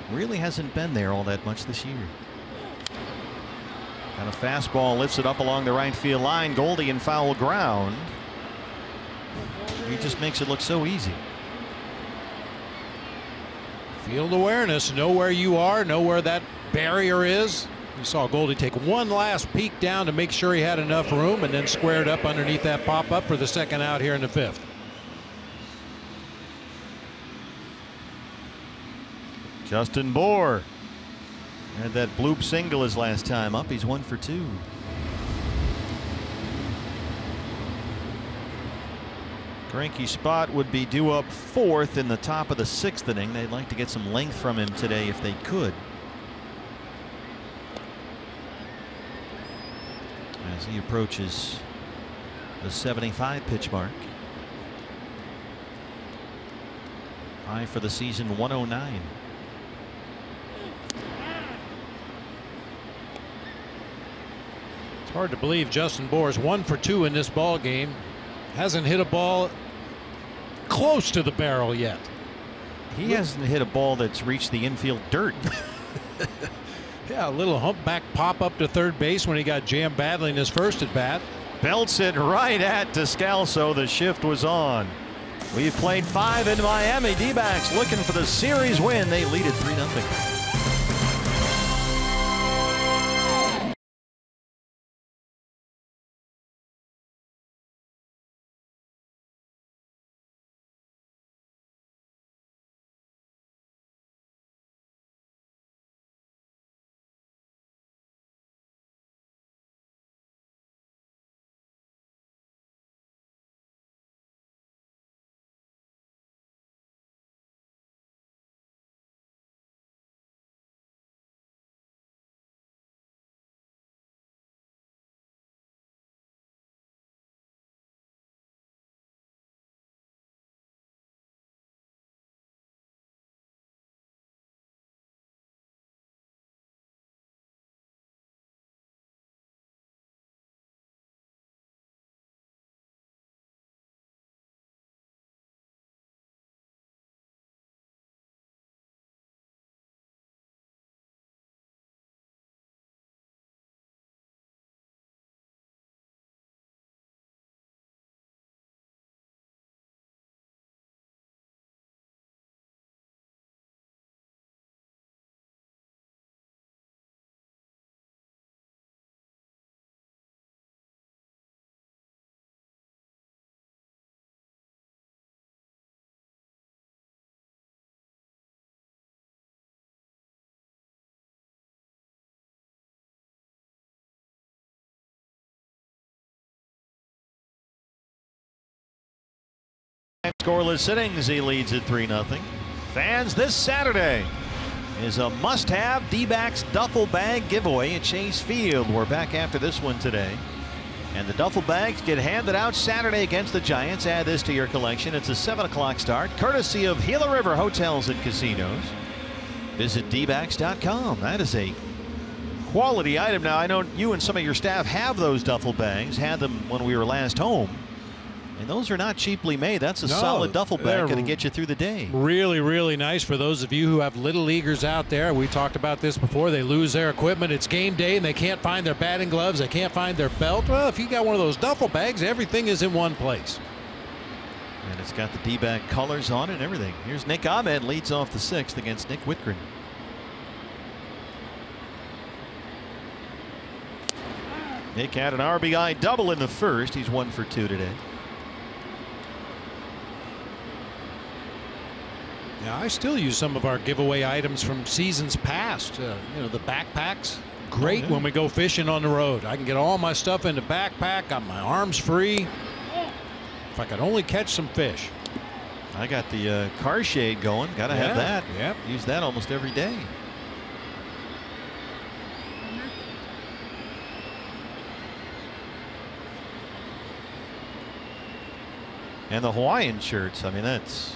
really hasn't been there all that much this year. And a fastball lifts it up along the right field line. Goldie in foul ground. He just makes it look so easy. Field awareness, know where you are, know where that barrier is. You saw Goldie take one last peek down to make sure he had enough room, and then squared up underneath that pop-up for the second out here in the 5th. Justin Bohr had that bloop single his last time up. He's 1 for 2. Greinke's spot would be due up 4th in the top of the 6th inning. They'd like to get some length from him today if they could. As he approaches the 75 pitch mark. High for the season, 109. It's hard to believe Justin Bohr's 1 for 2 in this ball game. Hasn't hit a ball close to the barrel yet. He hasn't hit a ball that's reached the infield dirt. Yeah, a little humpback pop up to third base when he got jammed badly in his first at bat. Belts it right at Descalso. The shift was on. We've played 5 in Miami. D-backs looking for the series win. They lead it 3-0. Scoreless innings, he leads at 3-0. Fans, this Saturday is a must-have D-backs duffel bag giveaway at Chase Field. We're back after this one today. And the duffel bags get handed out Saturday against the Giants. Add this to your collection. It's a 7 o'clock start, courtesy of Gila River Hotels and Casinos. Visit dbacks.com. That is a quality item. Now, I know you and some of your staff have those duffel bags, had them when we were last home. And those are not cheaply made. That's a solid duffel bag, going to get you through the day. Really, really nice for those of you who have little leaguers out there. We talked about this before. They lose their equipment. It's game day, and they can't find their batting gloves. They can't find their belt. Well, if you got one of those duffel bags, everything is in one place. And it's got the D-back colors on it and everything. Here's Nick Ahmed, leads off the 6th against Nick Whitgren. Nick had an RBI double in the first. He's 1 for 2 today. Yeah, I still use some of our giveaway items from seasons past. You know, the backpacks. Great when we go fishing on the road. I can get all my stuff in the backpack. Got my arms free. If I could only catch some fish. I got the car shade going. Got to have that. Yep. Use that almost every day. And the Hawaiian shirts. I mean, that's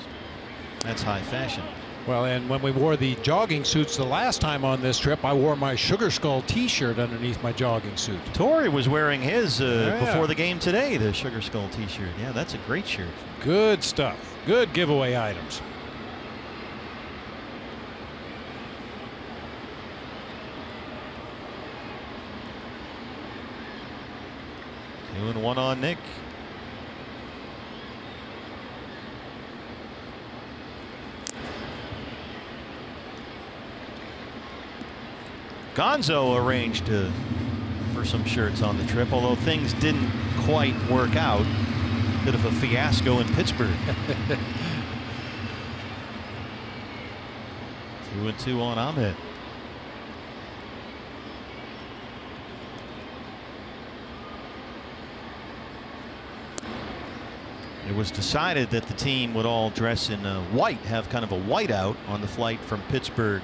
high fashion. Well, and when we wore the jogging suits the last time on this trip, I wore my Sugar Skull T-shirt underneath my jogging suit. Torrey was wearing his before the game today, the Sugar Skull T-shirt. Yeah, that's a great shirt. Good stuff. Good giveaway items. Two and one on Nick. Gonzo arranged for some shirts on the trip, although things didn't quite work out. Bit of a fiasco in Pittsburgh. 2-2 on Ahmed. It was decided that the team would all dress in white, have kind of a whiteout on the flight from Pittsburgh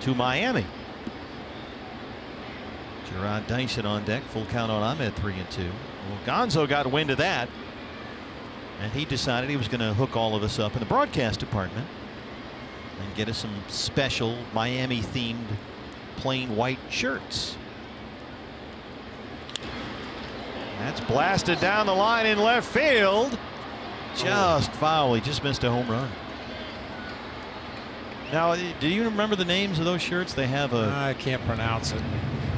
to Miami. Gerard Dyson on deck, full count on Ahmed, 3-2. Well, Gonzo got wind of that, and he decided he was going to hook all of us up in the broadcast department and get us some special Miami-themed plain white shirts. That's blasted down the line in left field. Just foul. He just missed a home run. Now, do you remember the names of those shirts? They have a... I can't pronounce it.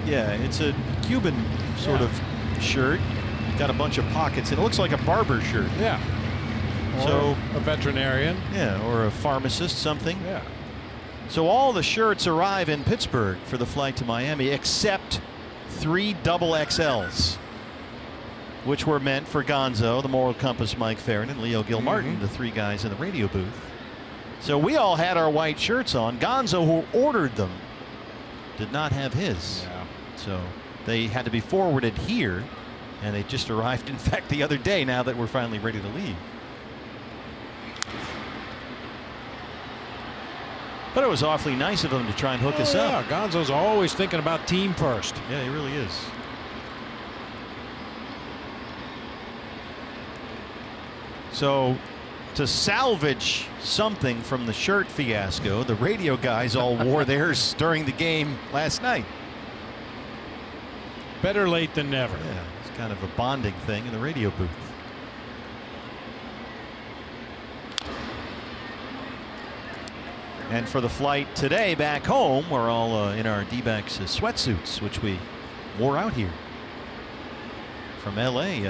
Yeah, it's a Cuban sort of shirt. Got a bunch of pockets. It looks like a barber shirt. Yeah. Or so a veterinarian. Yeah, or a pharmacist, something. Yeah. So all the shirts arrive in Pittsburgh for the flight to Miami, except 3 XXLs, which were meant for Gonzo, the Moral Compass, Mike Farron, and Leo Gilmartin, the 3 guys in the radio booth. So we all had our white shirts on. Gonzo, who ordered them, did not have his. Yeah. So they had to be forwarded here, and they just arrived, in fact, the other day, now that we're finally ready to leave. But it was awfully nice of him to try and hook us up. Yeah, Gonzo's always thinking about team first. Yeah, he really is. So to salvage something from the shirt fiasco, the radio guys all wore theirs during the game last night. Better late than never. Yeah, it's kind of a bonding thing in the radio booth. And for the flight today back home, we're all in our D-backs sweatsuits, which we wore out here from LA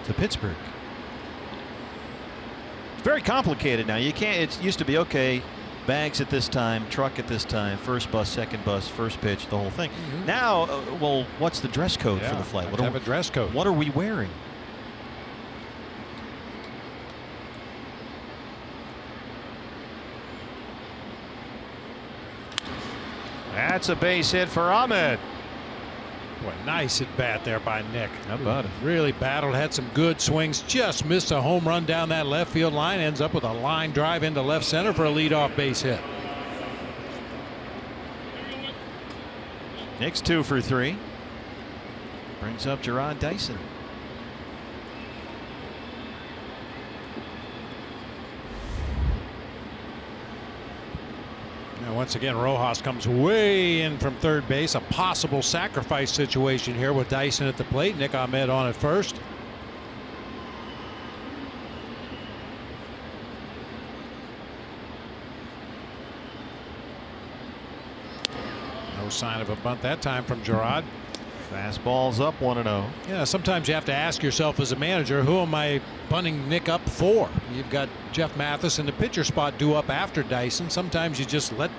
to Pittsburgh. It's very complicated now. You can't, it used to be, okay, bags at this time, truck at this time, first bus, second bus, first pitch, the whole thing. Now, well, what's the dress code for the flight? Have a dress code. What are we wearing? That's a base hit for Ahmed. Boy, nice at bat there by Nick. How about it? Really battled, had some good swings, just missed a home run down that left field line, ends up with a line drive into left center for a leadoff base hit. Nick's 2 for 3. Brings up Jarrod Dyson. Now once again, Rojas comes way in from third base. A possible sacrifice situation here with Dyson at the plate. Nick Ahmed on at first. No sign of a bunt that time from Jarrod. Fastball's up 1-0. Yeah, sometimes you have to ask yourself as a manager, who am I bunting Nick up for? You've got Jeff Mathis in the pitcher spot due up after Dyson. Sometimes you just let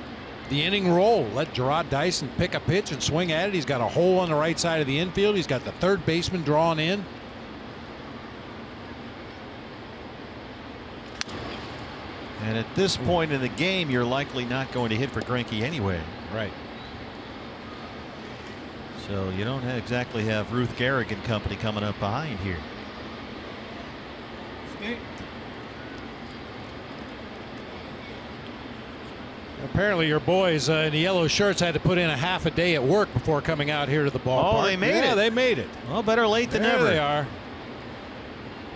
the inning roll. Let Jarrod Dyson pick a pitch and swing at it. He's got a hole on the right side of the infield. He's got the third baseman drawn in. And at this point in the game, you're likely not going to hit for Greinke anyway. Right. So you don't exactly have Ruth Gehrig and company coming up behind here. Apparently your boys in the yellow shirts had to put in a half a day at work before coming out here to the ballpark. Oh, they made it. Yeah, they made it. Well, better late than There never. they are.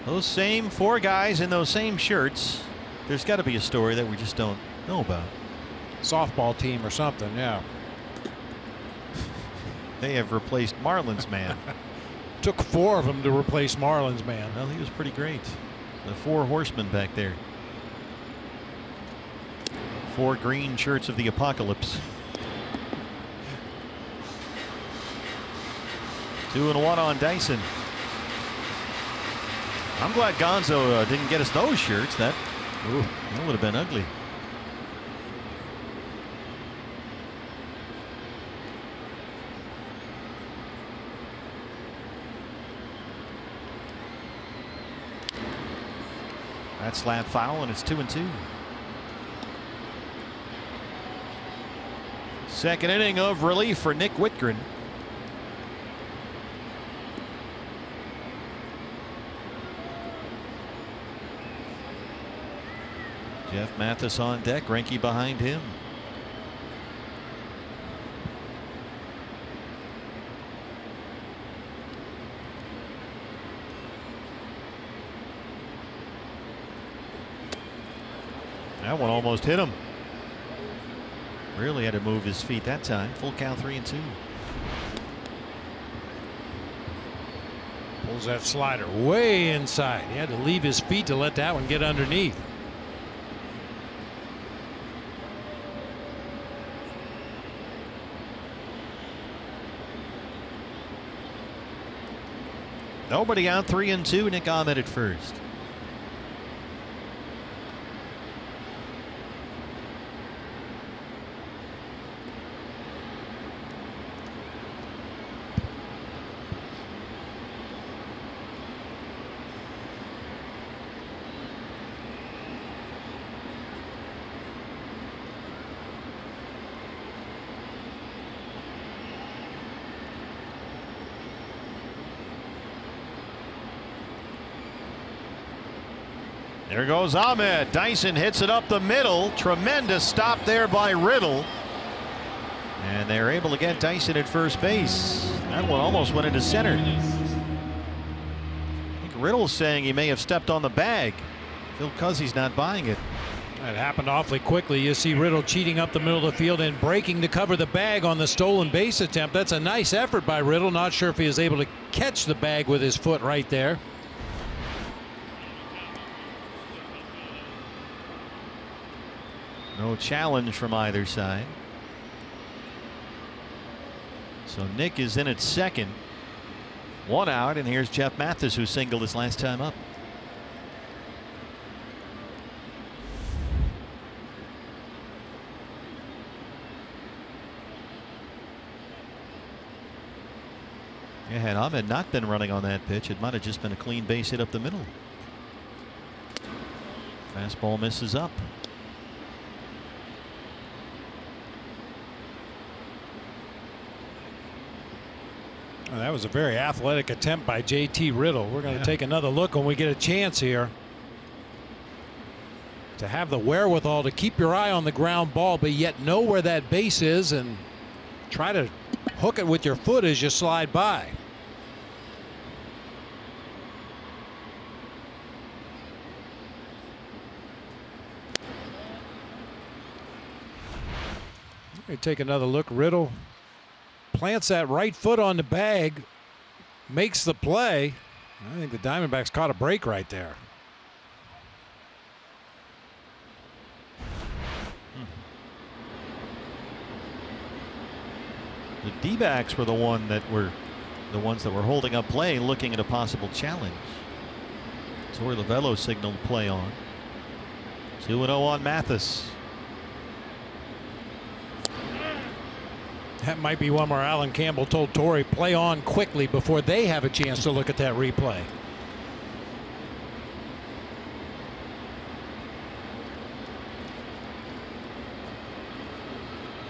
Those same 4 guys in those same shirts. There's got to be a story that we just don't know about. Softball team or something, yeah. They have replaced Marlins man. Took 4 of them to replace Marlins man. Well, he was pretty great. The 4 horsemen back there. 4 green shirts of the apocalypse. 2-1 on Dyson. I'm glad Gonzo didn't get us those shirts. That would have been ugly. That slap foul, and it's 2-2. Second inning of relief for Nick Whitgren. Jeff Mathis on deck, Greinke behind him. That one almost hit him. Really had to move his feet that time. Full count, 3-2. Pulls that slider way inside. He had to leave his feet to let that one get underneath. Nobody out, 3-2. Nick Ahmed at first. There goes Ahmed. Dyson hits it up the middle. Tremendous stop there by Riddle. And they're able to get Dyson at first base. That one almost went into center. I think Riddle's saying he may have stepped on the bag. Phil Cuzzy's not buying it. That happened awfully quickly. You see Riddle cheating up the middle of the field and breaking to cover the bag on the stolen base attempt. That's a nice effort by Riddle. Not sure if he was able to catch the bag with his foot right there. No challenge from either side. So Nick is in at second. 1 out, and here's Jeff Mathis, who singled his last time up. Yeah, had Ahmed not been running on that pitch, it might have just been a clean base hit up the middle. Fastball misses up. Well, that was a very athletic attempt by JT Riddle. We're going to take another look when we get a chance here. To have the wherewithal to keep your eye on the ground ball, but yet know where that base is and try to hook it with your foot as you slide by. We take another look. Riddle plants that right foot on the bag, makes the play. I think the Diamondbacks caught a break right there. The D-backs were the ones that were holding up play, looking at a possible challenge. Torlavello signaled play on. 2-0 on Mathis. That might be one where Alan Campbell told Torrey play on quickly before they have a chance to look at that replay.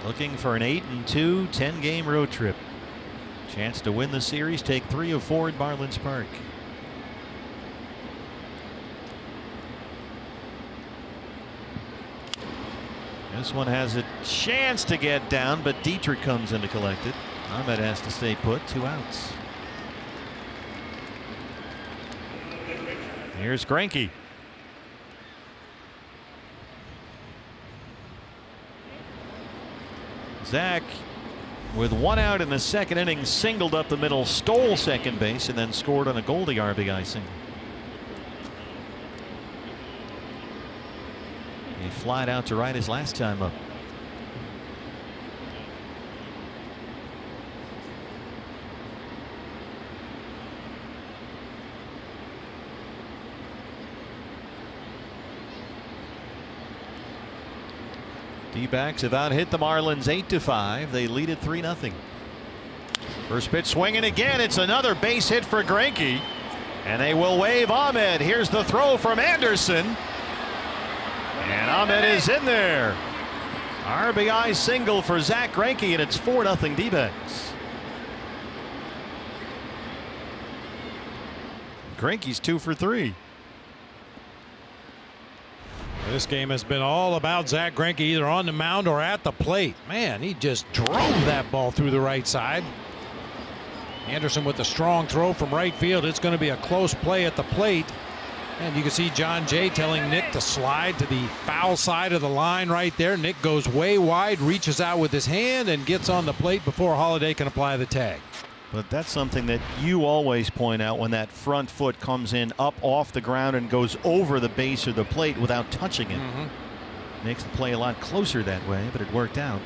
Looking for an 8-2 10-game road trip. Chance to win the series, take 3 of 4 at Marlins Park. This one has a chance to get down, but Dietrich comes in to collect it. Ahmed has to stay put, 2 outs. Here's Greinke. Zach, with 1 out in the second inning, singled up the middle, stole second base, and then scored on a Goldie RBI single. He flied out to right his last time up. D-backs have out hit the Marlins 8-5. They lead it 3-0. First pitch swinging again. It's another base hit for Greinke, and they will wave Ahmed. Here's the throw from Anderson. And Ahmed is in there. RBI single for Zach Greinke, and it's 4-0 D-backs. Greinke's 2 for 3. This game has been all about Zach Greinke, either on the mound or at the plate. Man, he just drove that ball through the right side. Anderson with a strong throw from right field. It's going to be a close play at the plate. And you can see John Jay telling Nick to slide to the foul side of the line right there. Nick goes way wide, reaches out with his hand, and gets on the plate before Holiday can apply the tag. But that's something that you always point out, when that front foot comes in up off the ground and goes over the base or the plate without touching it. Makes the play a lot closer that way, but it worked out.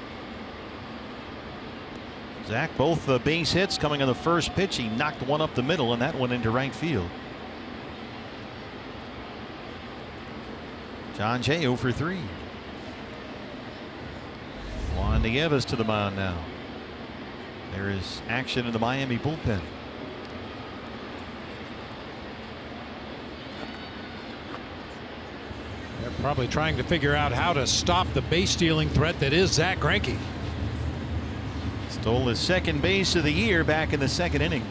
Zach, both the base hits coming on the first pitch. He knocked one up the middle, and that one into right field. John Jay 0 for 3. Juan Nieves to the mound now. There is action in the Miami bullpen. They're probably trying to figure out how to stop the base stealing threat that is Zach Greinke. Stole his second base of the year back in the second inning.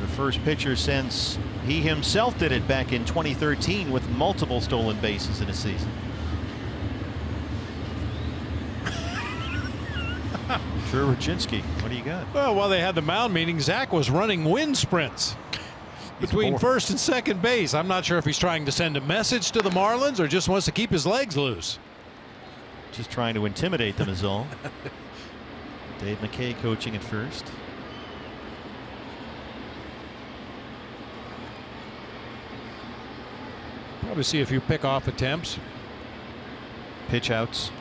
The first pitcher since he himself did it back in 2013 with multiple stolen bases in a season. Trujinski, what do you got? Well, while they had the mound meeting, Zach was running wind sprints between first and second base. I'm not sure if he's trying to send a message to the Marlins or just wants to keep his legs loose. Just trying to intimidate them is all. Dave McKay coaching at first. Probably see a few pickoff attempts. Pitch outs.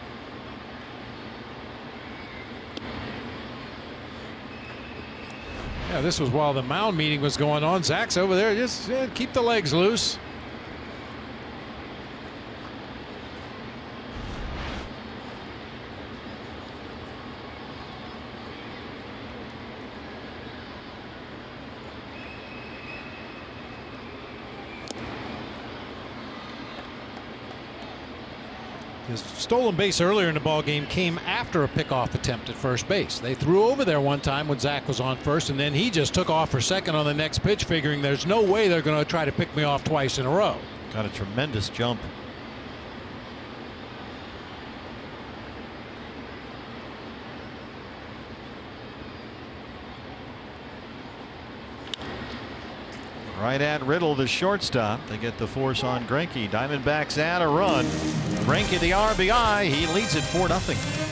Yeah, this was while the mound meeting was going on. Zach's over there, just keep the legs loose. His stolen base earlier in the ball game came after a pickoff attempt at first base. They threw over there one time when Zach was on first, and then he just took off for second on the next pitch, figuring there's no way they're going to try to pick me off twice in a row. Got a tremendous jump. Right at Riddle, the shortstop. They get the force on Greinke. Diamondbacks add a run. Greinke the RBI. He leads it 4-0.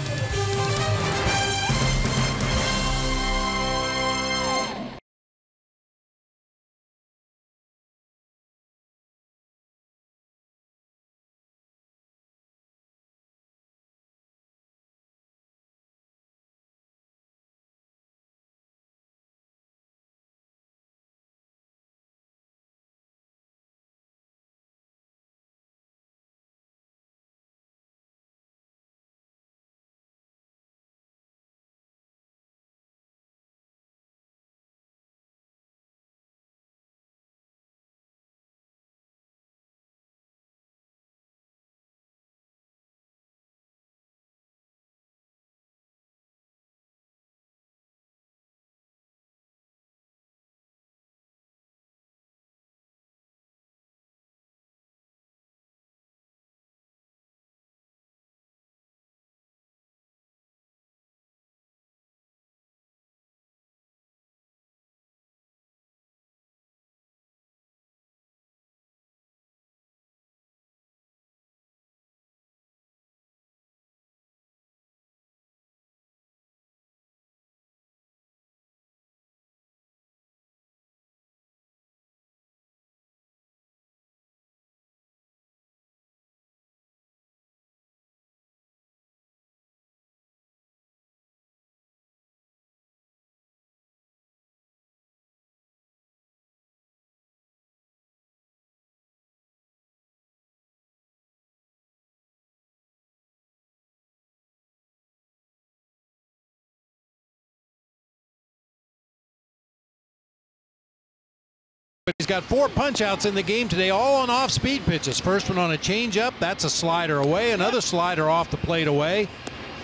He's got 4 punch-outs in the game today, all on off-speed pitches. First one on a changeup. That's a slider away. Another slider off the plate away.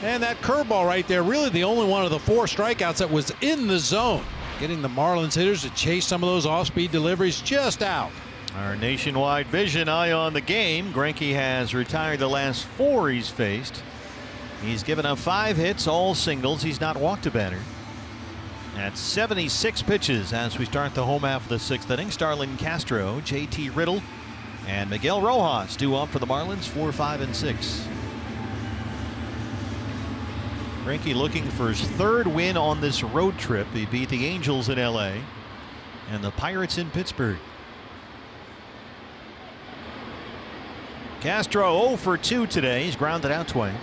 And that curveball right there, really the only one of the 4 strikeouts that was in the zone. Getting the Marlins hitters to chase some of those off-speed deliveries just out. Our nationwide vision eye on the game. Greinke has retired the last 4 he's faced. He's given up 5 hits, all singles. He's not walked a batter. At 76 pitches as we start the home half of the 6th inning. Starlin Castro, JT Riddle, and Miguel Rojas due up for the Marlins, 4, 5, and 6. Greinke looking for his 3rd win on this road trip. He beat the Angels in LA and the Pirates in Pittsburgh. Castro 0 for 2 today. He's grounded out twice.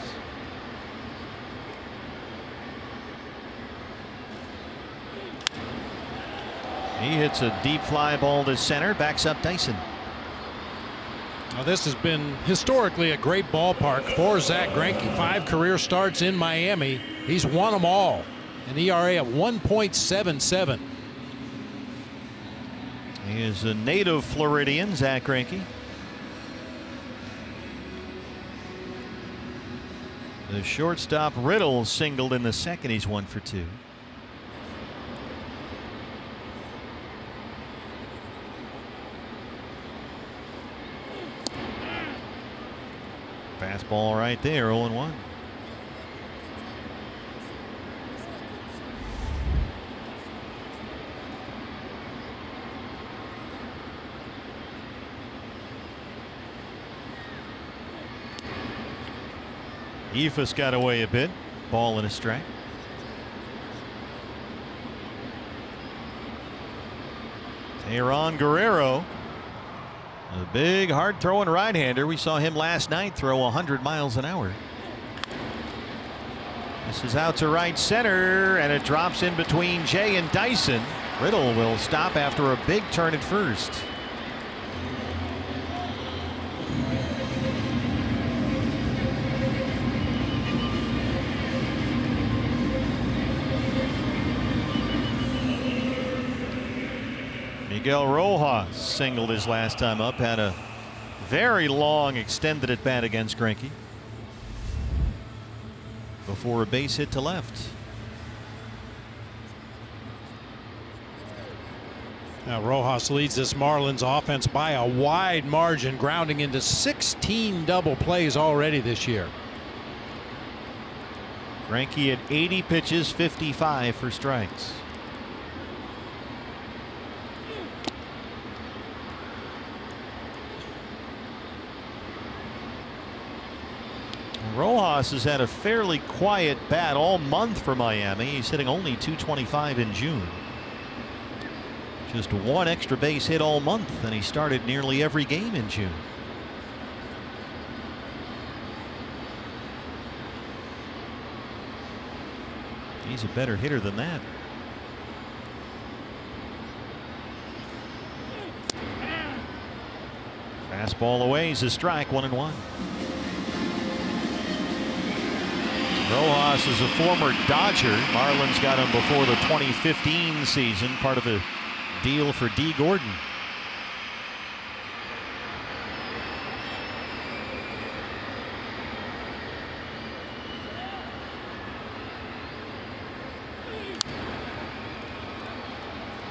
He hits a deep fly ball to center, backs up Dyson. Now this has been historically a great ballpark for Zach Greinke. 5 career starts in Miami. He's won them all. An ERA of 1.77. He is a native Floridian, Zach Greinke. The shortstop Riddle singled in the 2nd. He's 1 for 2. Fastball right there, 0-1. Ephus got away a bit. Ball and a strike. Aaron Guerrero, a big hard throwing right-hander. We saw him last night throw 100 miles an hour. This is out to right center, and it drops in between Jay and Dyson. Riddle will stop after a big turn at first. Miguel Rojas singled his last time up, had a very long extended at bat against Greinke. before a base hit to left. Now Rojas leads this Marlins offense by a wide margin, grounding into 16 double plays already this year. Greinke at 80 pitches, 55 for strikes. Rojas has had a fairly quiet bat all month for Miami. He's hitting only .225 in June. Just one extra base hit all month, and he started nearly every game in June. He's a better hitter than that. Fastball away is a strike, 1-1. Rojas is a former Dodger. Marlins got him before the 2015 season, part of a deal for D. Gordon.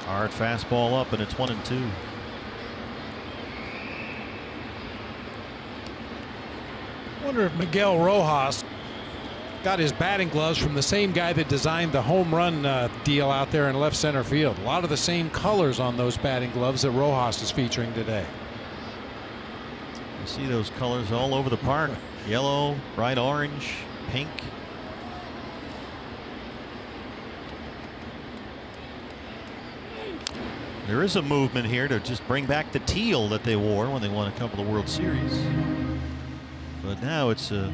Hard fastball up, and it's 1-2. I wonder if Miguel Rojas got his batting gloves from the same guy that designed the home run deal out there in left center field. A lot of the same colors on those batting gloves that Rojas is featuring today. You see those colors all over the park. Yellow, bright orange, pink. There is a movement here to just bring back the teal that they wore when they won a couple of World Series. But now it's the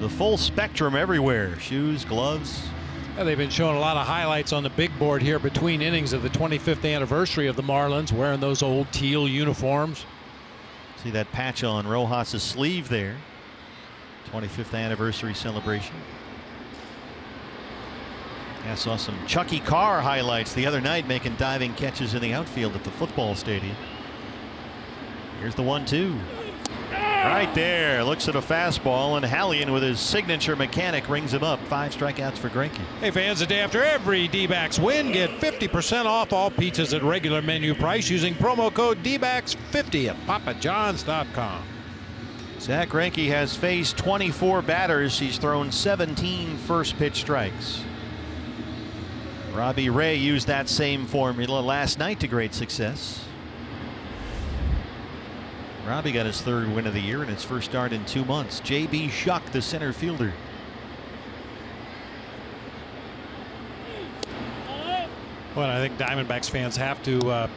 full spectrum everywhere. Shoes, gloves. Yeah, they've been showing a lot of highlights on the big board here between innings of the 25th anniversary of the Marlins, wearing those old teal uniforms. See that patch on Rojas' sleeve there. 25th anniversary celebration. I saw some Chucky Carr highlights the other night making diving catches in the outfield at the football stadium. Here's the 1-2. Right there, looks at a fastball, and Hallian with his signature mechanic rings him up. 5 strikeouts for Greinke. Hey fans, the day after every D-backs win, get 50% off all pizzas at regular menu price using promo code DBACKS50 at papajohns.com. Zach Greinke has faced 24 batters. He's thrown 17 first pitch strikes. Robbie Ray used that same formula last night to great success. Robbie got his 3rd win of the year in his first start in 2 months. J.B. Shuck, the center fielder. Well, I think Diamondbacks fans have to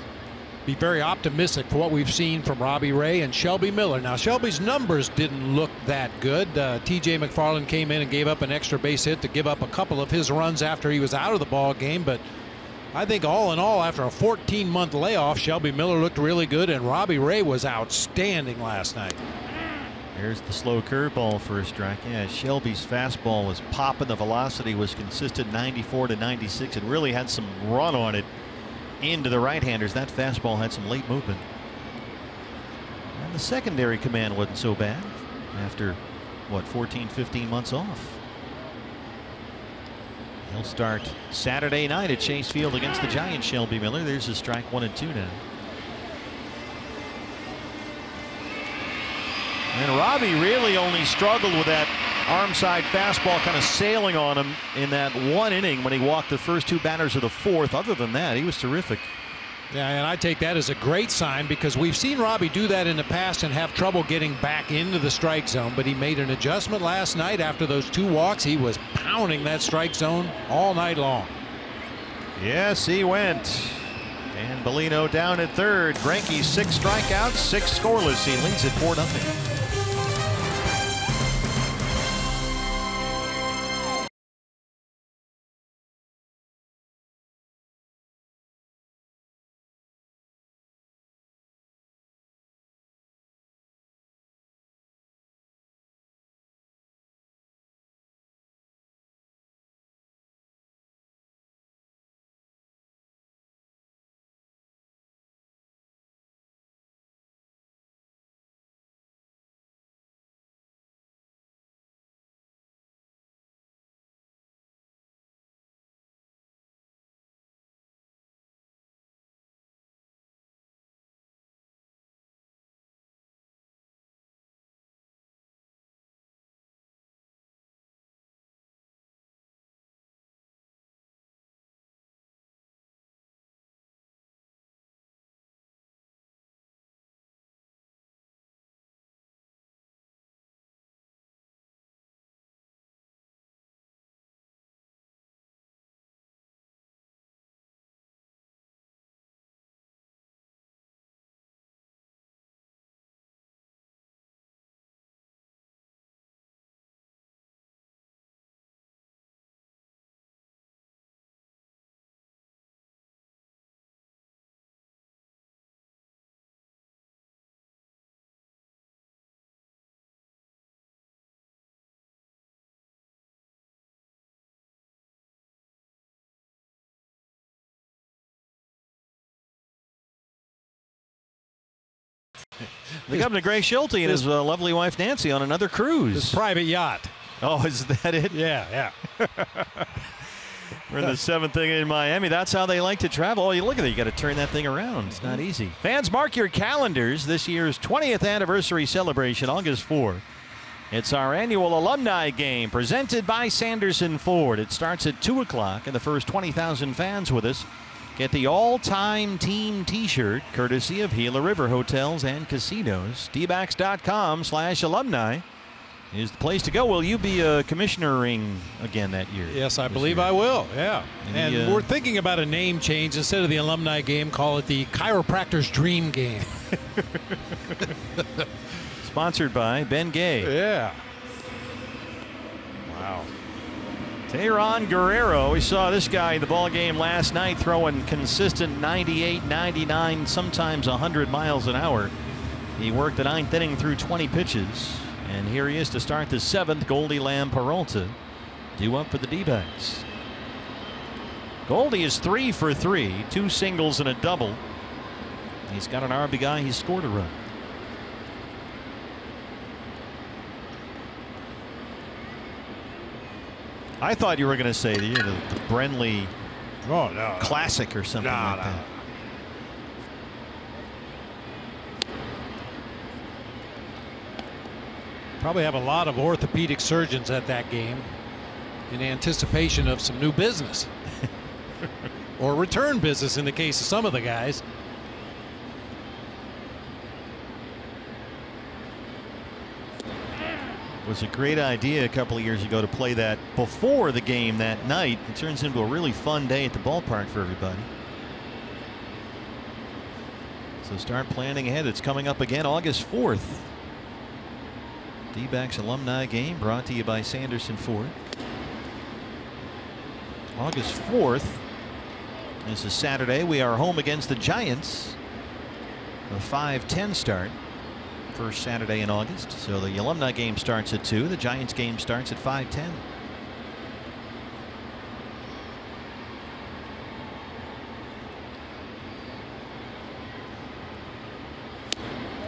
be very optimistic for what we've seen from Robbie Ray and Shelby Miller. Now, Shelby's numbers didn't look that good. T.J. McFarland came in and gave up an extra base hit to give up a couple of his runs after he was out of the ball game. But I think all in all, after a 14-month layoff, Shelby Miller looked really good, and Robbie Ray was outstanding last night. There's the slow curveball for a strike. Yeah, Shelby's fastball was popping. The velocity was consistent, 94 to 96. It really had some run on it into the right-handers. That fastball had some late movement. And the secondary command wasn't so bad after, what, 14, 15 months off. He'll start Saturday night at Chase Field against the Giants. Shelby Miller. There's his strike 1-2 now. And Robbie really only struggled with that arm side fastball kind of sailing on him in that 1 inning when he walked the first 2 batters of the 4th. Other than that, he was terrific. Yeah, and I take that as a great sign because we've seen Robbie do that in the past and have trouble getting back into the strike zone. But he made an adjustment last night after those 2 walks. He was pounding that strike zone all night long. Yes, he went. And Bellino down at 3rd. Greinke 6 strikeouts, 6 scoreless. He leads at 4-0. The Governor Gray Schulte and his lovely wife Nancy on another cruise. His private yacht. Oh, is that it? Yeah. We're in the 7th inning in Miami. That's how they like to travel. Oh, you look at it. You got to turn that thing around. It's not easy. Fans, mark your calendars. This year's 20th anniversary celebration, August 4. It's our annual alumni game presented by Sanderson Ford. It starts at 2 o'clock, and the first 20,000 fans with us get the all-time team T-shirt, courtesy of Gila River Hotels and Casinos. dbacks.com/alumni is the place to go. Will you be commissionering again that year? Yes, I believe I will. Yeah. And we're thinking about a name change. Instead of the alumni game, call it the Chiropractor's Dream Game. Sponsored by Ben Gay. Yeah. Wow. Tayron Guerrero. We saw this guy in the ball game last night throwing consistent 98, 99, sometimes 100 miles an hour. He worked the 9th inning through 20 pitches. And here he is to start the 7th. Goldie Lamb Peralta due up for the D-backs. Goldie is 3 for 3, 2 singles and a double. He's got an RBI. He's scored a run. I thought you were going to say the Brenly Classic or something like that. Probably have a lot of orthopedic surgeons at that game in anticipation of some new business or return business in the case of some of the guys. It was a great idea a couple of years ago to play that before the game that night. It turns into a really fun day at the ballpark for everybody. So start planning ahead. It's coming up again August 4th. D-backs alumni game brought to you by Sanderson Ford. August 4th. This is Saturday. We are home against the Giants. A 5:10 start. First Saturday in August. So the alumni game starts at 2. The Giants game starts at 5:10.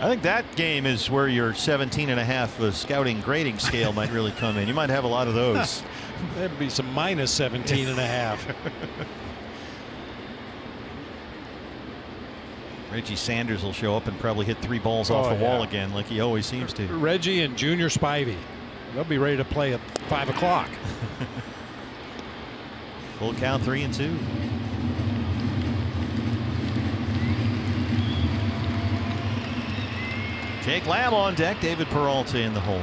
I think that game is where your 17.5 scouting grading scale might really come in. You might have a lot of those. There'd be some minus 17.5. Reggie Sanders will show up and probably hit 3 balls off the wall again like he always seems to. Reggie and Junior Spivey. They'll be ready to play at 5 o'clock. Full count 3-2. Jake Lamb on deck. David Peralta in the hole.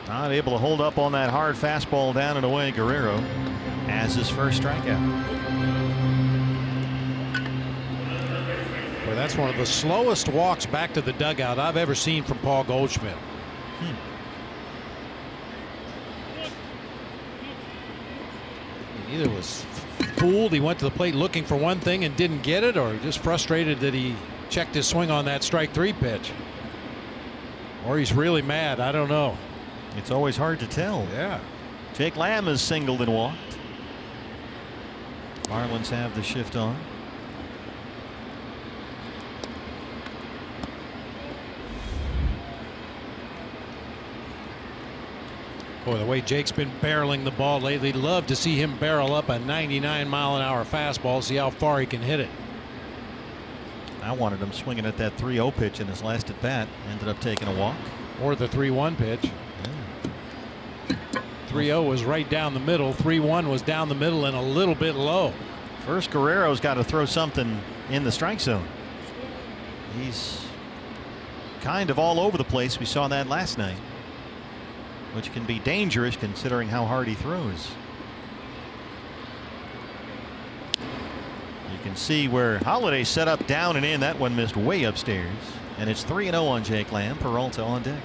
Not able to hold up on that hard fastball down and away. Guerrero has his first strikeout. Boy, that's one of the slowest walks back to the dugout I've ever seen from Paul Goldschmidt. He either was fooled, he went to the plate looking for one thing and didn't get it, or just frustrated that he checked his swing on that strike 3 pitch. Or he's really mad. I don't know. It's always hard to tell. Yeah. Jake Lamb has singled and walked. Marlins have the shift on. Boy, the way Jake's been barreling the ball lately, love to see him barrel up a 99-mile-an-hour fastball, see how far he can hit it. I wanted him swinging at that 3-0 pitch in his last at bat. Ended up taking a walk. Or the 3-1 pitch. 3-0 was right down the middle. 3-1 was down the middle and a little bit low. First, Guerrero's got to throw something in the strike zone. He's kind of all over the place. We saw that last night, which can be dangerous considering how hard he throws. You can see where Holiday set up down and in. That one missed way upstairs. And it's 3-0 on Jake Lamb. Peralta on deck.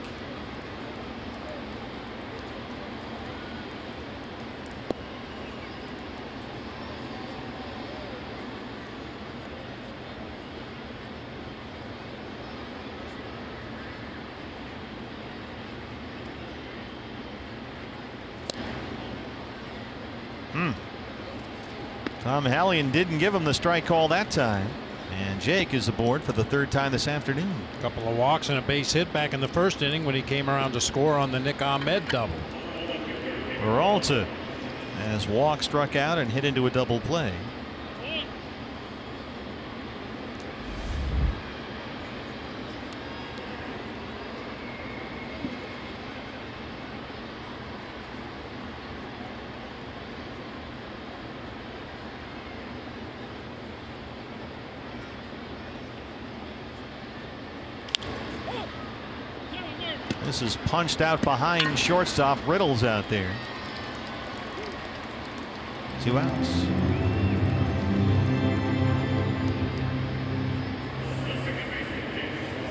Tom Hallion didn't give him the strike call that time. And Jake is aboard for the third time this afternoon. A couple of walks and a base hit back in the first inning when he came around to score on the Nick Ahmed double. Peralta as walk struck out and hit into a double play. This is punched out behind shortstop. Riddle's out there. 2 outs.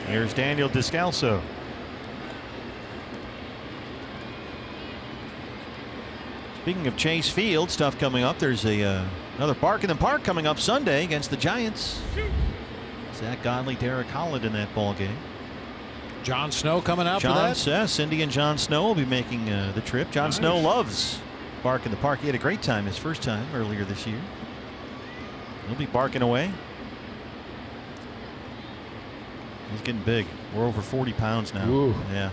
Here's Daniel Descalso. Speaking of Chase Field stuff coming up, there's another Bark in the Park coming up Sunday against the Giants. Zach Godley, Derek Holland in that ball game. John Snow coming out for that? Cindy and John Snow will be making the trip. John Snow loves Bark in the Park. He had a great time his first time earlier this year. He'll be barking away. He's getting big. We're over 40 pounds now. Ooh. Yeah.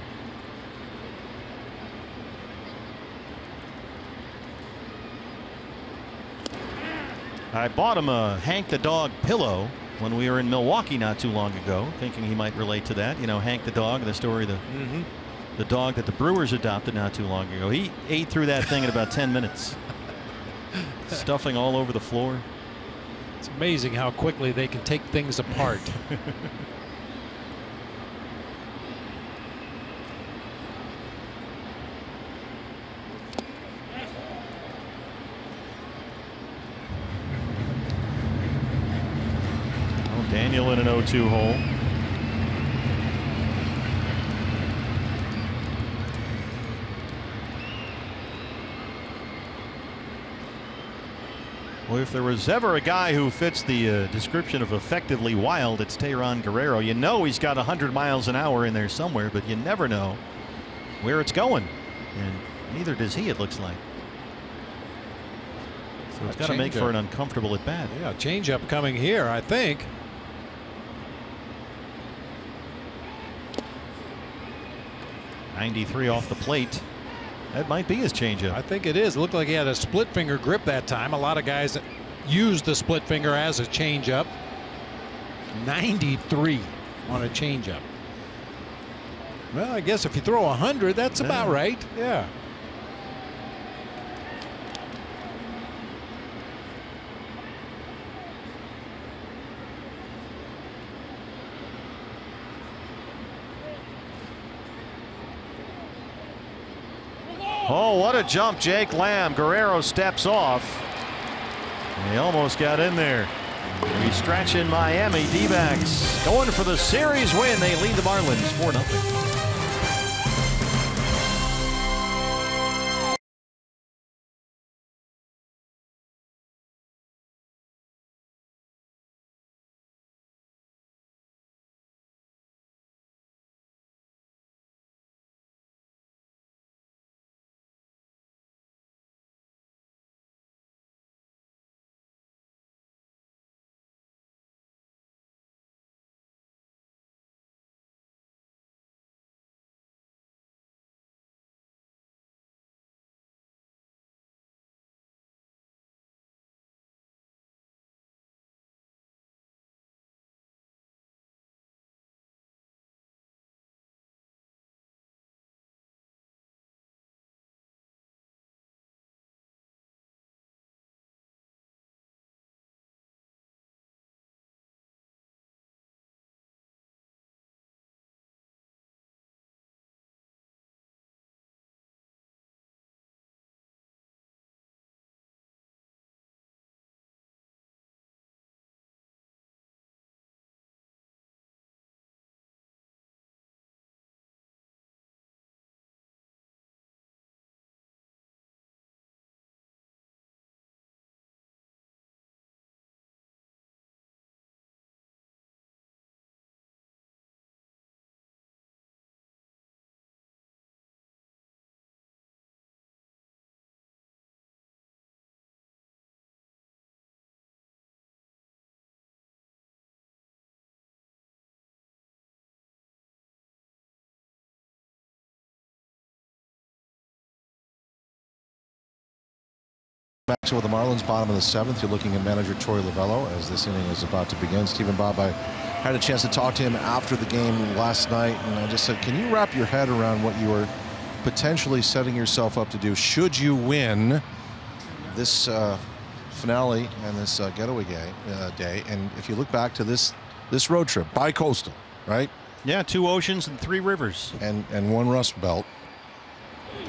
I bought him a Hank the dog pillow when we were in Milwaukee not too long ago, thinking he might relate to that. You know, Hank the dog, the story, the dog that the Brewers adopted not too long ago. He ate through that thing in about 10 minutes. Stuffing all over the floor. It's amazing how quickly they can take things apart. Daniel in an 0-2 hole. Well, if there was ever a guy who fits the description of effectively wild, it's Tayron Guerrero. You know he's got 100 miles an hour in there somewhere, but you never know where it's going. And neither does he, it looks like. So it's got to make for an uncomfortable at bat. Yeah, changeup coming here, I think. .93 off the plate. That might be his changeup. I think it is. It looked like he had a split finger grip that time. A lot of guys that use the split finger as a changeup. 93 on a changeup. Well, I guess if you throw 100, that's about right. Yeah. Oh, what a jump, Jake Lamb. Guerrero steps off. He almost got in there. We stretch in Miami. D-backs going for the series win. They lead the Marlins 4-0. So with the Marlins bottom of the 7th, you're looking at manager Torey Lovello as this inning is about to begin. Stephen Bob, I had a chance to talk to him after the game last night, and I just said, can you wrap your head around what you are potentially setting yourself up to do should you win this finale and this getaway day? And if you look back to this road trip, bi-coastal, right? Yeah, 2 oceans and 3 rivers. And 1 Rust Belt.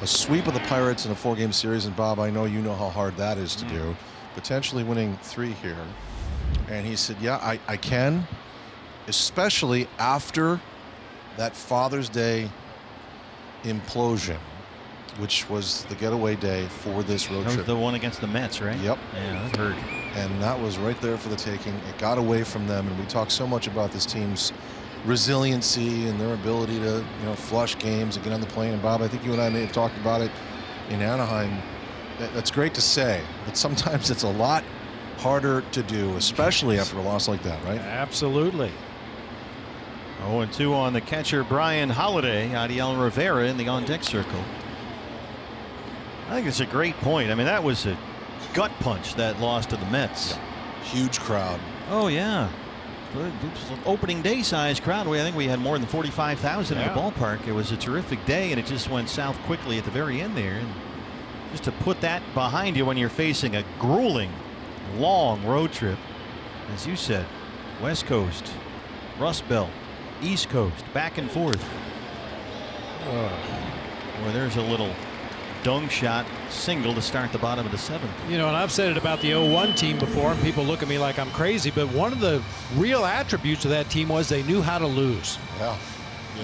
A sweep of the Pirates in a 4-game series, and Bob, I know you know how hard that is to do. Potentially winning 3 here. And he said, yeah, I can, especially after that Father's Day implosion, which was the getaway day for this road That was trip. the one against the Mets, right? Yep. Yeah, that hurt. And that was right there for the taking. It got away from them, and we talk so much about this team's resiliency and their ability to, flush games and get on the plane. And Bob, I think you and I may have talked about it in Anaheim. That's great to say, but sometimes it's a lot harder to do, especially after a loss like that, right? Absolutely. 0-2 on the catcher Brian Holiday. Adiel Rivera in the on-deck circle. I think it's a great point. I mean, that was a gut punch, that loss to the Mets. Huge crowd. Oh, yeah. Opening day size crowd. I think we had more than 45,000 in the ballpark. It was a terrific day, and it just went south quickly at the very end there. And just to put that behind you when you're facing a grueling, long road trip, as you said, West Coast, Rust Belt, East Coast, back and forth. Boy, there's a little dung shot single to start the bottom of the 7th. And I've said it about the 0-1 team before, and people look at me like I'm crazy, but one of the real attributes of that team was they knew how to lose. Yeah.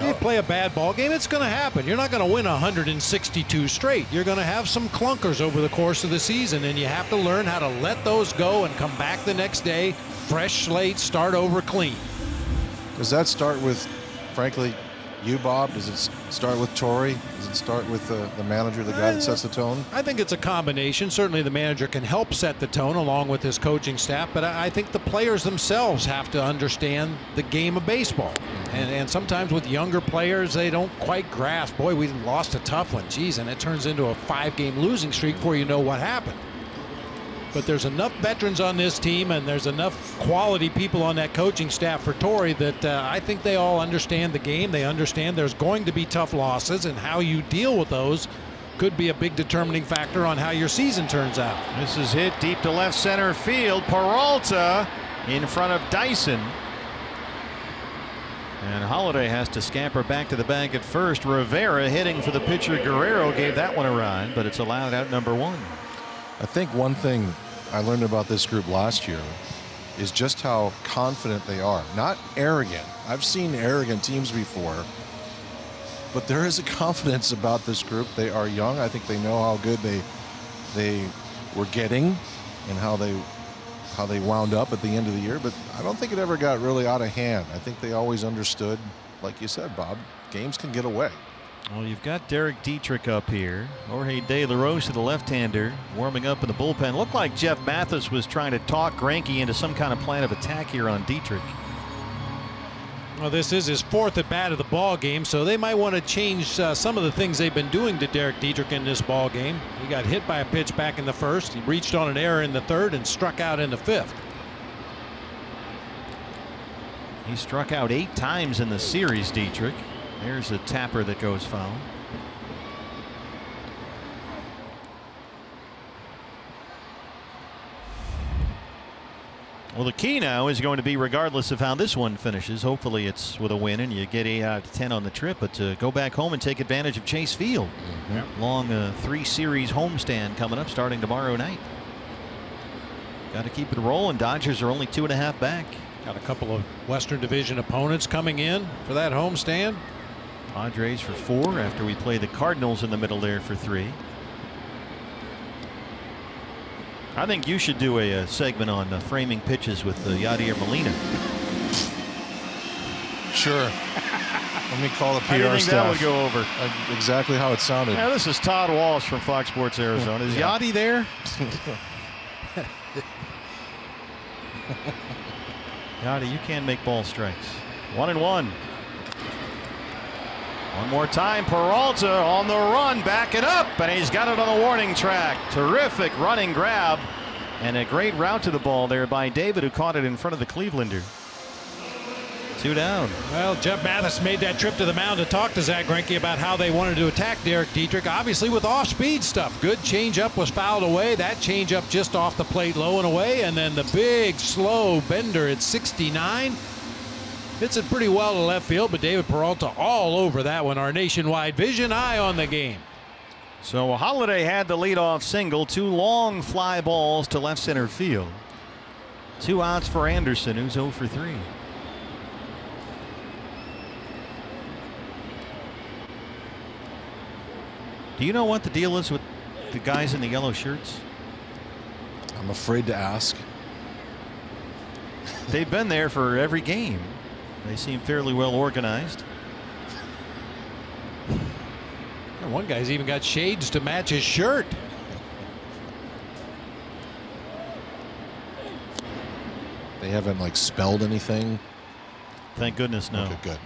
You play a bad ball game, it's going to happen. You're not going to win 162 straight. You're going to have some clunkers over the course of the season, and you have to learn how to let those go and come back the next day, fresh slate, start over clean. Does that start with, frankly, you, Bob? Does it start with Torey? Does it start with the manager, the guy that sets the tone? I think it's a combination. Certainly the manager can help set the tone along with his coaching staff, but I think the players themselves have to understand the game of baseball. And sometimes with younger players, they don't quite grasp, boy, we lost a tough one. Geez, and it turns into a 5-game losing streak before you know what happened. But there's enough veterans on this team, and there's enough quality people on that coaching staff for Torey that I think they all understand the game. They understand there's going to be tough losses, and how you deal with those could be a big determining factor on how your season turns out. This is hit deep to left center field. Peralta in front of Dyson. And Holiday has to scamper back to the bag at first. Rivera hitting for the pitcher Guerrero gave that one a run, but it's allowed out number 1. I think one thing I learned about this group last year is just how confident they are. Not arrogant. I've seen arrogant teams before, but there is a confidence about this group. They are young. I think they know how good they were getting and how they wound up at the end of the year, but I don't think it ever got really out of hand. I think they always understood, like you said, Bob, games can get away. Well, you've got Derek Dietrich up here. Jorge De La Rosa, the left-hander, warming up in the bullpen. Looked like Jeff Mathis was trying to talk Greinke into some kind of plan of attack here on Dietrich. Well, this is his 4th at bat of the ball game, so they might want to change some of the things they've been doing to Derek Dietrich in this ball game. He got hit by a pitch back in the 1st. He reached on an error in the 3rd and struck out in the 5th. He struck out 8 times in the series, Dietrich. There's a tapper that goes foul. Well, the key now is going to be, regardless of how this one finishes, hopefully it's with a win and you get 8 out of 10 on the trip, but to go back home and take advantage of Chase Field. Long 3-series homestand coming up starting tomorrow night. Got to keep it rolling. Dodgers are only 2.5 back. Got a couple of Western Division opponents coming in for that homestand. Padres for 4 after we play the Cardinals in the middle there for 3. I think you should do a segment on framing pitches with Yadier Molina. Sure. Let me call the PR How do you think staff. that would go over? Exactly how it sounded. Yeah, this is Todd Walsh from Fox Sports Arizona. Is Yadi there? Yadi, you can make ball strikes. 1-1. One more time, Peralta on the run, backing up, and he's got it on the warning track. Terrific running grab, and a great route to the ball there by David, who caught it in front of the Clevelander. 2 down. Well, Jeff Mathis made that trip to the mound to talk to Zach Greinke about how they wanted to attack Derek Dietrich, obviously with off-speed stuff. Good changeup was fouled away. That changeup just off the plate, low and away, and then the big, slow bender at 69. Hits it pretty well to left field, but David Peralta all over that one. Our nationwide vision eye on the game. So Holiday had the leadoff single, 2 long fly balls to left center field. 2 outs for Anderson, who's 0 for 3. Do you know what the deal is with the guys in the yellow shirts? I'm afraid to ask. They've been there for every game. They seem fairly well organized. And one guy's even got shades to match his shirt. They haven't like spelled anything. Thank goodness, no. Okay, good.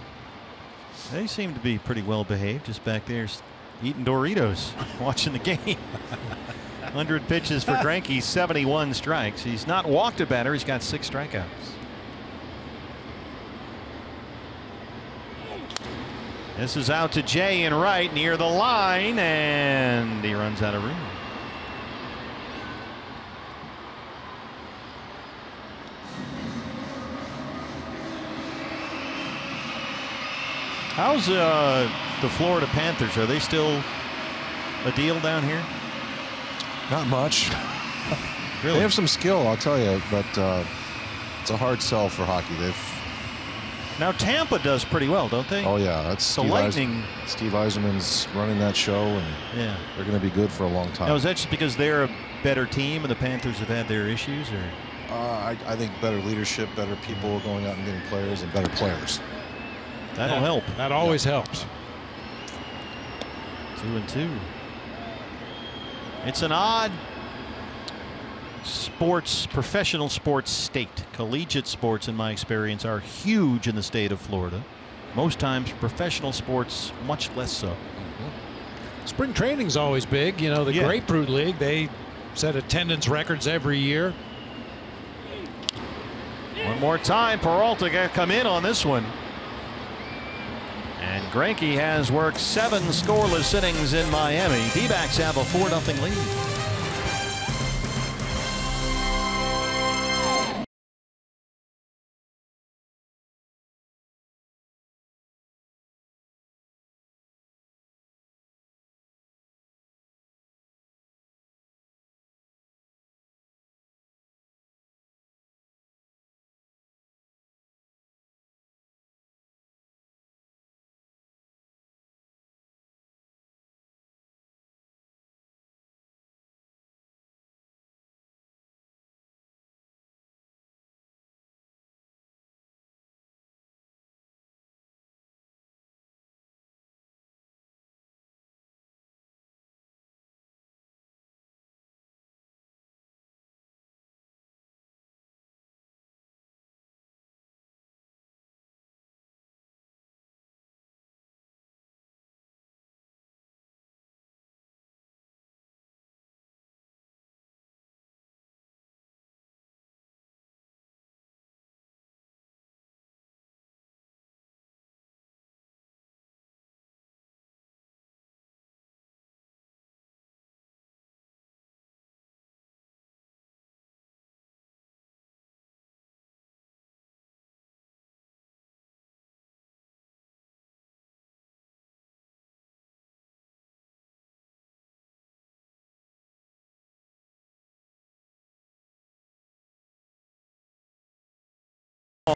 They seem to be pretty well behaved, just back there eating Doritos, watching the game. 100 pitches for Greinke, 71 strikes. He's not walked a batter. He's got 6 strikeouts. This is out to Jay in right near the line, and he runs out of room. How's the Florida Panthers? Are they still a deal down here? Not much. Really? They have some skill, I'll tell you, but it's a hard sell for hockey. Now Tampa does pretty well, don't they? Oh yeah, that's the Lightning. Steve Yzerman's running that show, and yeah, they're going to be good for a long time. Now, is that just because they're a better team and the Panthers have had their issues, or? I think better leadership, better people going out and getting players, and better players. That'll help. That always helps. 2-2. It's an odd professional sports state. Collegiate sports, in my experience, are huge in the state of Florida. Most times professional sports much less so. Spring training's always big. You know, the Grapefruit League, they set attendance records every year. One more time, Peralta got to come in on this one. And Greinke has worked 7 scoreless innings in Miami. D-backs have a 4-0 lead.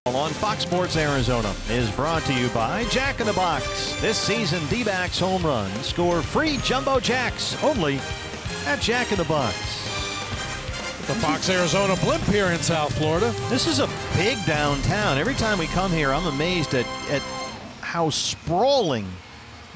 On Fox Sports Arizona is brought to you by Jack in the Box. This season, D-backs home runs score free jumbo jacks only at Jack in the Box. The Fox Arizona blimp here in South Florida. This is a big downtown. Every time we come here, I'm amazed at how sprawling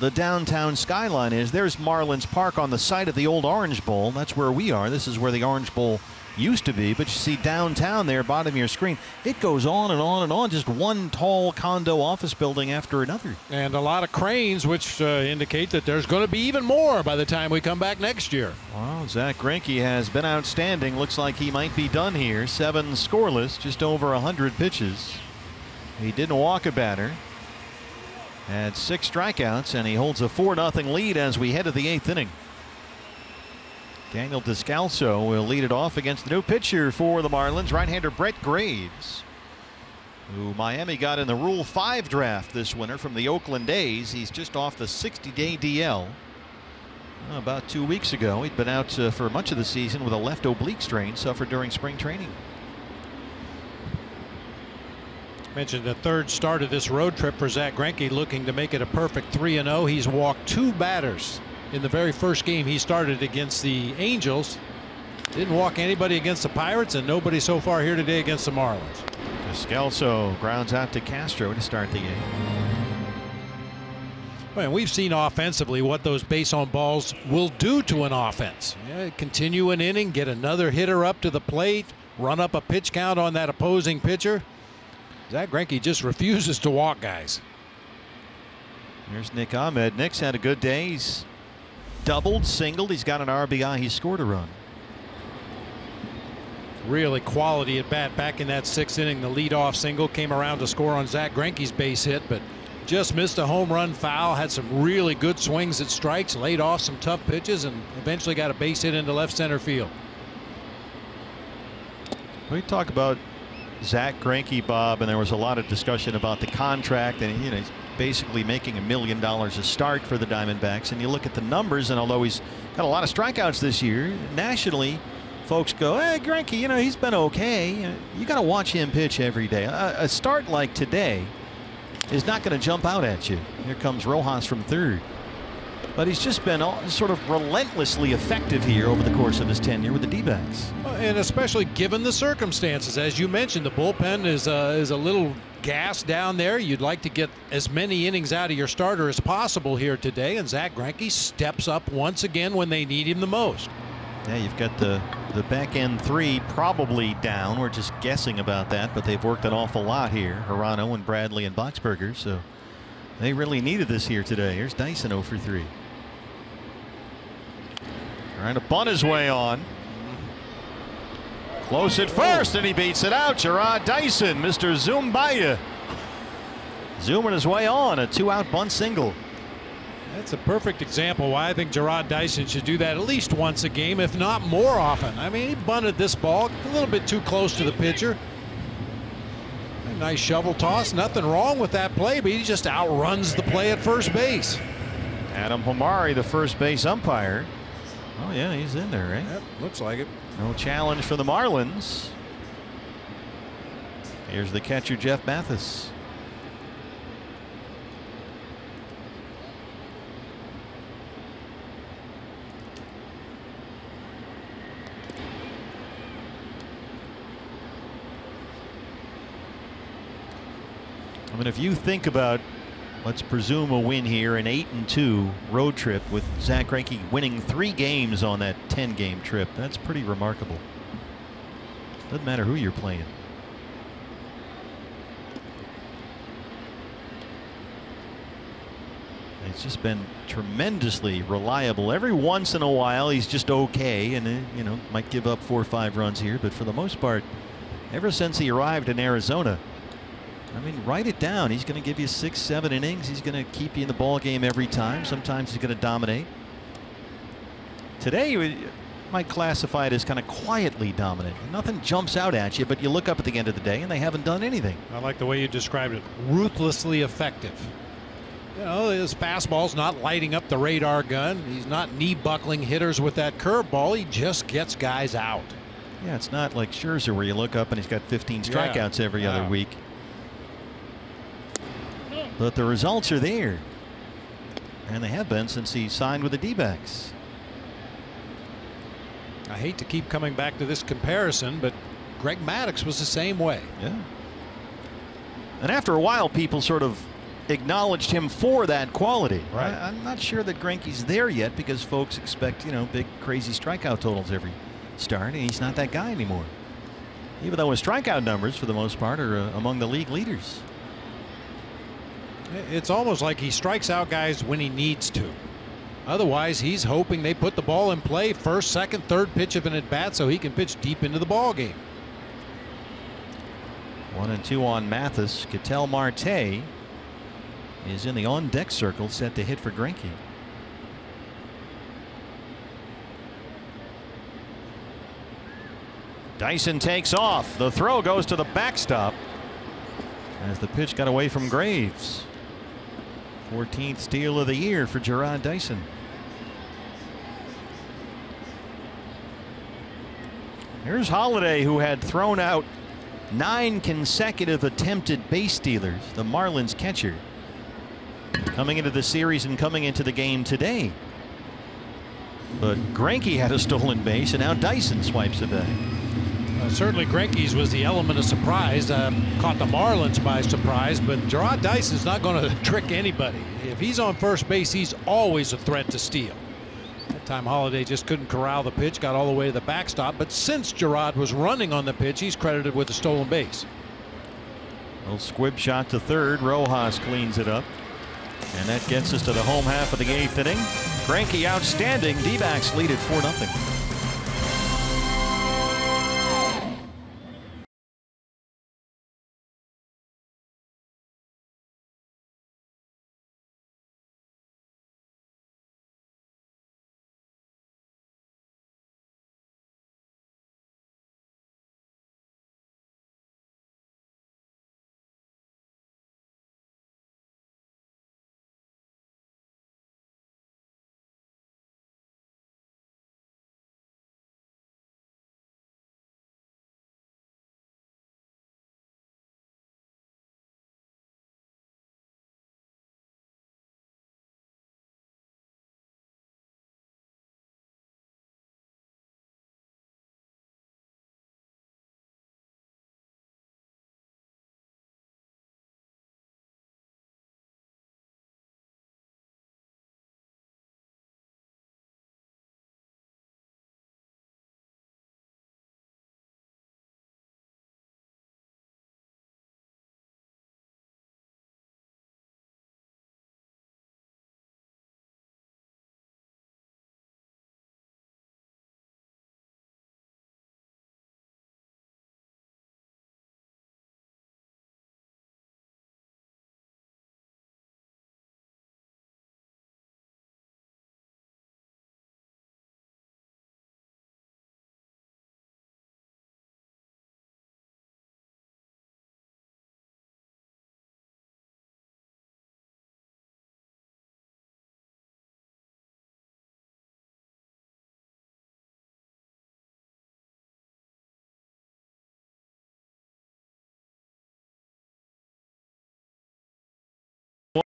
the downtown skyline is. There's Marlins Park on the site of the old Orange Bowl. That's where we are. This is where the Orange Bowl used to be, but you see downtown there, bottom of your screen, it goes on and on and on, just one tall condo office building after another. And a lot of cranes, which indicate that there's going to be even more by the time we come back next year. Well, Zach Greinke has been outstanding. Looks like he might be done here. 7 scoreless, just over 100 pitches. He didn't walk a batter. Had 6 strikeouts, and he holds a 4-0 lead as we head to the 8th inning. Daniel Descalso will lead it off against the new pitcher for the Marlins, right-hander Brett Graves, who Miami got in the Rule 5 draft this winter from the Oakland A's. He's just off the 60-day DL. About 2 weeks ago, he'd been out for much of the season with a left oblique strain suffered during spring training. Mentioned the 3rd start of this road trip for Zach Greinke, looking to make it a perfect 3-0. He's walked 2 batters in the very first game he started against the Angels. Didn't walk anybody against the Pirates, and nobody so far here today against the Marlins. Descalso grounds out to Castro to start the game. Well, we've seen offensively what those base on balls will do to an offense. Continue an inning, get another hitter up to the plate, run up a pitch count on that opposing pitcher. Zach Greinke just refuses to walk guys. Here's Nick Ahmed. Nick's had a good day. He's doubled, singled. He's got an RBI. He scored a run. Really quality at bat back in that 6th inning. The leadoff single came around to score on Zach Greinke's base hit, but just missed a home run foul. Had some really good swings at strikes, laid off some tough pitches, and eventually got a base hit into left center field. We talk about Zach Greinke, Bob, and there was a lot of discussion about the contract, and he's basically making $1 million a start for the Diamondbacks. And you look at the numbers, and although he's got a lot of strikeouts this year, nationally, folks go, "Hey, Greinke, he's been okay." You got to watch him pitch every day. A start like today is not going to jump out at you. Here comes Rojas from 3rd. But he's just been sort of relentlessly effective here over the course of his tenure with the D-backs. And especially given the circumstances. As you mentioned, the bullpen is a little gas down there. You'd like to get as many innings out of your starter as possible here today. And Zach Greinke steps up once again when they need him the most. Yeah, you've got the back end 3 probably down. We're just guessing about that, but they've worked an awful lot here. Hirano and Bradley and Boxberger. So they really needed this here today. Here's Dyson 0 for 3. Trying to bunt his way on. Close at first, and he beats it out. Gerard Dyson, Mr. Zumbaya, zooming his way on a 2-out bunt single. That's a perfect example why I think Gerard Dyson should do that at least once a game, if not more often. I mean, he bunted this ball a little bit too close to the pitcher. A nice shovel toss. Nothing wrong with that play, but he just outruns the play at first base. Adam Homari, the first base umpire. Oh, yeah, he's in there, right? Yep, looks like it. No challenge for the Marlins. Here's the catcher, Jeff Mathis. I mean, if you think about, let's presume a win here, an 8-2 road trip with Zach Greinke winning 3 games on that 10-game trip. That's pretty remarkable. Doesn't matter who you're playing. It's just been tremendously reliable. Every once in a while he's just okay, and might give up 4 or 5 runs here, but for the most part, ever since he arrived in Arizona, I mean, write it down. He's going to give you 6, 7 innings. He's going to keep you in the ball game every time. Sometimes he's going to dominate. Today, you might classify it as kind of quietly dominant. Nothing jumps out at you, but you look up at the end of the day and they haven't done anything. I like the way you described it. Ruthlessly effective. His fastball's not lighting up the radar gun. He's not knee-buckling hitters with that curveball. He just gets guys out. Yeah, it's not like Scherzer where you look up and he's got 15 strikeouts every other week. But the results are there, and they have been since he signed with the D-backs. I hate to keep coming back to this comparison, but Greg Maddux was the same way. Yeah. And after a while, people sort of acknowledged him for that quality. Right. I'm not sure that Greinke's there yet because folks expect, big crazy strikeout totals every start, and he's not that guy anymore. Even though his strikeout numbers, for the most part, are among the league leaders. It's almost like he strikes out guys when he needs to. Otherwise, he's hoping they put the ball in play first, second, third pitch of an at bat so he can pitch deep into the ball game. 1-2 on Mathis. Ketel Marte is in the on deck circle, set to hit for Greinke. Dyson takes off. The throw goes to the backstop as the pitch got away from Graves. 14th steal of the year for Jarrod Dyson. Here's Holliday, who had thrown out 9 consecutive attempted base stealers, the Marlins catcher, coming into the series and coming into the game today. But Greinke had a stolen base, and now Dyson swipes it back. Certainly Greinke's was the element of surprise. Caught the Marlins by surprise, but Jarrod Dyson's not going to trick anybody. If he's on first base, he's always a threat to steal. That time Holliday just couldn't corral the pitch, got all the way to the backstop, but since Jarrod was running on the pitch, he's credited with the stolen base. Little squib shot to third. Rojas cleans it up, and that gets us to the home half of the 8th inning. Greinke outstanding. D-backs lead at 4-0.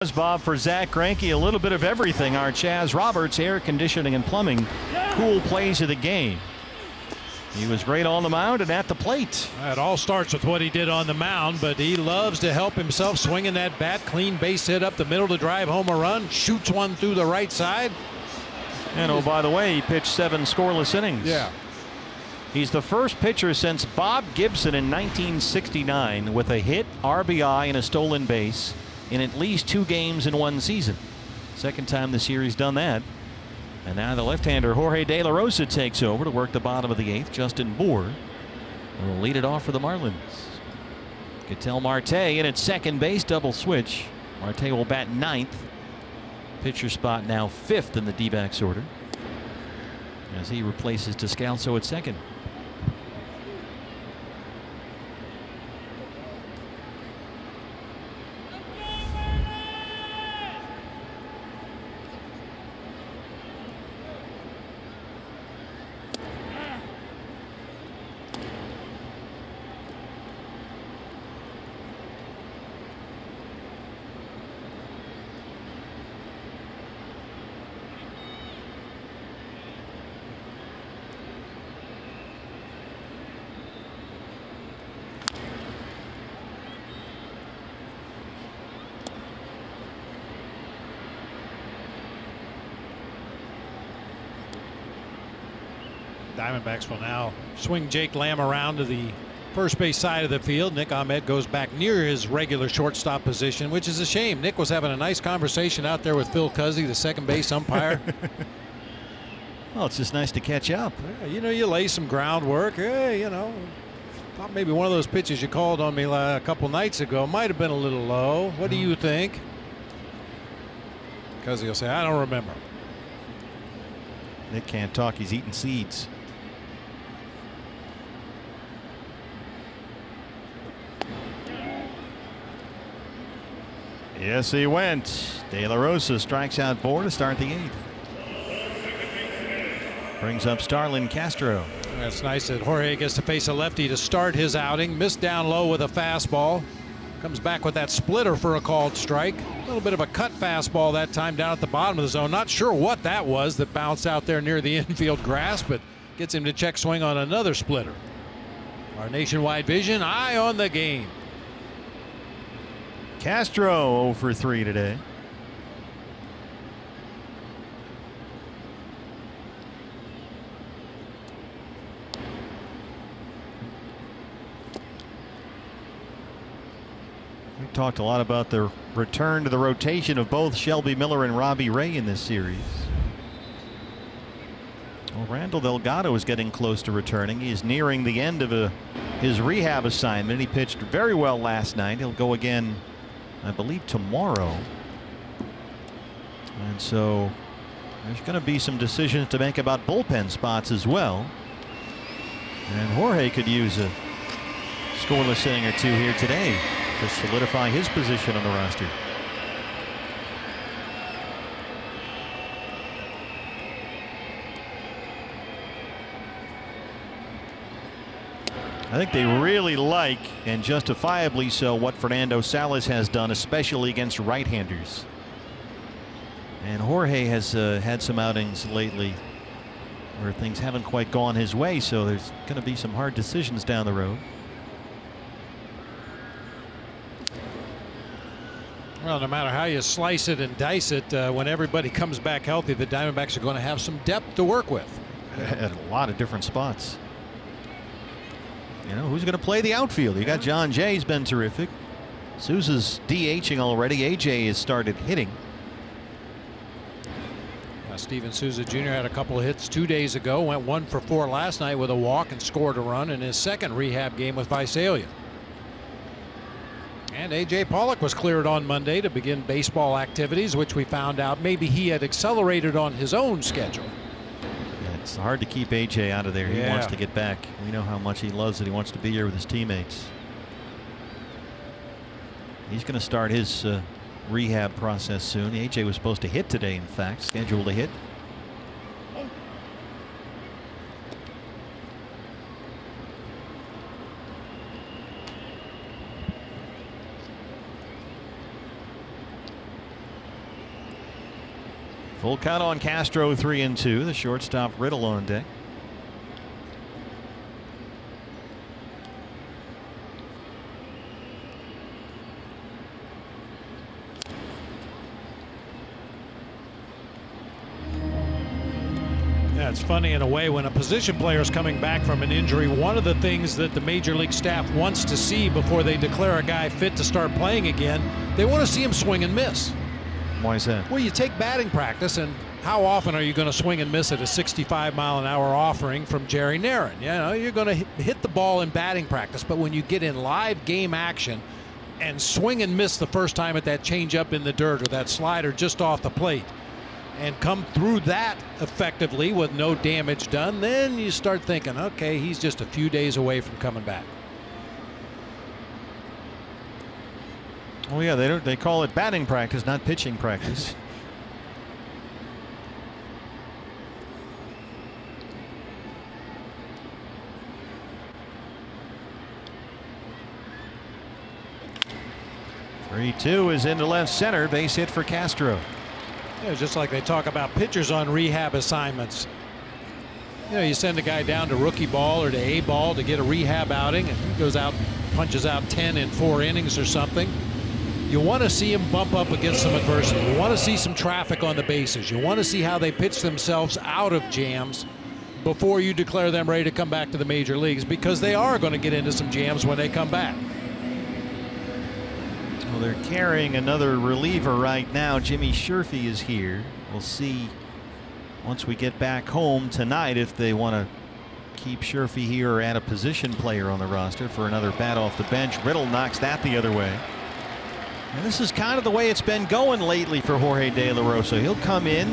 Was Bob for Zach Greinke. A little bit of everything. Our Chaz Roberts, air conditioning and plumbing, cool plays of the game. He was great on the mound and at the plate. It all starts with what he did on the mound, but he loves to help himself, swinging that bat, clean base hit up the middle to drive home a run, shoots one through the right side. And oh, by the way, he pitched 7 scoreless innings. Yeah. He's the first pitcher since Bob Gibson in 1969 with a hit, RBI, and a stolen base in at least 2 games in 1 season. Second time the series done that. And now the left-hander Jorge De La Rosa takes over to work the bottom of the 8th. Justin Bour will lead it off for the Marlins. Ketel Marte in at second base, double switch. Marte will bat 9th. Pitcher spot now 5th in the D-backs order as he replaces Descalso at second. Diamondbacks will now swing Jake Lamb around to the first base side of the field. Nick Ahmed goes back near his regular shortstop position, which is a shame. Nick was having a nice conversation out there with Phil Cuzzy, the second base umpire. Well, it's just nice to catch up. Yeah, you know, you lay some groundwork. Hey, you know, thought maybe one of those pitches you called on me a couple nights ago might have been a little low. What do you think? Cuzzy will say, I don't remember. Nick can't talk. He's eating seeds. Yes, he went. De La Rosa strikes out 4 to start the 8th. Brings up Starlin Castro. That's nice that Jorge gets to face a lefty to start his outing. Missed down low with a fastball. Comes back with that splitter for a called strike. A little bit of a cut fastball that time down at the bottom of the zone. Not sure what that was that bounced out there near the infield grass, but gets him to check swing on another splitter. Our nationwide vision, eye on the game. Castro 0 for 3 today. We talked a lot about the return to the rotation of both Shelby Miller and Robbie Ray in this series. Well, Randall Delgado is getting close to returning. He is nearing the end of his rehab assignment. He pitched very well last night. He'll go again, I believe, tomorrow. And so there's going to be some decisions to make about bullpen spots as well. And Jorge could use a scoreless inning or two here today to solidify his position on the roster. I think they really like, and justifiably so, what Fernando Salas has done, especially against right-handers. And Jorge has had some outings lately where things haven't quite gone his way, so there's going to be some hard decisions down the road. Well, no matter how you slice it and dice it, when everybody comes back healthy, the Diamondbacks are going to have some depth to work with. At a lot of different spots. You know, who's going to play the outfield? You got John Jay's been terrific. Souza's DHing already. AJ has started hitting. Steven Souza Jr. had a couple of hits 2 days ago. Went 1 for 4 last night with a walk and scored a run in his second rehab game with Visalia. And AJ Pollock was cleared on Monday to begin baseball activities, which we found out maybe he had accelerated on his own schedule. It's hard to keep AJ out of there. He wants to get back. We know how much he loves it. He wants to be here with his teammates. He's going to start his rehab process soon. AJ was supposed to hit today, in fact, scheduled to hit. Full count on Castro, 3-2. The shortstop Riddle on deck. Yeah, it's funny in a way when a position player is coming back from an injury. One of the things that the major league staff wants to see before they declare a guy fit to start playing again, they want to see him swing and miss. Why is that? Well, you take batting practice, and how often are you going to swing and miss at a 65-mile-an-hour offering from Jerry Narron? You know, you're going to hit the ball in batting practice, but when you get in live game action and swing and miss the first time at that changeup in the dirt or that slider just off the plate and come through that effectively with no damage done, then you start thinking, okay, he's just a few days away from coming back. Oh yeah, they call it batting practice, not pitching practice. (3-2) is into left center. Base hit for Castro. Yeah, just like they talk about pitchers on rehab assignments. You know, you send a guy down to rookie ball or to A ball to get a rehab outing, and he goes out, punches out 10 in 4 innings or something. You want to see him bump up against some adversity. You want to see some traffic on the bases. You want to see how they pitch themselves out of jams before you declare them ready to come back to the major leagues, because they are going to get into some jams when they come back. Well, they're carrying another reliever right now. Jimmy Sherfy is here. We'll see once we get back home tonight if they want to keep Sherfy here or add a position player on the roster for another bat off the bench. Riddle knocks that the other way. And this is kind of the way it's been going lately for Jorge De La Rosa. He'll come in,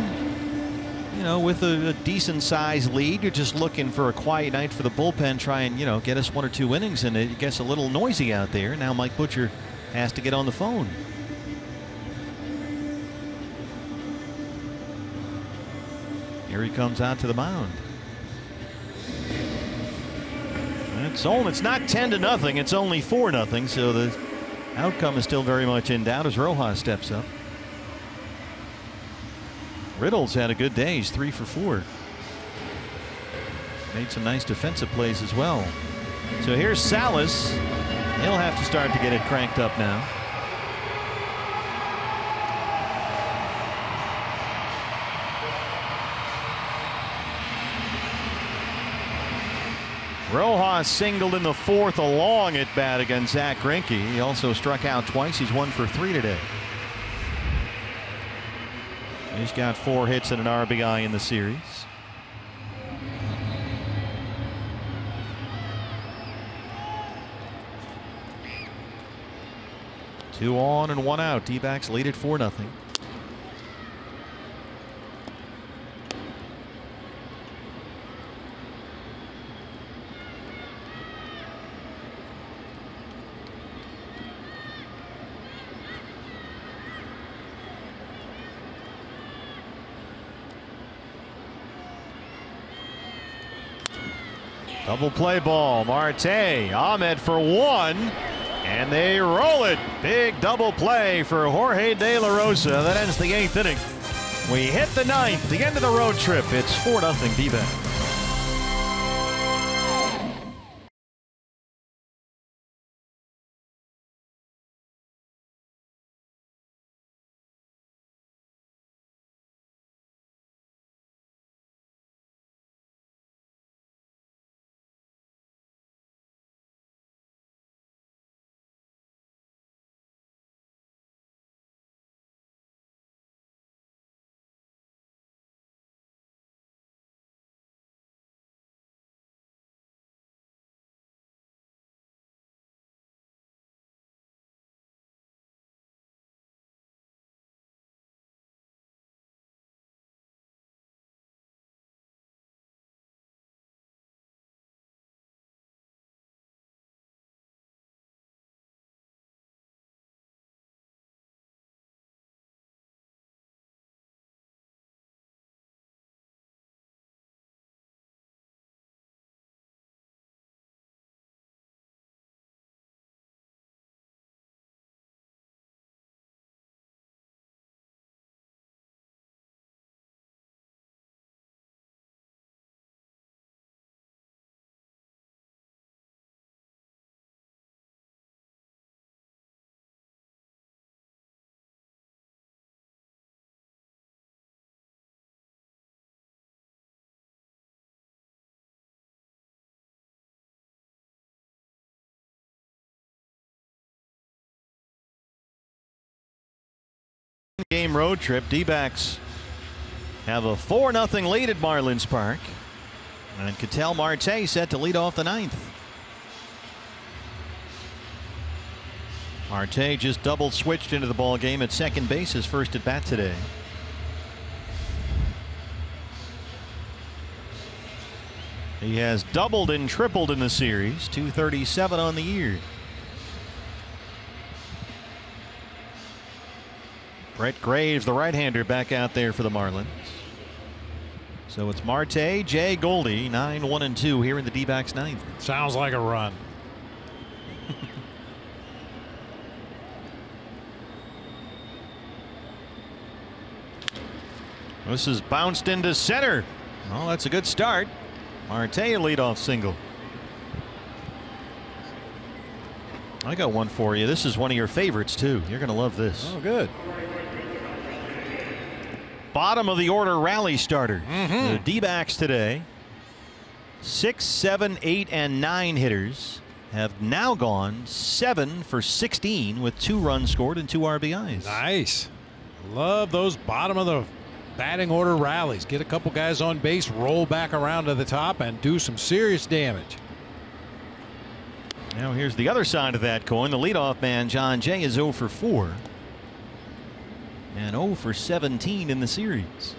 you know, with a decent sized lead. You're just looking for a quiet night for the bullpen, try and, you know, get us 1 or 2 innings, and it gets a little noisy out there. Now Mike Butcher has to get on the phone. Here he comes out to the mound. And it's not 10-0. It's only 4-0. So the outcome is still very much in doubt as Rojas steps up. Riddle's had a good day. He's 3 for 4. Made some nice defensive plays as well. So here's Salas. He'll have to start to get it cranked up now. Rojas singled in the 4th, a long at bat against Zach Greinke. He also struck out twice. He's 1 for 3 today. He's got 4 hits and an RBI in the series. Two on and 1 out. D-backs lead at 4-0. Double play ball. Marte, Ahmed for 1, and they roll it. Big double play for Jorge De La Rosa. That ends the 8th inning. We hit the 9th, the end of the road trip. It's 4-0 D-backs. Game road trip. D-backs have a 4-0 lead at Marlins Park, and Ketel Marte set to lead off the 9th. Marte just double switched into the ball game at second base, his first at bat today. He has doubled and tripled in the series. 237 on the year. Brett Graves, the right-hander, back out there for the Marlins. So it's Marte, Jay Goldie, 9-1-2 here in the D-backs 9th. Sounds like a run. This is bounced into center. Well, that's a good start. Marte, a leadoff single. I got one for you. This is one of your favorites, too. You're going to love this. Oh, good. Bottom of the order rally starter. The D-backs today. 6, 7, 8, and 9 hitters have now gone 7 for 16 with 2 runs scored and 2 RBIs. Nice. Love those bottom of the batting order rallies. Get a couple guys on base, roll back around to the top, and do some serious damage. Now here's the other side of that coin. The leadoff man, John Jay, is 0 for 4 and 0 for 17 in the series.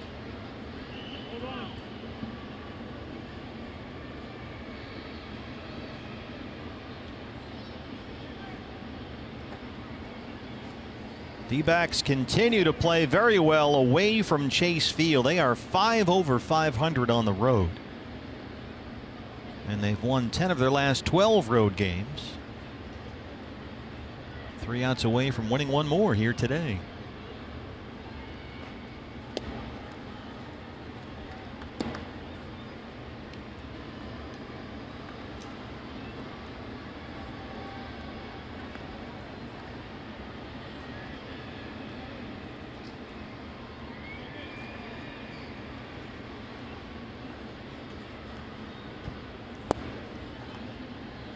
D-backs continue to play very well away from Chase Field. They are 5 over 500 on the road. And they've won 10 of their last 12 road games. 3 outs away from winning 1 more here today.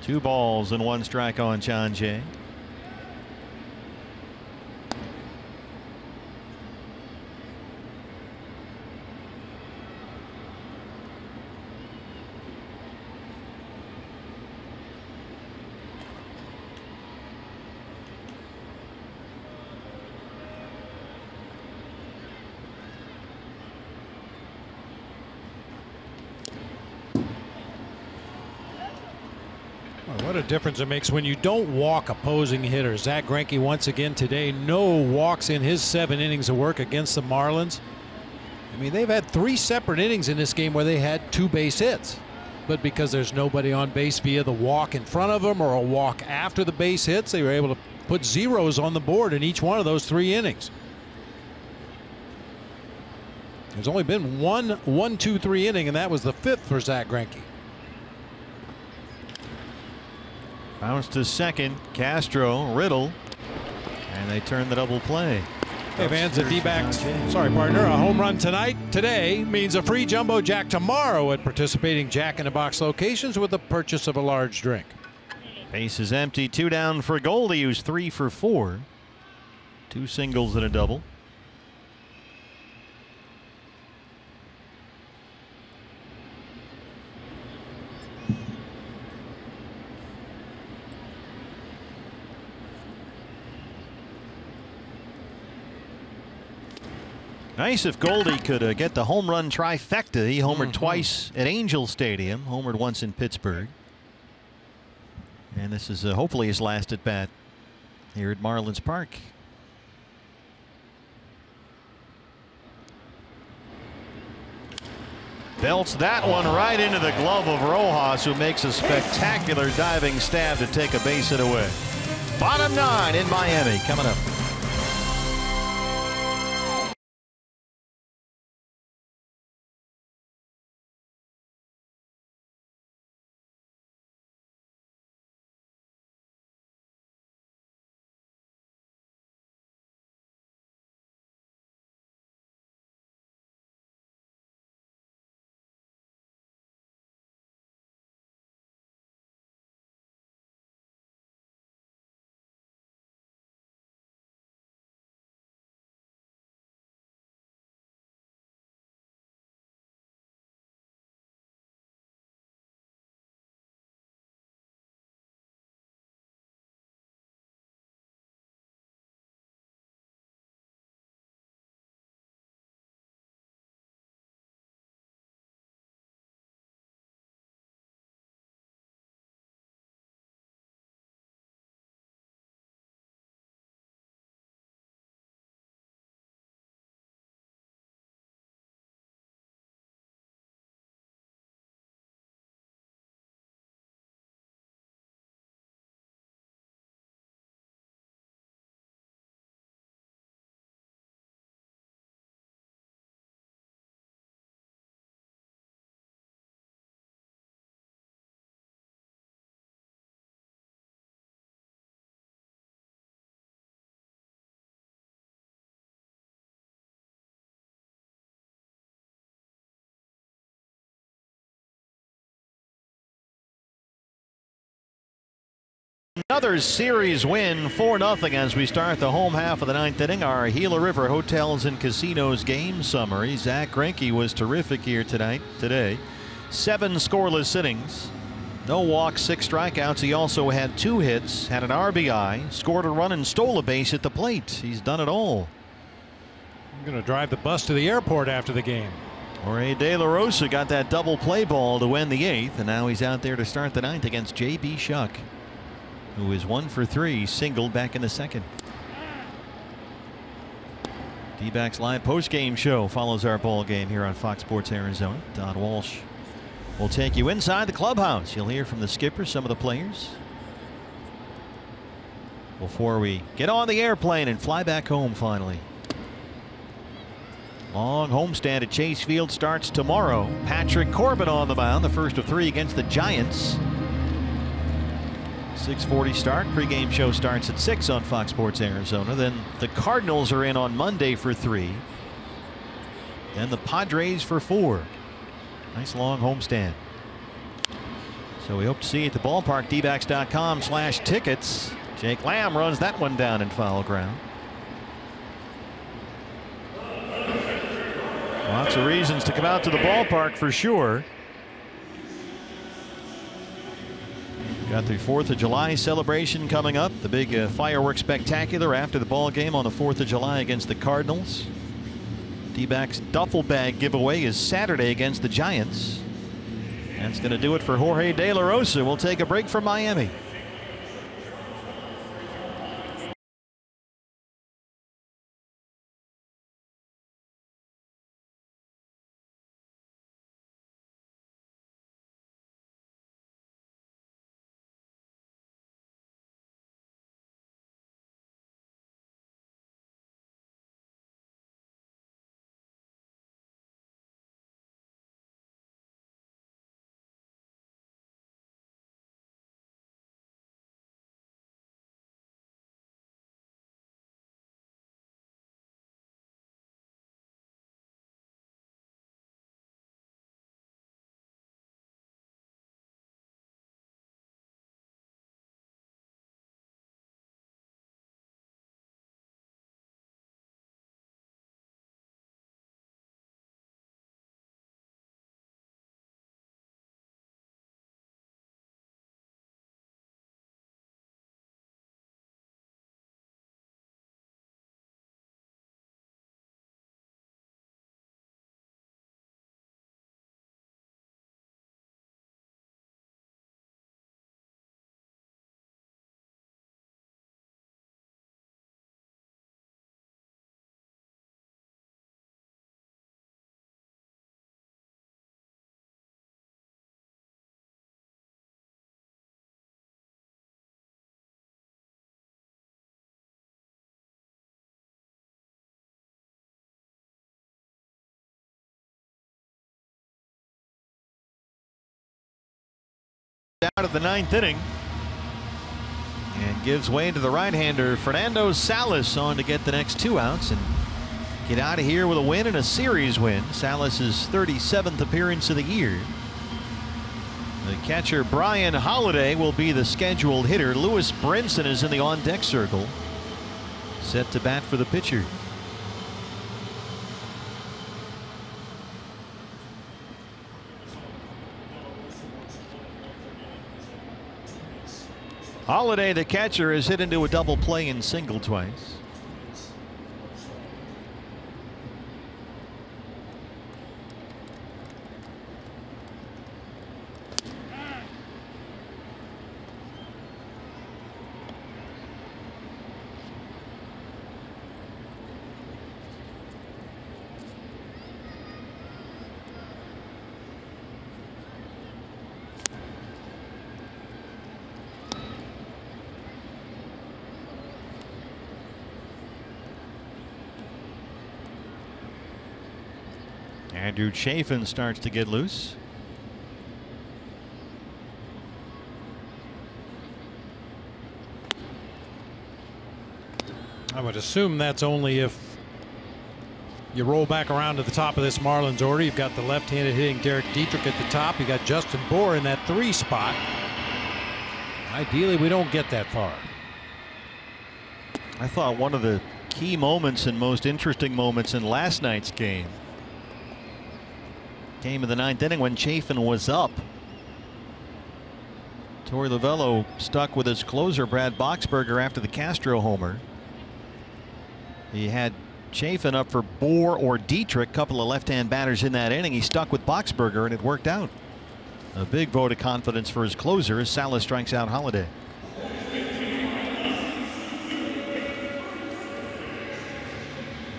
Two balls and 1 strike on John Jay. What a difference it makes when you don't walk opposing hitters. Zach Greinke once again today, no walks in his 7 innings of work against the Marlins. I mean, they've had 3 separate innings in this game where they had 2 base hits. But because there's nobody on base via the walk in front of them or a walk after the base hits, they were able to put zeros on the board in each one of those 3 innings. There's only been one 1-2-3 inning, and that was the 5th for Zach Greinke. Bounce to second. Castro, Riddle, and they turn the double play. Hey fans, the D-backs, sorry partner, a home run today means a free Jumbo Jack tomorrow at participating Jack in the Box locations with the purchase of a large drink. Base is empty. 2 down for Goldie, who's 3 for 4. 2 singles and a double. Nice if Goldie could get the home run trifecta. He homered twice at Angel Stadium, homered once in Pittsburgh. And this is hopefully his last at bat here at Marlins Park. Belts that one right into the glove of Rojas, who makes a spectacular diving stab to take a base hit away. Bottom 9 in Miami coming up. Another series win, 4-0 as we start the home half of the 9th inning. Our Gila River Hotels and Casinos game summary. Zach Greinke was terrific here today. 7 scoreless innings, no walks, 6 strikeouts. He also had 2 hits, had an RBI, scored a run, and stole a base at the plate. He's done it all. I'm going to drive the bus to the airport after the game. Jorge De La Rosa got that double play ball to win the 8th, and now he's out there to start the 9th against J.B. Shuck, who is 1 for 3, singled back in the 2nd. D-backs live post-game show follows our ball game here on Fox Sports Arizona. Don Walsh will take you inside the clubhouse. You'll hear from the skipper, some of the players, before we get on the airplane and fly back home finally. Long homestand at Chase Field starts tomorrow. Patrick Corbin on the mound, the first of 3 against the Giants. 6:40 start. Pre-game show starts at 6 on Fox Sports Arizona. Then the Cardinals are in on Monday for 3. Then the Padres for 4. Nice long homestand. So we hope to see you at the ballpark. dbacks.com/tickets. Jake Lamb runs that one down in foul ground. Lots of reasons to come out to the ballpark for sure. Got the 4th of July celebration coming up. The big fireworks spectacular after the ball game on the 4th of July against the Cardinals. D-backs duffel bag giveaway is Saturday against the Giants. That's going to do it for Jorge De La Rosa. We'll take a break from Miami. Out of the 9th inning, and gives way to the right-hander Fernando Salas on to get the next 2 outs and get out of here with a win and a series win. Salas's 37th appearance of the year. The catcher Brian Holiday will be the scheduled hitter. Lewis Brinson is in the on-deck circle, set to bat for the pitcher. Holiday, the catcher, is hit into a double play and single twice. Andrew Chafin starts to get loose. I would assume that's only if you roll back around to the top of this Marlins order. You've got the left-handed hitting Derek Dietrich at the top. You got Justin Bour in that 3 spot. Ideally, we don't get that far. I thought one of the key moments and most interesting moments in last night's game came in the 9th inning when Chafin was up. Torey Lovullo stuck with his closer Brad Boxberger after the Castro homer. He had Chafin up for Bohr or Dietrich, couple of left-hand batters in that inning. He stuck with Boxberger and it worked out. A big vote of confidence for his closer as Salas strikes out Holiday.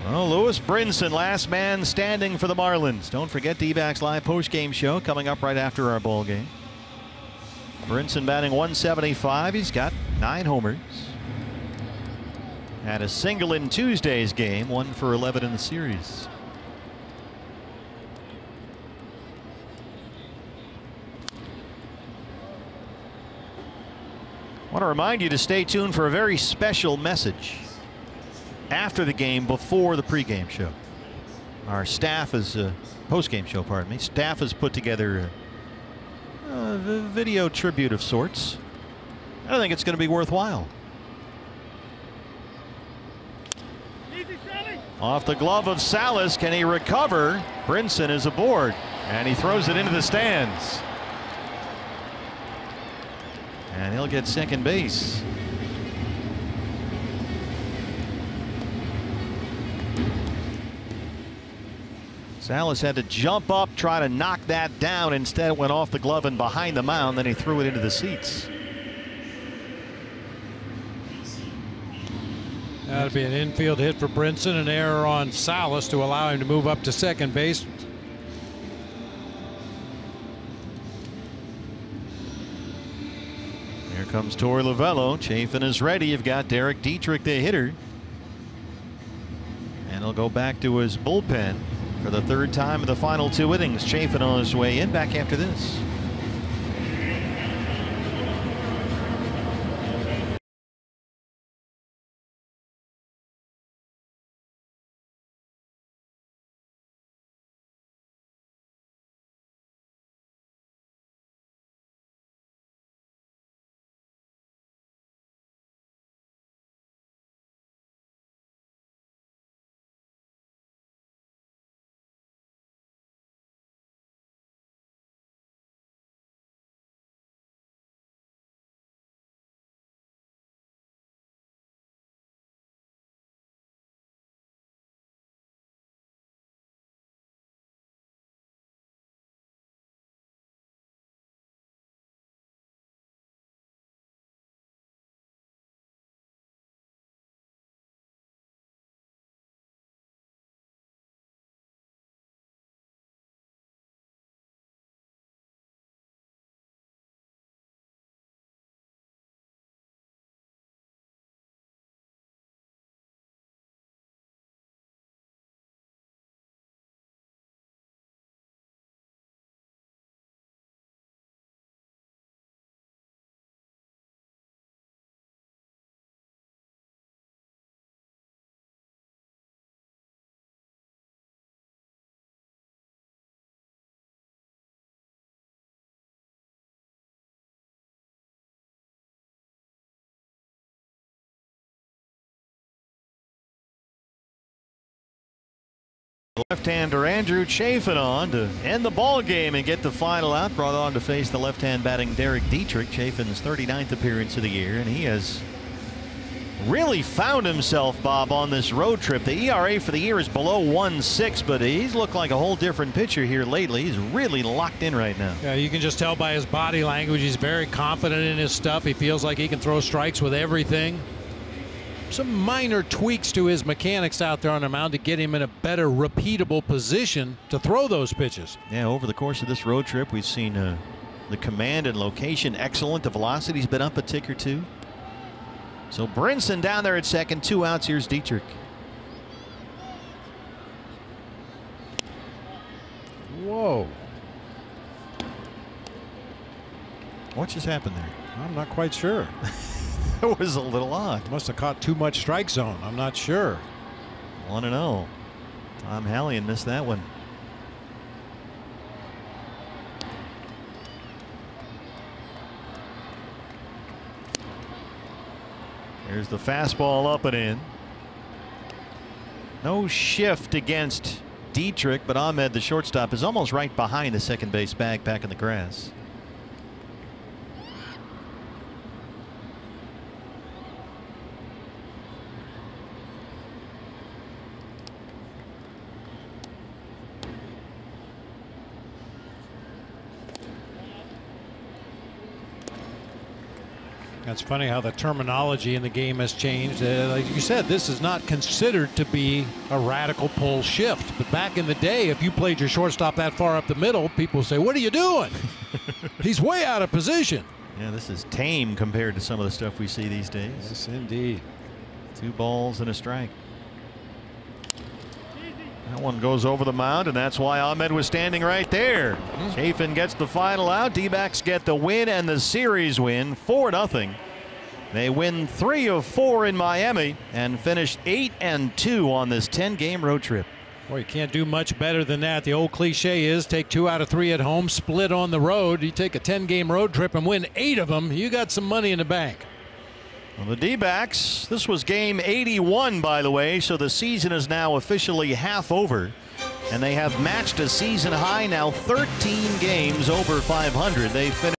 Well, Lewis Brinson, last man standing for the Marlins. Don't forget D-backs live post-game show coming up right after our ball game. Brinson batting 175. He's got 9 homers. Had a single in Tuesday's game, 1 for 11 in the series. I want to remind you to stay tuned for a very special message after the game, before the pregame show. Our staff is post-game show, pardon me. Staff has put together a video tribute of sorts. I think it's going to be worthwhile. Off the glove of Salas, can he recover? Brinson is aboard, and he throws it into the stands. And he'll get second base. Salas had to jump up, try to knock that down. Instead, it went off the glove and behind the mound. Then he threw it into the seats. That'd be an infield hit for Brinson, an error on Salas to allow him to move up to second base. Here comes Torey Lovullo. Chafin is ready. You've got Derek Dietrich, the hitter. And he'll go back to his bullpen for the 3rd time in the final 2 innings. Chafin on his way in. Back after this. Left-hander Andrew Chafin on to end the ball game and get the final out. Brought on to face the left-hand batting Derek Dietrich. Chafin's 39th appearance of the year, and he has really found himself, Bob, on this road trip. The ERA for the year is below 1.6, but he's looked like a whole different pitcher here lately. He's really locked in right now. Yeah, you can just tell by his body language. He's very confident in his stuff. He feels like he can throw strikes with everything. Some minor tweaks to his mechanics out there on the mound to get him in a better repeatable position to throw those pitches. Yeah, over the course of this road trip, we've seen the command and location excellent. The velocity's been up a tick or two. So Brinson down there at second, 2 outs. Here's Dietrich. Whoa. What just happened there? I'm not quite sure. It was a little odd. Must have caught too much strike zone. I'm not sure. 1-0. Tom Hallion missed that one. There's the fastball up and in. No shift against Dietrich, but Ahmed, the shortstop, is almost right behind the second base bag back in the grass. That's funny how the terminology in the game has changed. Like you said, this is not considered to be a radical pull shift. But back in the day, if you played your shortstop that far up the middle, people would say, "What are you doing? He's way out of position." Yeah, this is tame compared to some of the stuff we see these days. Yes, indeed. 2 balls and a strike. That one goes over the mound, and that's why Ahmed was standing right there. Chafin gets the final out. D-backs get the win and the series win, 4-0. They win 3 of 4 in Miami and finish 8-2 on this 10-game road trip. Boy, you can't do much better than that. The old cliche is take 2 out of 3 at home, split on the road. You take a 10-game road trip and win 8 of them, you got some money in the bank. Well, the D-backs, this was game 81, by the way, so the season is now officially half over. And they have matched a season high now, 13 games over 500. They finished